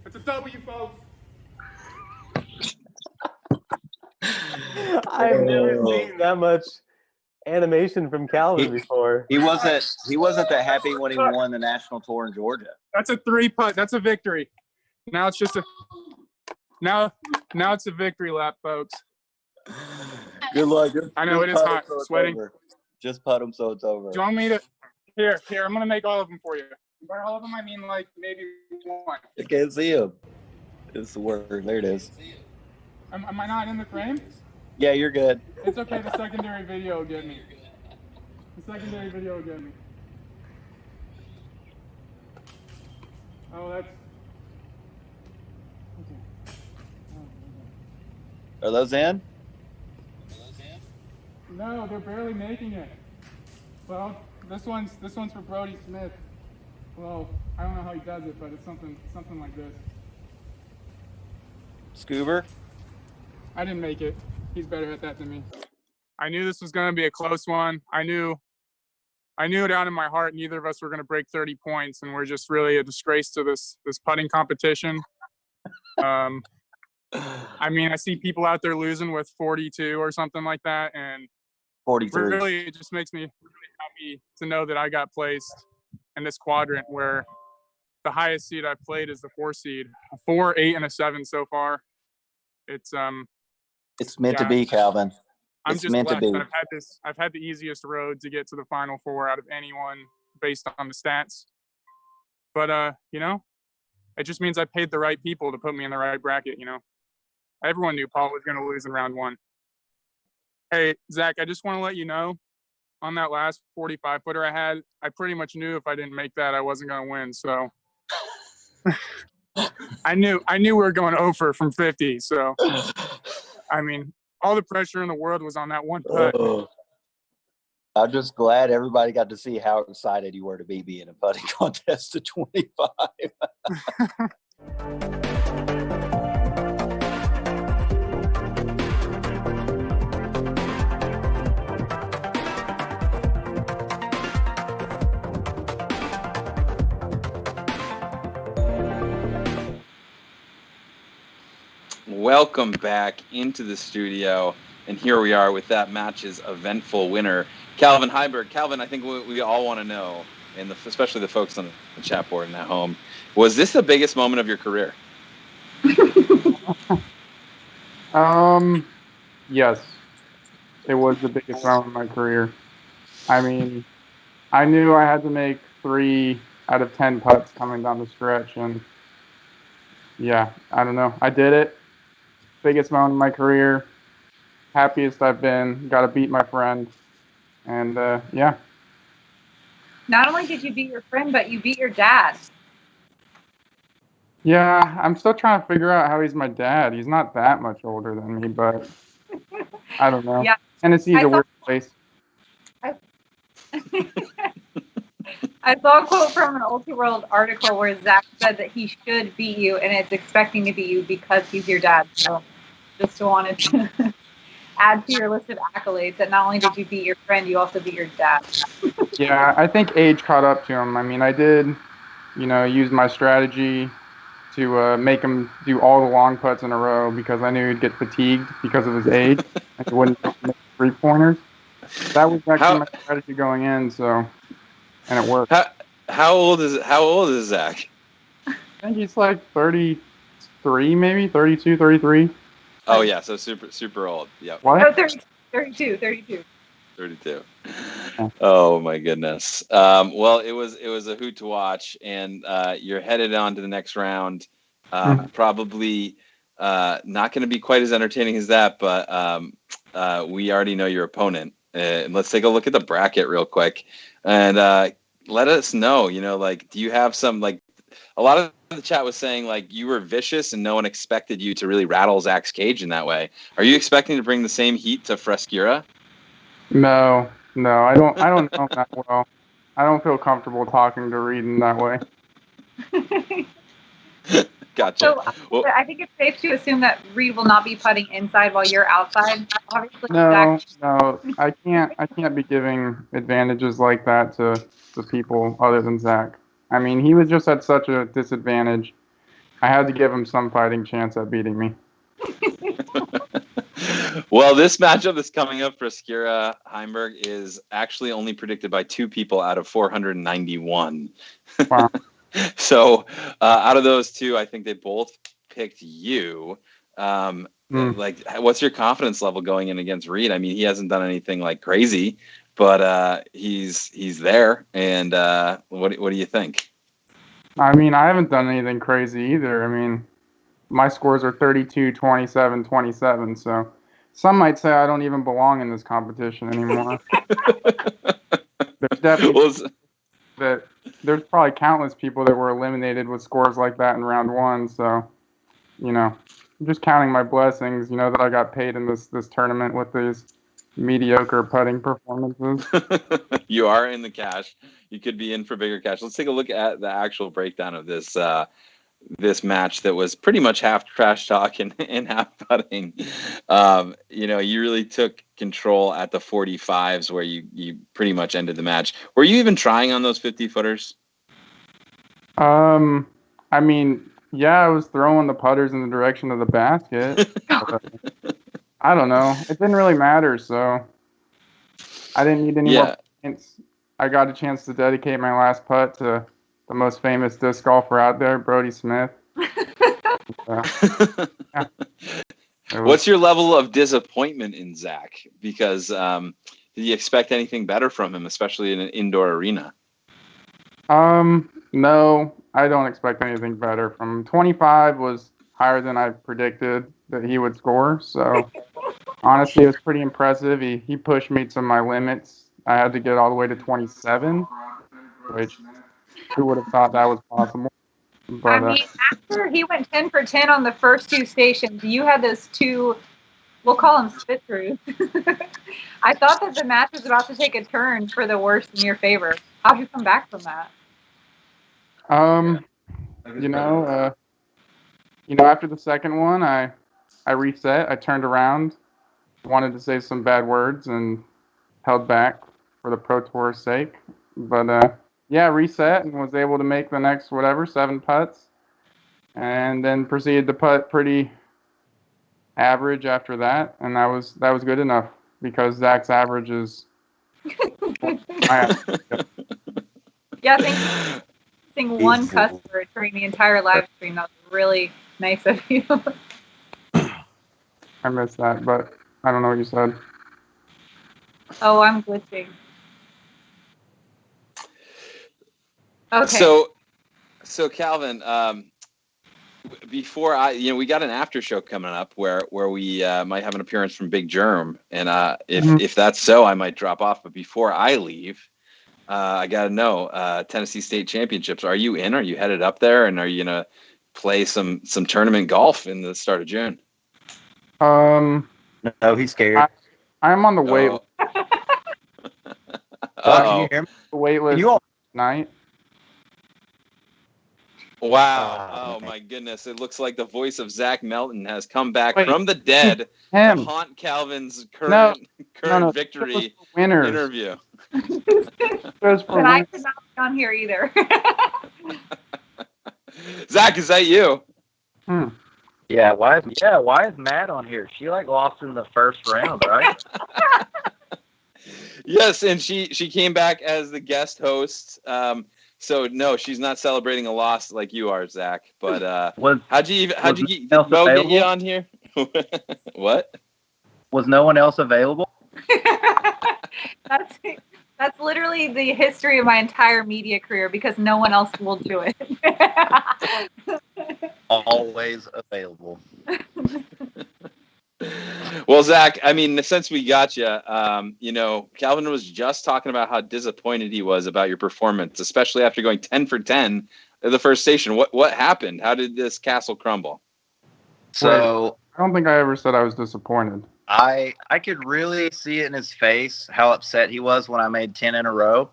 It's a W, folks. I've never seen that much animation from Calvin before. He wasn't that happy when he won the national tour in Georgia. That's a 3-putt. That's a victory. Now it's just now it's a victory lap, folks. Good luck. I know it is hot. So Sweating. over. Just putt him so it's over. Do you want me to? Here. I'm gonna make all of them for you. By all of them, I mean like maybe one. I can't see him. It's the word. There it is. Am I not in the frame? Yeah, you're good. It's okay. The secondary video will get me. Oh, that's. Okay. Are those in? No, they're barely making it. Well, this one's for Brody Smith. Well, I don't know how he does it, but it's something like this. Scuba? I didn't make it. He's better at that than me. I knew this was going to be a close one. I knew down in my heart neither of us were going to break 30 points, and we're just really a disgrace to this putting competition. I mean, I see people out there losing with 42 or something like that, and 43. Really, it just makes me really happy to know that I got placed in this quadrant where the highest seed I've played is the 4 seed. A 4, 8, and a 7 so far. It's meant to be, Calvin. I'm it's just meant blessed. to be. I've had the easiest road to get to the Final Four out of anyone based on the stats. But it just means I paid the right people to put me in the right bracket. Everyone knew Paul was going to lose in round 1. Hey, Zach, I just want to let you know, on that last 45-footer I had, I pretty much knew if I didn't make that, I wasn't going to win. So I knew we were going over from 50. So, I mean, all the pressure in the world was on that one putt. I'm just glad everybody got to see how excited you were to be in a putting contest at 25. Welcome back into the studio, and here we are with that match's eventful winner, Calvin Heimburg. Calvin, I think we all want to know, and especially the folks on the chat board and at home, was this the biggest moment of your career? Yes, it was the biggest moment of my career. I mean, I knew I had to make 3 out of 10 putts coming down the stretch, and yeah, I don't know. I did it. Biggest moment of my career. Happiest I've been. Got to beat my friend. And, yeah. Not only did you beat your friend, but you beat your dad. Yeah, I'm still trying to figure out how he's my dad. He's not that much older than me, but I don't know. Yeah. Tennessee's a weird place. I saw a quote from an Ultiworld article where Zach said that he should beat you, and it's expecting to beat you because he's your dad. So just wanted to add to your list of accolades that not only did you beat your friend, you also beat your dad. Yeah, I think age caught up to him. I mean, I did, use my strategy to make him do all the long putts in a row because I knew he'd get fatigued because of his age and he wouldn't make 3-pointers. That was actually my strategy going in, so, and it worked. How old is Zach? I think he's like 33, maybe 32, 33. Oh yeah, so super old. Yep. What? No, 32. 32. Oh my goodness. Well, it was a hoot to watch, and you're headed on to the next round. Probably not going to be quite as entertaining as that, but we already know your opponent. Let's take a look at the bracket real quick, and let us know. Do you have some a lot of the chat was saying you were vicious and no one expected you to really rattle Zach's cage in that way. Are you expecting to bring the same heat to Frescura? No, I don't know him that well. I don't feel comfortable talking to Reid in that way. Gotcha. So I think it's safe to assume that Reid will not be putting inside while you're outside. Obviously, No, I can't be giving advantages like that to people other than Zach. I mean, he was just at such a disadvantage. I had to give him some fighting chance at beating me. Well, this matchup that's coming up for Frescura Heimburg is actually only predicted by 2 people out of 491. Wow. So out of those 2, I think they both picked you. Like, what's your confidence level going in against Reid? I mean, he hasn't done anything like crazy, but he's there. And what do you think? I mean, I haven't done anything crazy either. I mean, my scores are 32, 27, 27. So some might say I don't even belong in this competition anymore. There's definitely there's probably countless people that were eliminated with scores like that in round 1. So, I'm just counting my blessings, that I got paid in this tournament with these mediocre putting performances. You are in the cash. You could be in for bigger cash. Let's take a look at the actual breakdown of this this match that was pretty much half trash talk and half putting. You really took control at the 45s where you pretty much ended the match. Were you even trying on those 50 footers? I mean, yeah, I was throwing the putters in the direction of the basket. I don't know. It didn't really matter, so I didn't need any more points. I got a chance to dedicate my last putt to the most famous disc golfer out there, Brody Smith. What's your level of disappointment in Zach? Because do you expect anything better from him, especially in an indoor arena? No, I don't expect anything better from him. 25 was higher than I predicted that he would score, so honestly, it was pretty impressive. He pushed me to my limits. I had to get all the way to 27, which who would have thought that was possible? But, I mean, after he went 10 for 10 on the first 2 stations, you had those 2, we'll call them spit throughs. I thought that the match was about to take a turn for the worse in your favor. How'd you come back from that? After the second one, I reset. I turned around, wanted to say some bad words, and held back for the Pro Tour's sake. But reset and was able to make the next 7 putts, and then proceeded to putt pretty average after that, and that was good enough because Zach's average is. Yeah, thanks. One customer during the entire live stream. That was really nice of you. I missed that, but I don't know what you said. Oh, I'm glitching. Okay. So Calvin, before we got an after show coming up where we might have an appearance from Big Jerm, and if that's so, I might drop off. But before I leave, I got to know Tennessee State Championships. Are you in? Are you headed up there? And are you gonna play some tournament golf in the start of June? No, he's scared. I'm on the wait. Can you hear me? The wait list tonight. Wow! Oh my goodness! It looks like the voice of Zach Melton has come back from the dead to haunt Calvin's current victory interview. And I could not be on here either. Zach, is that you? Yeah, why is Matt on here? She lost in the first round, right? Yes, and she came back as the guest host. So no, she's not celebrating a loss like you are, Zach. But how'd you get Bo get you on here? What? Was no one else available? That's literally the history of my entire media career because no one else will do it. Always available. Well, Zach, I mean, since we got you, Calvin was just talking about how disappointed he was about your performance, especially after going 10 for 10 at the first station. What happened? How did this castle crumble? So I don't think I ever said I was disappointed. I could really see it in his face how upset he was when I made 10 in a row.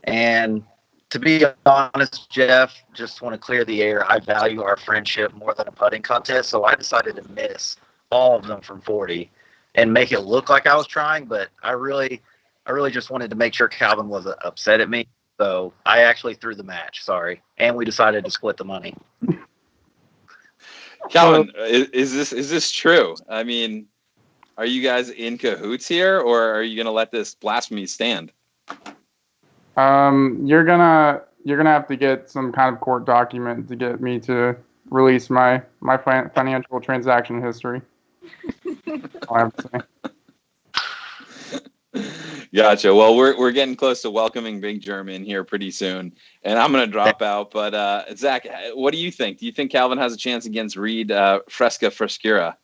And to be honest, Jeff, just want to clear the air. I value our friendship more than a putting contest, so I decided to miss all of them from 40 and make it look like I was trying, but I really just wanted to make sure Calvin wasn't upset at me. So I actually threw the match, sorry. And we decided to split the money. Calvin, is this true? I mean, Are you guys in cahoots here, or are you going to let this blasphemy stand? You're gonna have to get some kind of court document to get me to release my financial transaction history. All I have to say. Gotcha. Well, we're getting close to welcoming Big Jerm in here pretty soon, and I'm going to drop out. But Zach, what do you think? Do you think Calvin has a chance against Reid Frescura?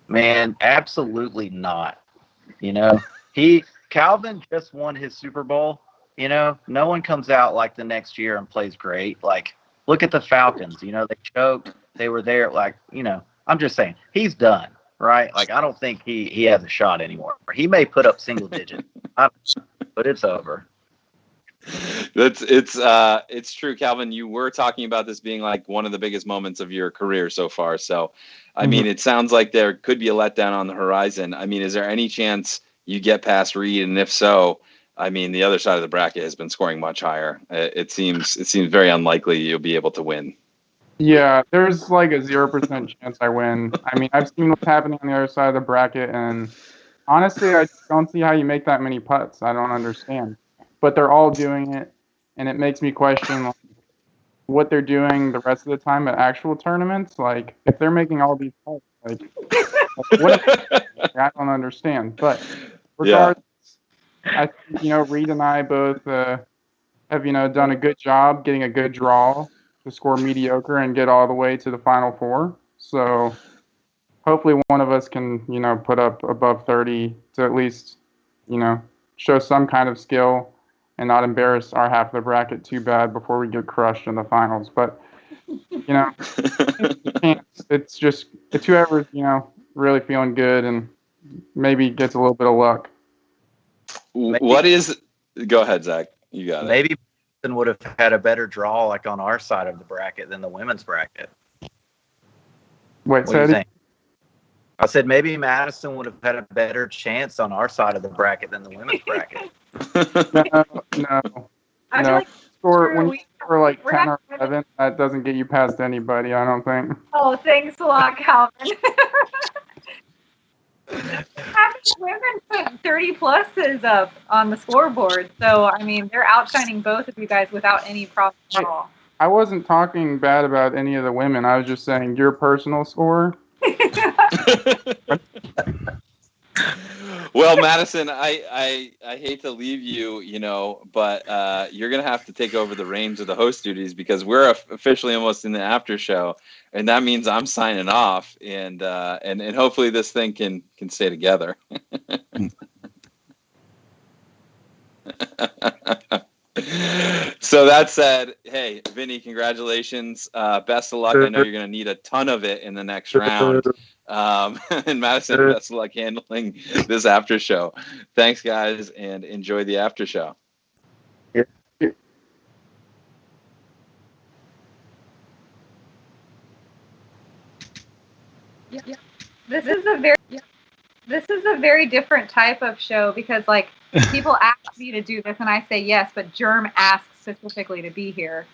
Man, absolutely not. Calvin just won his Super Bowl. No one comes out like the next year and plays great. Like, look at the Falcons. They choked. They were there. Like, I'm just saying he's done, right? Like, I don't think he has a shot anymore. He may put up single digits, but it's over. It's true, Calvin. You were talking about this being like one of the biggest moments of your career so far. So, I mean, it sounds like there could be a letdown on the horizon. I mean, is there any chance you get past Reid? And if so, I mean, the other side of the bracket has been scoring much higher. It seems very unlikely you'll be able to win. Yeah, there's like a 0% chance I win. I mean, I've seen what's happening on the other side of the bracket, and honestly, I just don't see how you make that many putts. I don't understand. But they're all doing it, and it makes me question what they're doing the rest of the time at actual tournaments. Like, if they're making all these putts, what? I don't understand. But regardless, I think, Reid and I both have, done a good job getting a good draw to score mediocre and get all the way to the Final Four. So hopefully one of us can, put up above 30 to at least, show some kind of skill and not embarrass our half of the bracket too bad before we get crushed in the finals. But, it's just, it's whoever's, really feeling good and maybe gets a little bit of luck. Go ahead, Zach. You got it. Maybe Melton would have had a better draw like on our side of the bracket than the women's bracket. Wait, I said maybe Madison would have had a better chance on our side of the bracket than the women's bracket. No. When you score like 10 or 11, that doesn't get you past anybody, I don't think. Oh, thanks a lot, Calvin. Having women put 30 pluses up on the scoreboard, so I mean they're outshining both of you guys without any problem at all. I wasn't talking bad about any of the women. I was just saying your personal score. Well, Madison, I hate to leave you, but you're gonna have to take over the reins of the host duties because we're officially almost in the after show, and that means I'm signing off, and hopefully this thing can stay together. So that said, hey, Vinny, congratulations. Best of luck. I know you're going to need a ton of it in the next round. And Madison, best of luck handling this after show. Thanks, guys, and enjoy the after show. This is a very different type of show because like people ask me to do this and I say yes, but Jerm asks specifically to be here.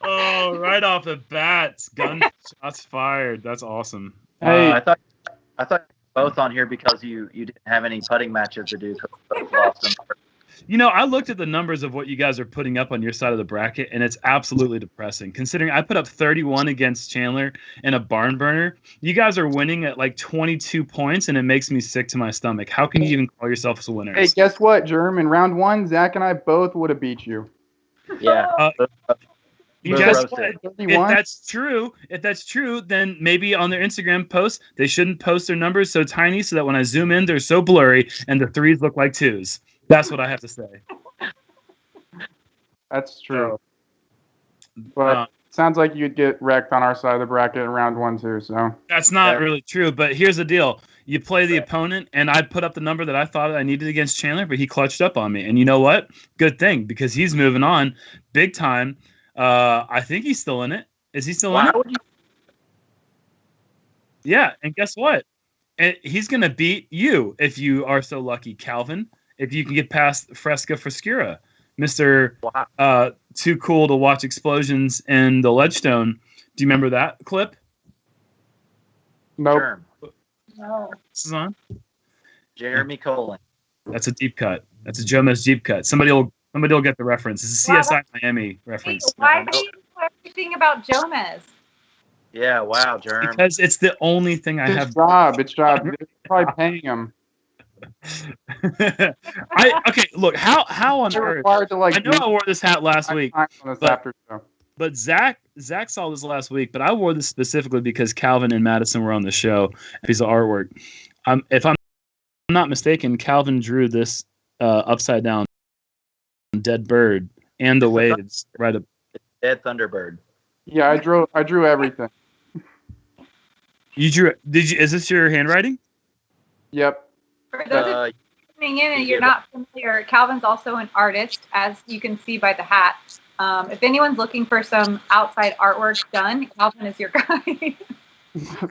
Oh, right off the bat, shots fired. That's awesome. Hey, I thought you were both on here because you didn't have any putting matches to do. I looked at the numbers of what you guys are putting up on your side of the bracket, and it's absolutely depressing. Considering I put up 31 against Chandler and a barn burner, you guys are winning at like 22 points, and it makes me sick to my stomach. How can you even call yourselves winners? Hey, guess what, Jerm? In round one, Zach and I both would have beat you. Yeah. Guess what? If that's true, then maybe on their Instagram post, they shouldn't post their numbers so tiny so that when I zoom in, they're so blurry and the threes look like twos. That's what I have to say. That's true. But sounds like you'd get wrecked on our side of the bracket in round one, too. So that's not really true. But here's the deal. You play the opponent, and I put up the number that I thought I needed against Chandler, but he clutched up on me. And you know what? Good thing, because he's moving on big time. I think he's still in it. Is he still in it? Yeah, and guess what? He's going to beat you if you are so lucky, Calvin. If you can get past Frescura, Mr. Too cool to watch explosions in the Ledgestone. Do you remember that clip? Nope. Jerm. No. This is on. Jeremy Colin. That's a deep cut. That's a Joe Mess deep cut. Somebody will get the reference. It's a Wow, CSI Miami reference. Why do you know everything about Jomez? Yeah, wow, Jerm. Because it's the only thing I have. It's job. They're probably paying him. Okay, look, how on They're earth? required to, like, I know I wore this hat last week, on this but, Aftershow. but Zach saw this last week, but I wore this specifically because Calvin and Madison were on the show. Piece of artwork. If I'm not mistaken, Calvin drew this upside down dead bird and the waves right up. Dead Thunderbird. Yeah, I drew everything. You drew? Did you? Is this your handwriting? Yep. For those of you listening in and you're not familiar, Calvin's also an artist, as you can see by the hat. If anyone's looking for some outside artwork done, Calvin is your guy.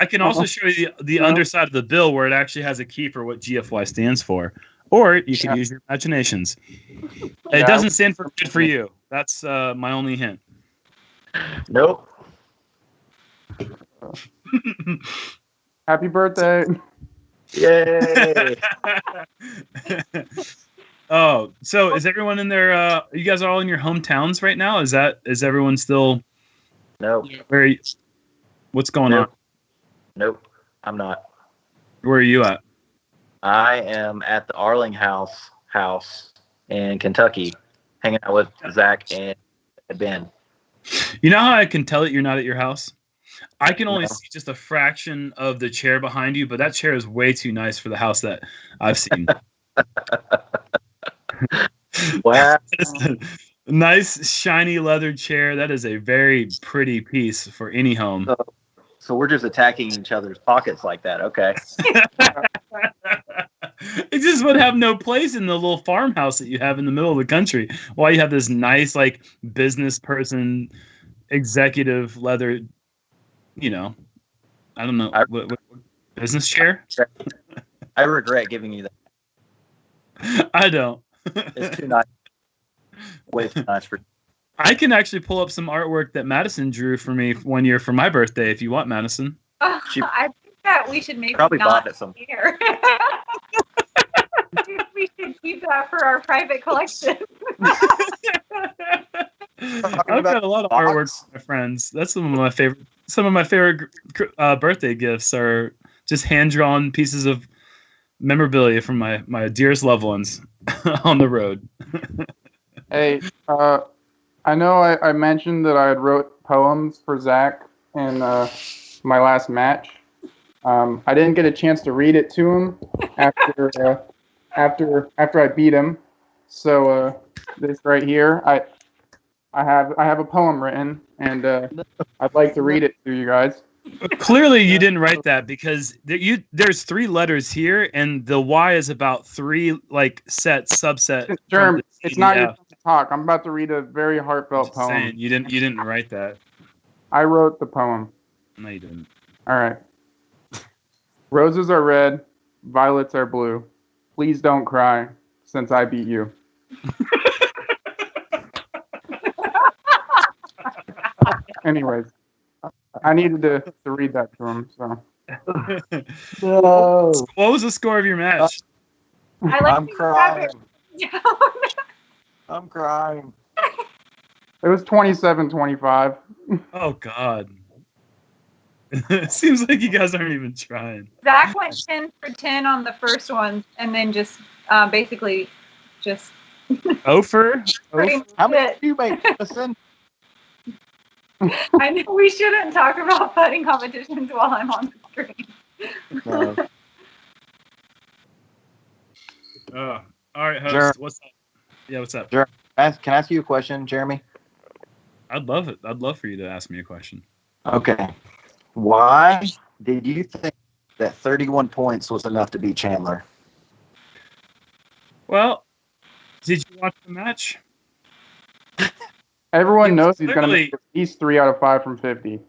I can also show you the underside of the bill where it actually has a key for what GFY stands for. Or you can use your imaginations. It doesn't stand for good for you. That's my only hint. Nope. Happy birthday. Yay. Oh, so is everyone in their you guys are all in your hometowns right now? Is everyone still No. What's going on? Nope. I'm not. Where are you at? I am at the Arling house in Kentucky, hanging out with Zach and Ben. You know how I can tell that you're not at your house? I can only see just a fraction of the chair behind you, but that chair is way too nice for the house that I've seen. Wow. Nice, shiny leather chair. That is a very pretty piece for any home. So we're just attacking each other's pockets like that. Okay. It just would have no place in the little farmhouse that you have in the middle of the country. Why you have this nice, like, business person, executive leather, I don't know, what business chair? I regret giving you that. I don't. It's too nice. Way too nice for. I can actually pull up some artwork that Madison drew for me one year for my birthday if you want, Madison. I think that we should maybe probably bought not it somewhere. share. We should keep that for our private collection. I've got a lot of artwork for my friends. That's some of my favorite. Some of my favorite birthday gifts are just hand-drawn pieces of memorabilia from my dearest loved ones on the road. Hey, I know I mentioned that I had wrote poems for Zach in my last match. I didn't get a chance to read it to him after I beat him. So this right here, I have a poem written, and I'd like to read it to you guys. Clearly, you didn't write that because there's 3 letters here, and the Y is about 3 subset. Jerm, it's not your time to talk. I'm about to read a very heartfelt poem. Saying, you didn't write that. I wrote the poem. No, you didn't. All right. Roses are red, violets are blue. Please don't cry, since I beat you. Anyways, I needed to read that to him. So. No. What was the score of your match? I'm crying. I'm crying. It was 27-25. Oh, God. It seems like you guys aren't even trying. Zach went 10 for 10 on the first one, and then just basically just. Over? How many did you make, Listen? I know we shouldn't talk about putting competitions while I'm on the screen. No. All right, host. Jerm. What's up? Yeah, what's up? Can I ask you a question, Jeremy? I'd love it. I'd love for you to ask me a question. Okay. Why did you think that 31 points was enough to beat Chandler? Well, did you watch the match? Everyone knows he's going to make at least 3 out of 5 from 50.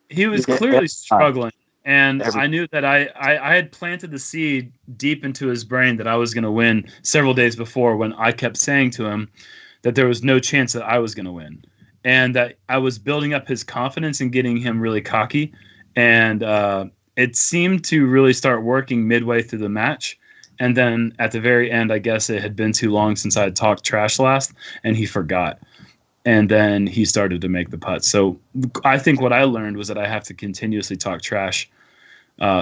He was clearly struggling, and I knew that I had planted the seed deep into his brain that I was going to win several days before when I kept saying to him that there was no chance that I was going to win, and that I was building up his confidence and getting him really cocky. And it seemed to really start working midway through the match. And then at the very end, I guess it had been too long since I had talked trash last, and he forgot. And then he started to make the putts. So I think what I learned was that I have to continuously talk trash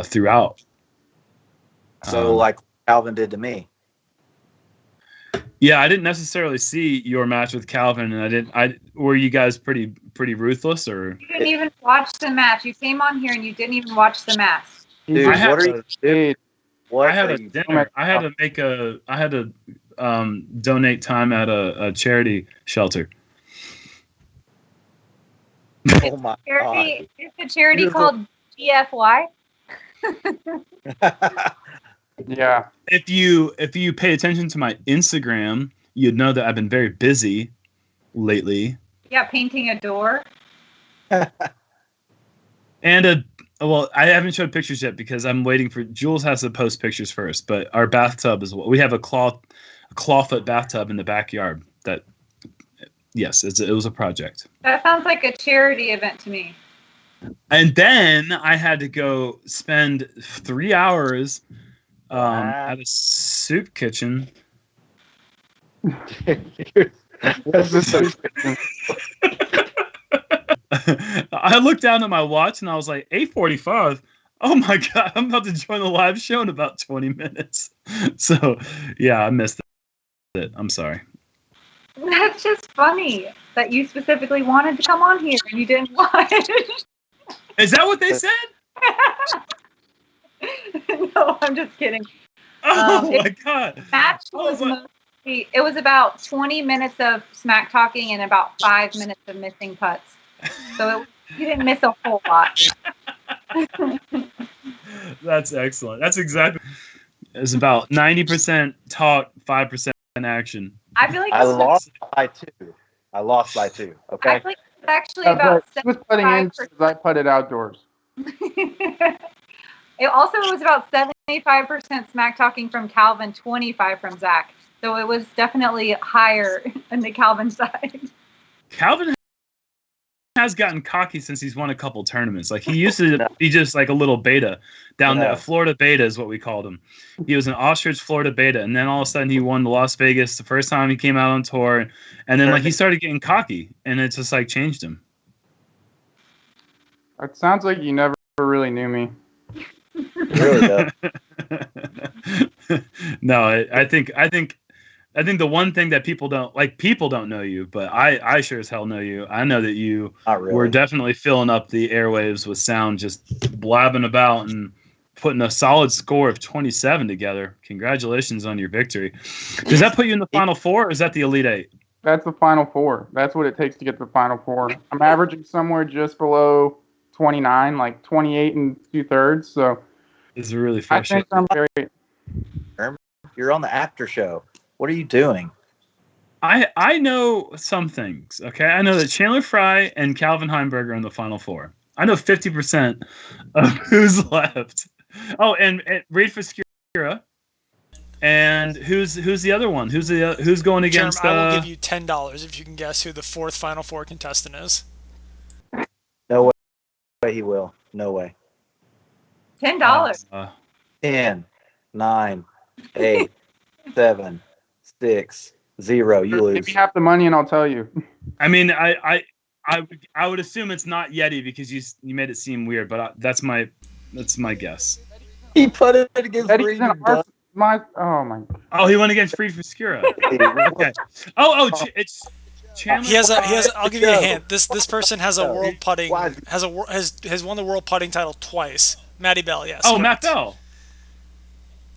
throughout. So like Calvin did to me. Yeah, I didn't necessarily see your match with Calvin, and were you guys pretty ruthless, or? You didn't even watch the match. You came on here and you didn't even watch the match. Dude, I had what are you doing? What I had are a you dinner. I had to donate time at a charity shelter. Oh my Charity, God. it's a charity You're called GFY. Yeah. If you pay attention to my Instagram, you'd know that I've been very busy lately. Yeah, painting a door. And well, I haven't showed pictures yet because I'm waiting for Jules has to post pictures first. But our bathtub is we have a clawfoot bathtub in the backyard. That yes, it was a project. That sounds like a charity event to me. And then I had to go spend 3 hours at a soup kitchen. I looked down at my watch and I was like, 8:45. Oh my God, I'm about to join the live show in about 20 minutes. So yeah, I missed it. I'm sorry. That's just funny that you specifically wanted to come on here and you didn't watch. Is that what they said? No, I'm just kidding. Oh my God. Match was mostly, it was about 20 minutes of smack talking and about 5 minutes of missing putts. So you didn't miss a whole lot. That's excellent. That's exactly. It's about 90% talk, 5% action. I feel like I lost by 2. I lost by 2. Okay. I feel like it's actually about He was putting in 75%. because I put it outdoors. It also was about 75% smack talking from Calvin, 25 from Zach. So it was definitely higher on the Calvin side. Calvin has gotten cocky since he's won a couple tournaments. Like he used to be just like a little beta down there. Florida beta is what we called him. He was an ostrich Florida beta, and then all of a sudden he won the Las Vegas the first time he came out on tour, and then like he started getting cocky, and it just like changed him. It sounds like you never really knew me. Really does. No, I think the one thing that people don't know you, but I sure as hell know you. I know that you were definitely filling up the airwaves with sound, just blabbing about and putting a solid score of 27 together. Congratulations on your victory. Does that put you in the Final Four, or is that the Elite 8? That's the Final Four. That's what it takes to get to the Final Four. I'm averaging somewhere just below 29, like 28 and 2/3. So it's really I frustrating. think I'm very. You're on the Aftershow. What are you doing? I know some things. Okay, I know that Chandler Fry and Calvin Heimburg are in the Final Four. I know 50% of who's left. Oh, and Reid Frescura. And who's the other one? Who's going against? Jerm, I will give you $10 if you can guess who the fourth Final Four contestant is. No way he will. No way. $10. 10, 9, 8, 7, 6, 0. You lose. Give me half the money and I'll tell you. I mean, I would assume it's not Yeti because you made it seem weird, but that's my guess. He put it against Eddie's Reid. in our, my oh my. Oh, he went against Reid Frescura. Okay. It's Chandler. He has. I'll give you a hint. This person has a world putting has won the world putting title twice. Matty Bell, yes. Oh, correct. Matt Bell.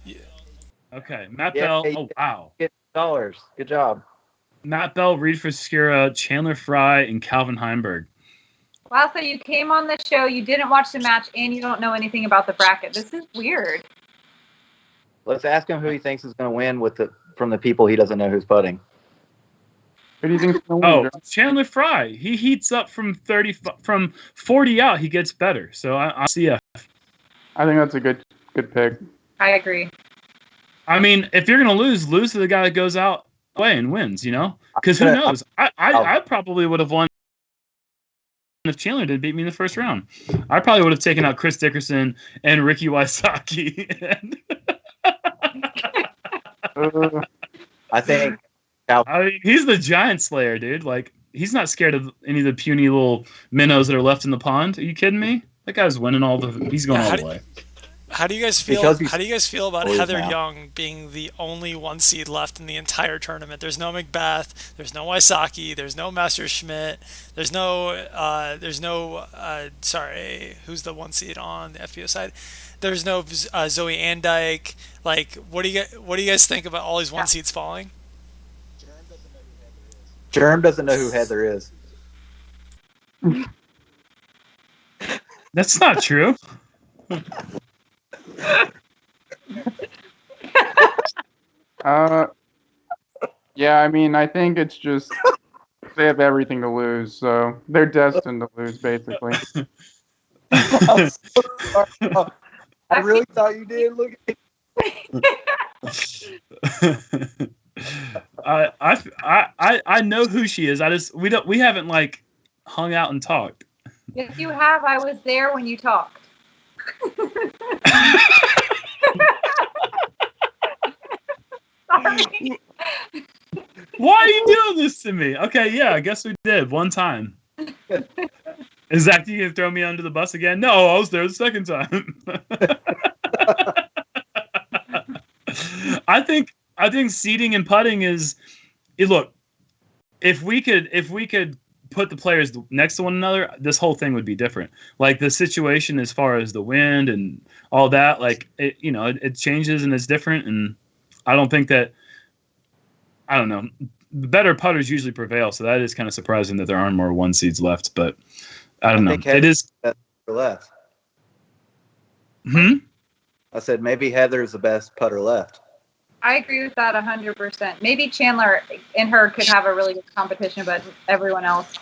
Yeah. Okay, Matt Bell. Oh, wow. $50. Good job. Matt Bell, Reid Frescura, Chandler Fry, and Calvin Heimburg. Wow, so you came on the show, you didn't watch the match, and you don't know anything about the bracket. This is weird. Let's ask him who he thinks is going to win from the people he doesn't know who's putting. Who do you think's going to win? Oh, Chandler Fry. He heats up from 40 out. He gets better. So I see. I think that's a good pick. I agree. I mean, if you're going to lose to the guy that goes out away and wins, you know? Because who knows? I probably would have won if Chandler did beat me in the first round. I probably would have taken out Chris Dickerson and Ricky Wysocki. I think I mean, he's the giant slayer, dude. Like, he's not scared of any of the puny little minnows that are left in the pond. Are you kidding me? That guy's winning he's going all the way. How do you guys feel? How do you guys feel about Heather Young being the only 1 seed left in the entire tournament? There's no Macbeth, there's no Wysocki, there's no Messerschmitt, there's no sorry, who's the 1 seed on the FPO side? There's no Zoe Andyke. Like, what do you guys think about all these 1 seeds falling? Jerm doesn't know who Heather is. That's not true. Yeah, I mean, I think it's just they have everything to lose, so they're destined to lose, basically. I'm so sorry. I really thought you did. Look at I know who she is. We haven't like hung out and talked. Yes, you have. I was there when you talked. Sorry. Why are you doing this to me? Okay, yeah, I guess we did one time. Is Zach, you gonna throw me under the bus again? No, I was there the second time. I think seeding and putting is. Look, if we could put the players next to one another, this whole thing would be different. Like the situation as far as the wind and all that, like it changes and it's different. And I don't think that. I don't know. The better putters usually prevail, so that is kind of surprising that there aren't more 1 seeds left. But I don't know. It is left. Hmm. I said maybe Heather's the best putter left. I agree with that 100%. Maybe Chandler and her could have a really good competition, but everyone else.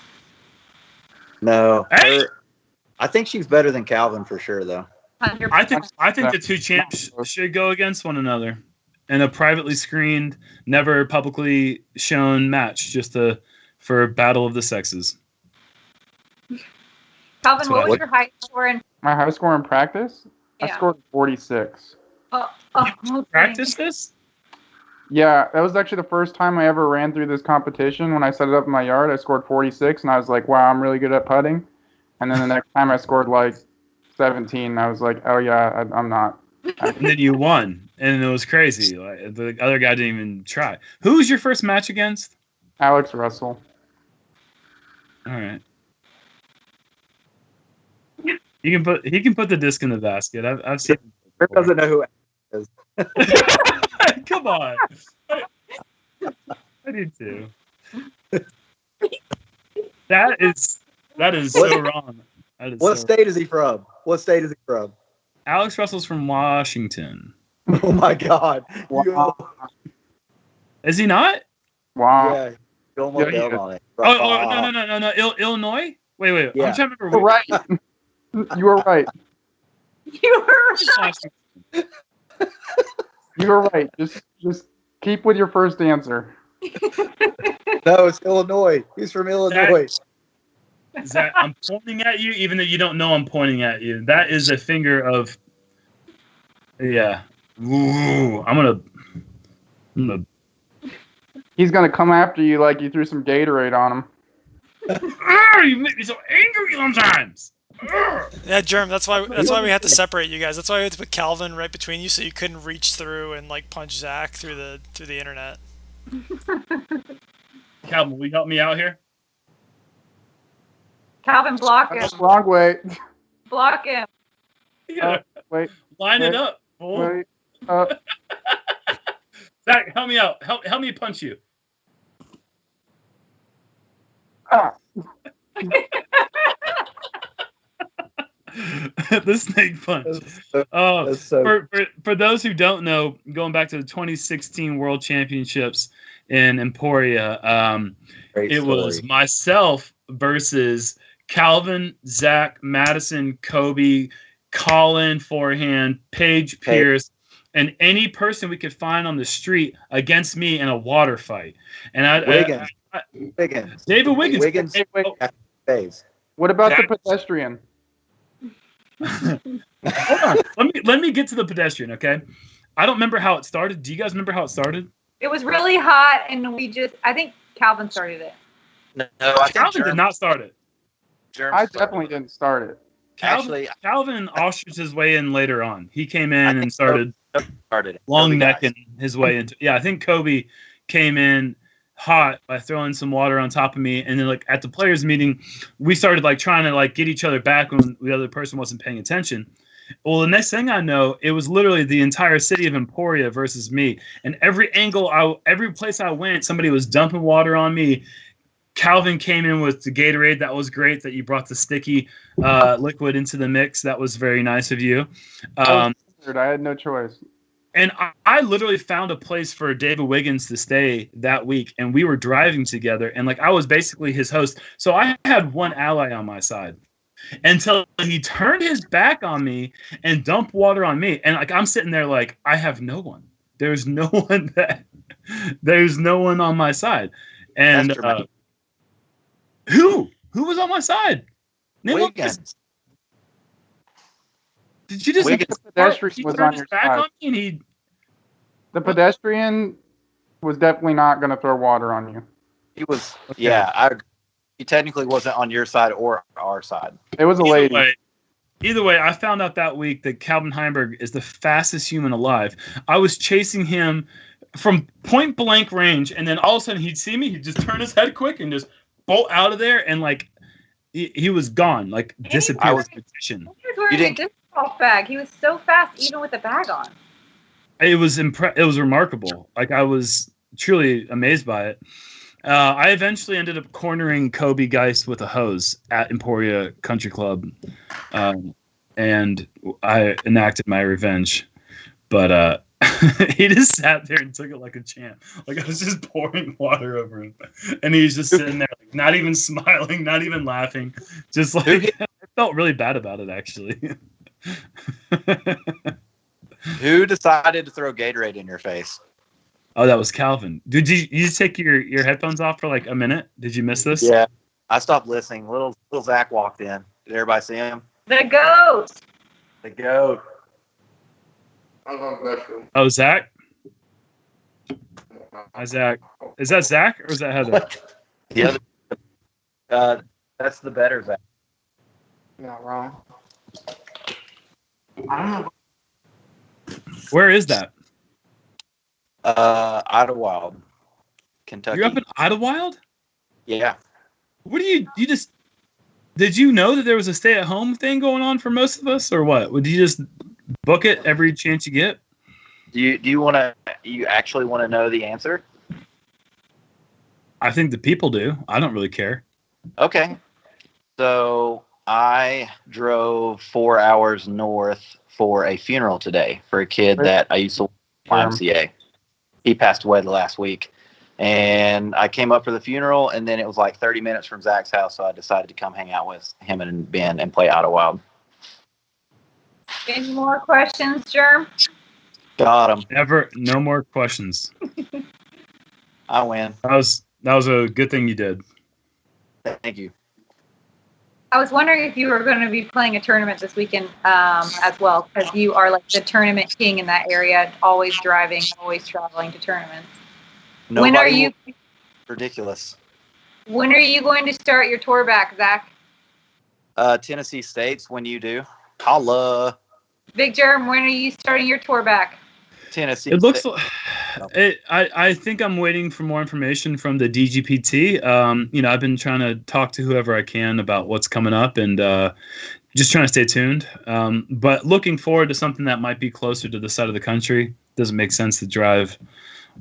No, I think she's better than Calvin for sure, though. 100%. I think the two champs should go against one another in a privately screened, never publicly shown match, just for battle of the sexes. Calvin, what was your high score in? My high score in practice? Yeah. I scored 46. Practice this? Yeah, that was actually the first time I ever ran through this competition. When I set it up in my yard, I scored 46, and I was like, wow, I'm really good at putting. And then the next time I scored like 17, and I was like, oh yeah, I'm not. And then you won, and it was crazy. Like, the other guy didn't even try. Who was your first match against? Alex Russell. All right. He can put the disc in the basket. I've seen. Rick doesn't know who Alex is. Come on. I do too. That is so wrong. What state is he from? What state is he from? Alex Russell's from Washington. Oh my God! Wow. Is he not? Wow. Yeah, almost down on it. No. Illinois? Wait. Yeah. I'm trying to remember. You're right. You were right. You were right. You were right. Just keep with your first answer. No, it's Illinois. He's from Illinois. Zach, I'm pointing at you, even though you don't know I'm pointing at you. That is a finger of. Yeah. Ooh, I'm gonna. He's gonna come after you like you threw some Gatorade on him. You make me so angry sometimes. Yeah, Jerm. That's why we had to separate you guys. That's why we had to put Calvin right between you, so you couldn't reach through and like punch Zach through the internet. Calvin, will you help me out here? Calvin, block him. That's the wrong way. Block him. Wait. Line it up. Fool. Wait. Zach, help me out. Help me punch you. The snake punch. For those who don't know, going back to the 2016 World Championships in Emporia, it was myself versus Calvin, Zach, Madison, Kobe, Colin Forehand, Paige Pierce, and any person we could find on the street against me in a water fight. And Wiggins. David Wiggins. Phase. What about the pedestrian? Hold on. Let me get to the pedestrian, okay? I don't remember how it started. Do you guys remember how it started? It was really hot, and I think Calvin started it. No, I think Calvin did not start it. I definitely didn't start it. Calvin ushered his way in later on. He came in and started it. long necking his way into. Yeah, I think Kobe came in hot by throwing some water on top of me, and then like at the players meeting, we started like trying to like get each other back when the other person wasn't paying attention. Well, the next thing I know, it was literally the entire city of Emporia versus me, and every place I went, somebody was dumping water on me. Calvin came in with the Gatorade. That was great that you brought the sticky liquid into the mix. That was very nice of you. I had no choice. And I literally found a place for David Wiggins to stay that week, and we were driving together, and like I was basically his host. So I had one ally on my side until he turned his back on me and dumped water on me. And like I'm sitting there like I have no one. There's no one on my side. And who was on my side? Wiggins. Did you just the pedestrian was on your side? The pedestrian was definitely not going to throw water on you. He was. Okay. Yeah, he technically wasn't on your side or our side. It was a lady. Either way, I found out that week that Calvin Heimburg is the fastest human alive. I was chasing him from point blank range, and then all of a sudden he'd see me, he'd just turn his head quick and just bolt out of there, and like he was gone, like disappeared. He was wearing a disc golf bag. He was so fast, even with the bag on. It was remarkable. Like I was truly amazed by it. I eventually ended up cornering Kobe Geist with a hose at Emporia Country Club, and I enacted my revenge. But he just sat there and took it like a champ. Like I was just pouring water over him, and he's just sitting there, like, not even smiling, not even laughing. Just like I felt really bad about it, actually. Who decided to throw Gatorade in your face? Oh, that was Calvin. Did you just take your headphones off for like a minute? Did you miss this? Yeah, I stopped listening. Little Zach walked in. Did everybody see him? The goat. The goat. Oh, Zach? Hi, Zach. Is that Zach or is that Heather? The other, that's the better Zach. Not wrong. I don't know. Where is that? Idlewild, Kentucky. You're up in Idlewild? Yeah. What do you just? Did you know that there was a stay-at-home thing going on for most of us, or what? Would you just book it every chance you get? Do you actually want to know the answer? I think the people do. I don't really care. Okay. So I drove 4 hours north for a funeral today for a kid that I used to work at YMCA. He passed away the last week. And I came up for the funeral, and then it was like 30 minutes from Zach's house, so I decided to come hang out with him and Ben and play Idlewild. Any more questions, Jerm? Got him. No more questions. I win. That was a good thing you did. Thank you. I was wondering if you were going to be playing a tournament this weekend as well, because you are like the tournament king in that area, always driving, always traveling to tournaments. When are you? Ridiculous. When are you going to start your tour back, Zach? Tennessee State's when you do. Holla. Big Jerm, when are you starting your tour back? Tennessee. It looks like I think I'm waiting for more information from the DGPT. I've been trying to talk to whoever I can about what's coming up and just trying to stay tuned. But looking forward to something that might be closer to the side of the country. Doesn't make sense to drive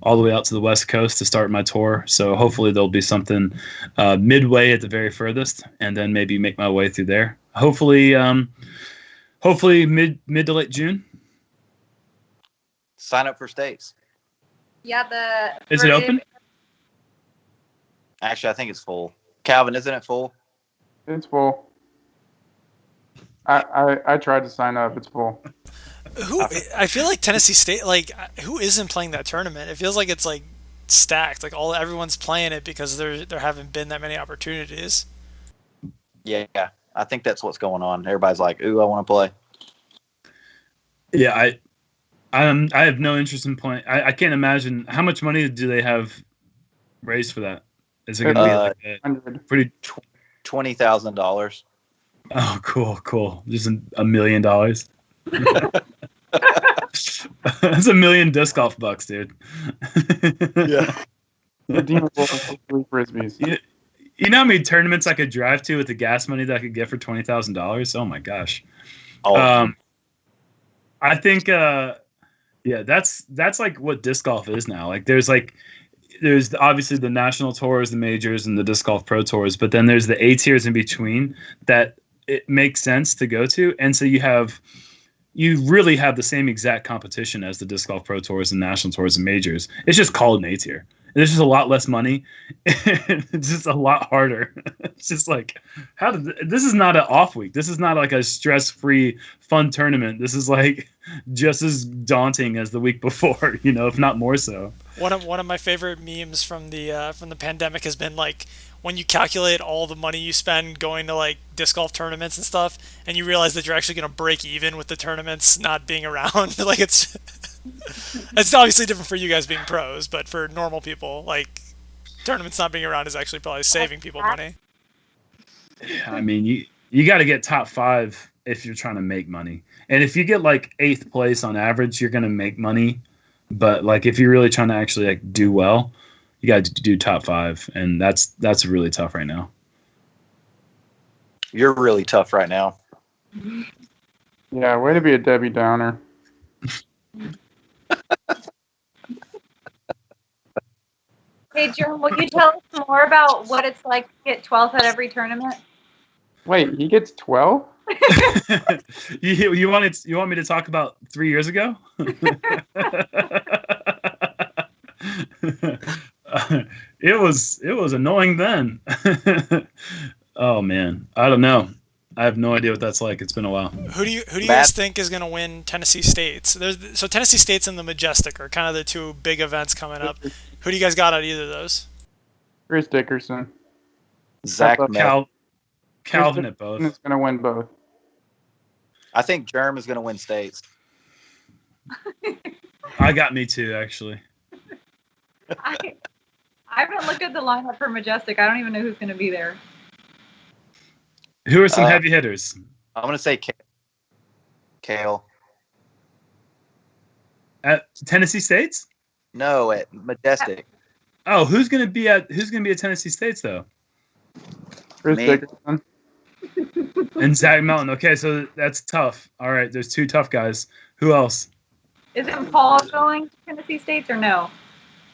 all the way out to the West Coast to start my tour. So hopefully there'll be something midway at the very furthest, and then maybe make my way through there. Hopefully mid to late June. Sign up for States. Yeah, Is it open? Actually, I think it's full. Calvin, isn't it full? It's full. I tried to sign up. It's full. I feel like Tennessee State, like, who isn't playing that tournament? It feels like it's like stacked. Like everyone's playing it because there haven't been that many opportunities. Yeah, I think that's what's going on. Everybody's like, "Ooh, I want to play." Yeah, I have no interest in playing. I can't imagine how much money do they have raised for that. Is it going to be like a pretty $20,000? Oh, cool. Just $1 million. That's $1 million disc golf bucks, dude. Yeah. Redeemable for 3 frisbees. You know how many tournaments I could drive to with the gas money that I could get for $20,000? Oh my gosh. Oh. I think that's like what disc golf is now. Like there's obviously the national tours, the majors, and the disc golf pro tours, but then there's the A tiers in between that it makes sense to go to, and so you really have the same exact competition as the disc golf pro tours and national tours and majors. It's just called an A tier. There's just a lot less money. It's just a lot harder. It's just like, this is not an off week. This is not like a stress-free fun tournament. This is like just as daunting as the week before, if not more so. One of my favorite memes from the pandemic has been like when you calculate all the money you spend going to like disc golf tournaments and stuff, and you realize that you're actually going to break even with the tournaments not being around. Like it's obviously different for you guys being pros, but for normal people, like tournaments not being around is actually probably saving people money. I mean, you got to get top 5 if you're trying to make money, and if you get like 8th place on average, you're going to make money. But like if you're really trying to actually like do well, you got to do top 5, and that's really tough right now. You're really tough right now. Yeah, way to be a Debbie Downer. Hey, Jerm, will you tell us more about what it's like to get 12th at every tournament? Wait, he gets 12? You want me to talk about 3 years ago? It was annoying then. Oh man, I don't know. I have no idea what that's like. It's been a while. Who do you guys think is going to win Tennessee State's? So Tennessee State's and the Majestic are kind of the 2 big events coming up. Who do you guys got at either of those? Chris Dickerson. Zach Calvin at both. Is going to win both. I think Jerm is going to win States. I got me too, actually. I haven't looked at the lineup for Majestic. I don't even know who's going to be there. Who are some heavy hitters? I'm going to say Kale. At Tennessee State's? No, at Majestic. Oh, who's going to be at Tennessee State's though? Chris Dickerson. And Zach Melton. Okay, so that's tough. All right, there's 2 tough guys. Who else? Isn't Paul going to Tennessee State's or no?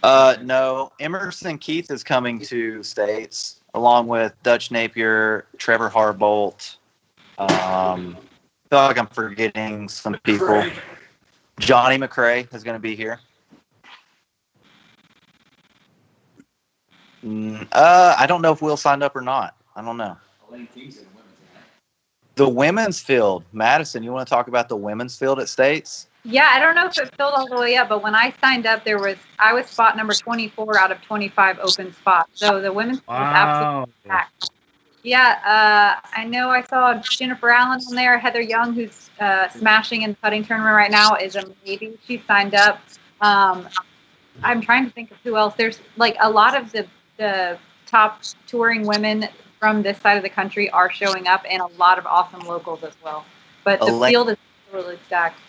No. Emerson Keith is coming to States along with Dutch Napier, Trevor Harbolt. I feel like I'm forgetting some people. Johnny McRae is going to be here. I don't know if Will signed up or not. I don't know. The women's field. Madison, you want to talk about the women's field at States? Yeah, I don't know if it filled all the way up, but when I signed up, I was spot number 24 out of 25 open spots. So the women's field was absolutely packed. Yeah, I know I saw Jennifer Allen on there. Heather Young, who's smashing in the putting tournament right now, is a maybe. She signed up. I'm trying to think of who else. There's like a lot of the top touring women from this side of the country are showing up, and a lot of awesome locals as well. But the field is really stacked.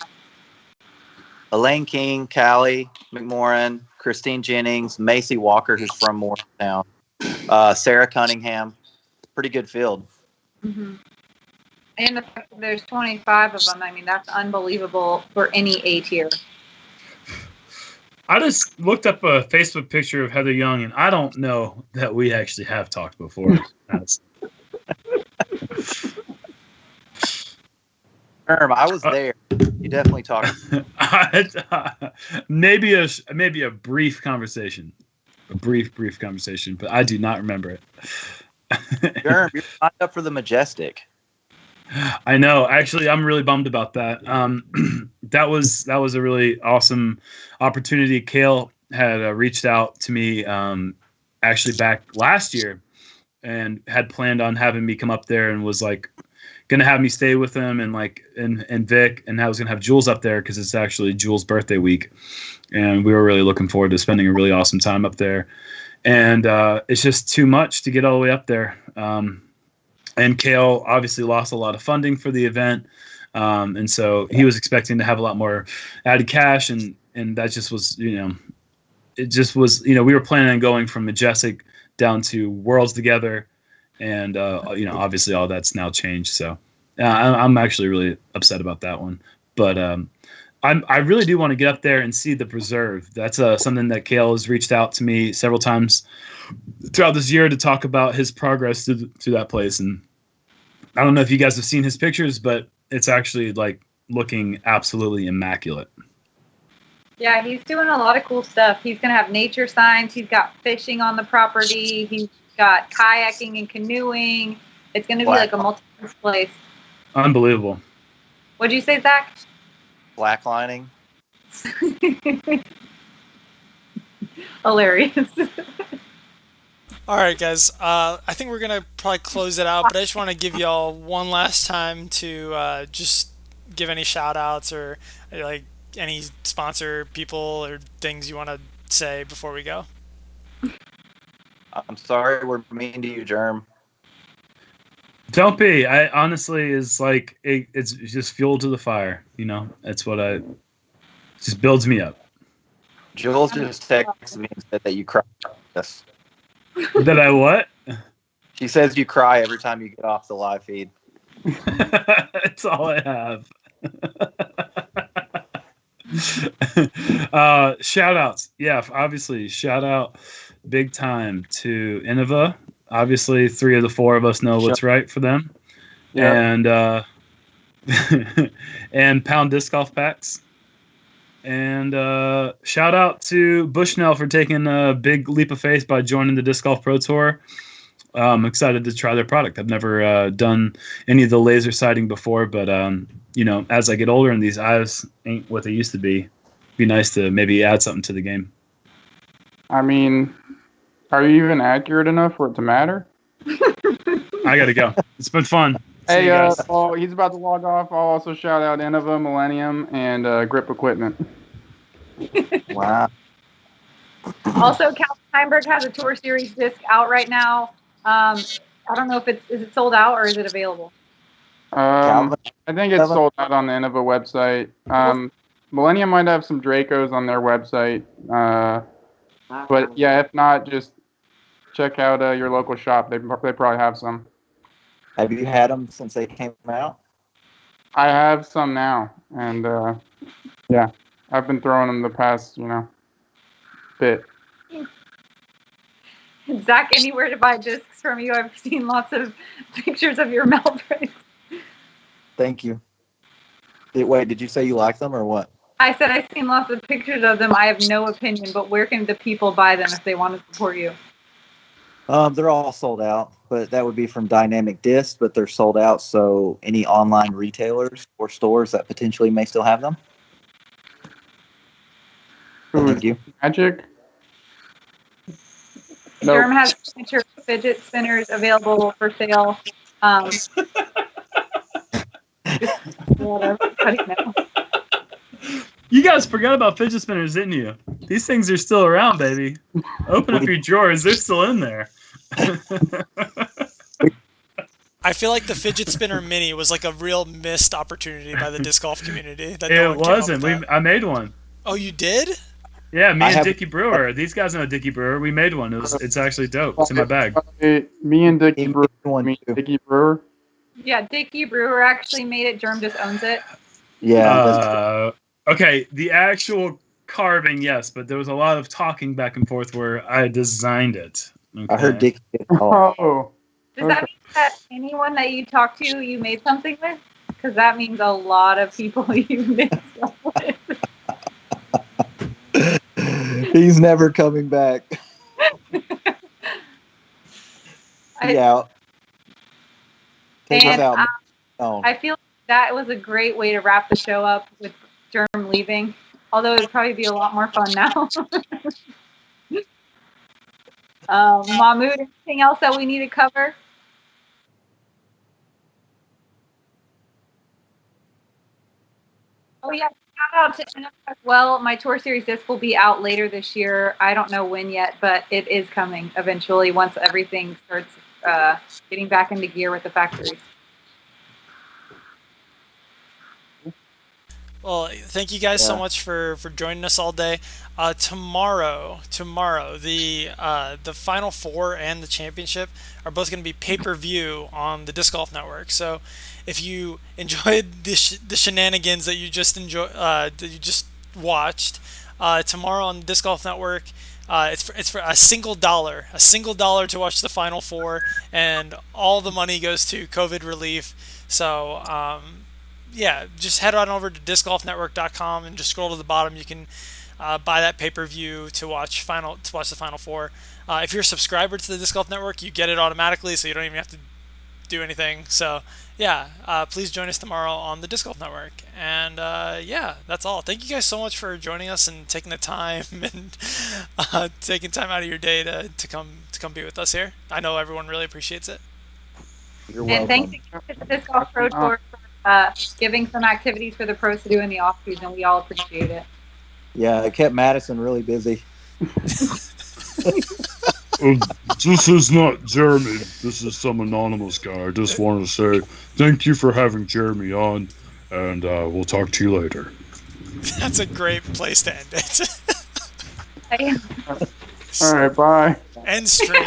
Elaine King, Callie McMorrin, Christine Jennings, Macy Walker, who's from Morristown, Sarah Cunningham. Pretty good field. Mm-hmm. And the fact that there's 25 of them, I mean, that's unbelievable for any A tier. I just looked up a Facebook picture of Heather Young, and I don't know that we actually have talked before. I was there. You definitely talked. Maybe a brief conversation, brief conversation, but I do not remember it. Jerm, you're signed up for the Majestic. I know. Actually, I'm really bummed about that. That was a really awesome opportunity. Kale had reached out to me actually back last year and had planned on having me come up there and was like going to have me stay with him and Vic, and I was going to have Jules up there because it's actually Jules' birthday week. And we were really looking forward to spending a really awesome time up there. And it's just too much to get all the way up there. And Kale obviously lost a lot of funding for the event. And so he was expecting to have a lot more added cash. And that just was, it just was, we were planning on going from Majestic down to Worlds together. And, obviously all that's now changed. So I'm actually really upset about that one. But I really do want to get up there and see the preserve. That's something that Kale has reached out to me several times throughout this year to talk about his progress to that place. And I don't know if you guys have seen his pictures, but it's actually like looking absolutely immaculate. Yeah, he's doing a lot of cool stuff. He's going to have nature signs. He's got fishing on the property. He's got kayaking and canoeing. It's going to be like a multi-use place. Unbelievable. What'd you say, Zach? Black lining. Hilarious. All right, guys. I think we're gonna probably close it out, but I just want to give y'all one last time to just give any shout outs or like any sponsor people or things you want to say before we go. I'm sorry we're mean to you, Jerm. Don't be. I honestly is like it's just fuel to the fire. That's what it just builds me up. Jules just texted me and said that you cry. Yes. That I what? She says you cry every time you get off the live feed. That's all I have. Shout outs. Yeah, obviously shout out big time to Innova. Obviously 3 of the 4 of us know what's right for them. Yeah. And and Pound Disc Golf Packs. And shout out to Bushnell for taking a big leap of faith by joining the Disc Golf Pro Tour. I'm excited to try their product. I've never done any of the laser sighting before, but as I get older and these eyes ain't what they used to be, it'd be nice to maybe add something to the game. I mean, are you even accurate enough for it to matter? I gotta go. It's been fun. Hey, he's about to log off. I'll also shout out Innova, Millennium, and Grip Equipment. Wow. Also, Heimburg has a Tour Series disc out right now. I don't know if is it sold out or is it available? I think it's sold out on the Innova website. Millennium might have some Dracos on their website. But yeah, if not, just check out your local shop. They probably have some. Have you had them since they came out? I have some now, and yeah, I've been throwing them the past, bit. Zach, anywhere to buy discs from you? I've seen lots of pictures of your Meltons. Thank you. Wait, did you say you like them or what? I said I've seen lots of pictures of them. I have no opinion, but where can the people buy them if they want to support you? They're all sold out, but that would be from Dynamic Disc, but they're sold out. So any online retailers or stores that potentially may still have them. Thank you. Magic. Jerm has signature fidget spinners available for sale. You guys forgot about fidget spinners, didn't you? These things are still around, baby. Open up your drawers; they're still in there. I feel like the fidget spinner mini was like a real missed opportunity by the disc golf community. That It wasn't. I made one. Oh, you did? Yeah, me and Dickie Brewer. These guys know Dickie Brewer. We made one. It's actually dope. It's in my bag. Me and Dickie Brewer. Yeah, Dickie Brewer actually made it. Jerm just owns it. Yeah. Okay, the actual carving, yes, but there was a lot of talking back and forth where I designed it. Okay. I heard Dickie. Oh. Does that mean that anyone that you talk to, you made something with? Because that means a lot of people you made stuff with. He's never coming back. Yeah. I feel like that was a great way to wrap the show up with Jerm leaving. Although it'd probably be a lot more fun now. Mahmoud, anything else that we need to cover? Oh yeah, shout out to NF as well. My Tour Series disc will be out later this year. I don't know when yet, but it is coming eventually once everything starts getting back into gear with the factories. Well, thank you guys so much for joining us all day. Tomorrow, the Final Four and the championship are both going to be pay-per-view on the Disc Golf Network. So, if you enjoyed the shenanigans that you just watched, tomorrow on the Disc Golf Network, it's for a single dollar to watch the Final Four, and all the money goes to COVID relief. So. Yeah, just head on over to discgolfnetwork.com and just scroll to the bottom. You can buy that pay-per-view to watch the Final Four. If you're a subscriber to the Disc Golf Network, you get it automatically, so you don't even have to do anything. So yeah, please join us tomorrow on the Disc Golf Network. And yeah, that's all. Thank you guys so much for joining us and taking the time and taking time out of your day to come be with us here. I know everyone really appreciates it. You're welcome. And thanks to the Disc Golf Pro Tour for giving some activities for the pros to do in the off season. We all appreciate it. Yeah, it kept Madison really busy. This is not Jeremy. This is some anonymous guy. I just wanted to say thank you for having Jeremy on, and we'll talk to you later. That's a great place to end it. All right, bye. End stream.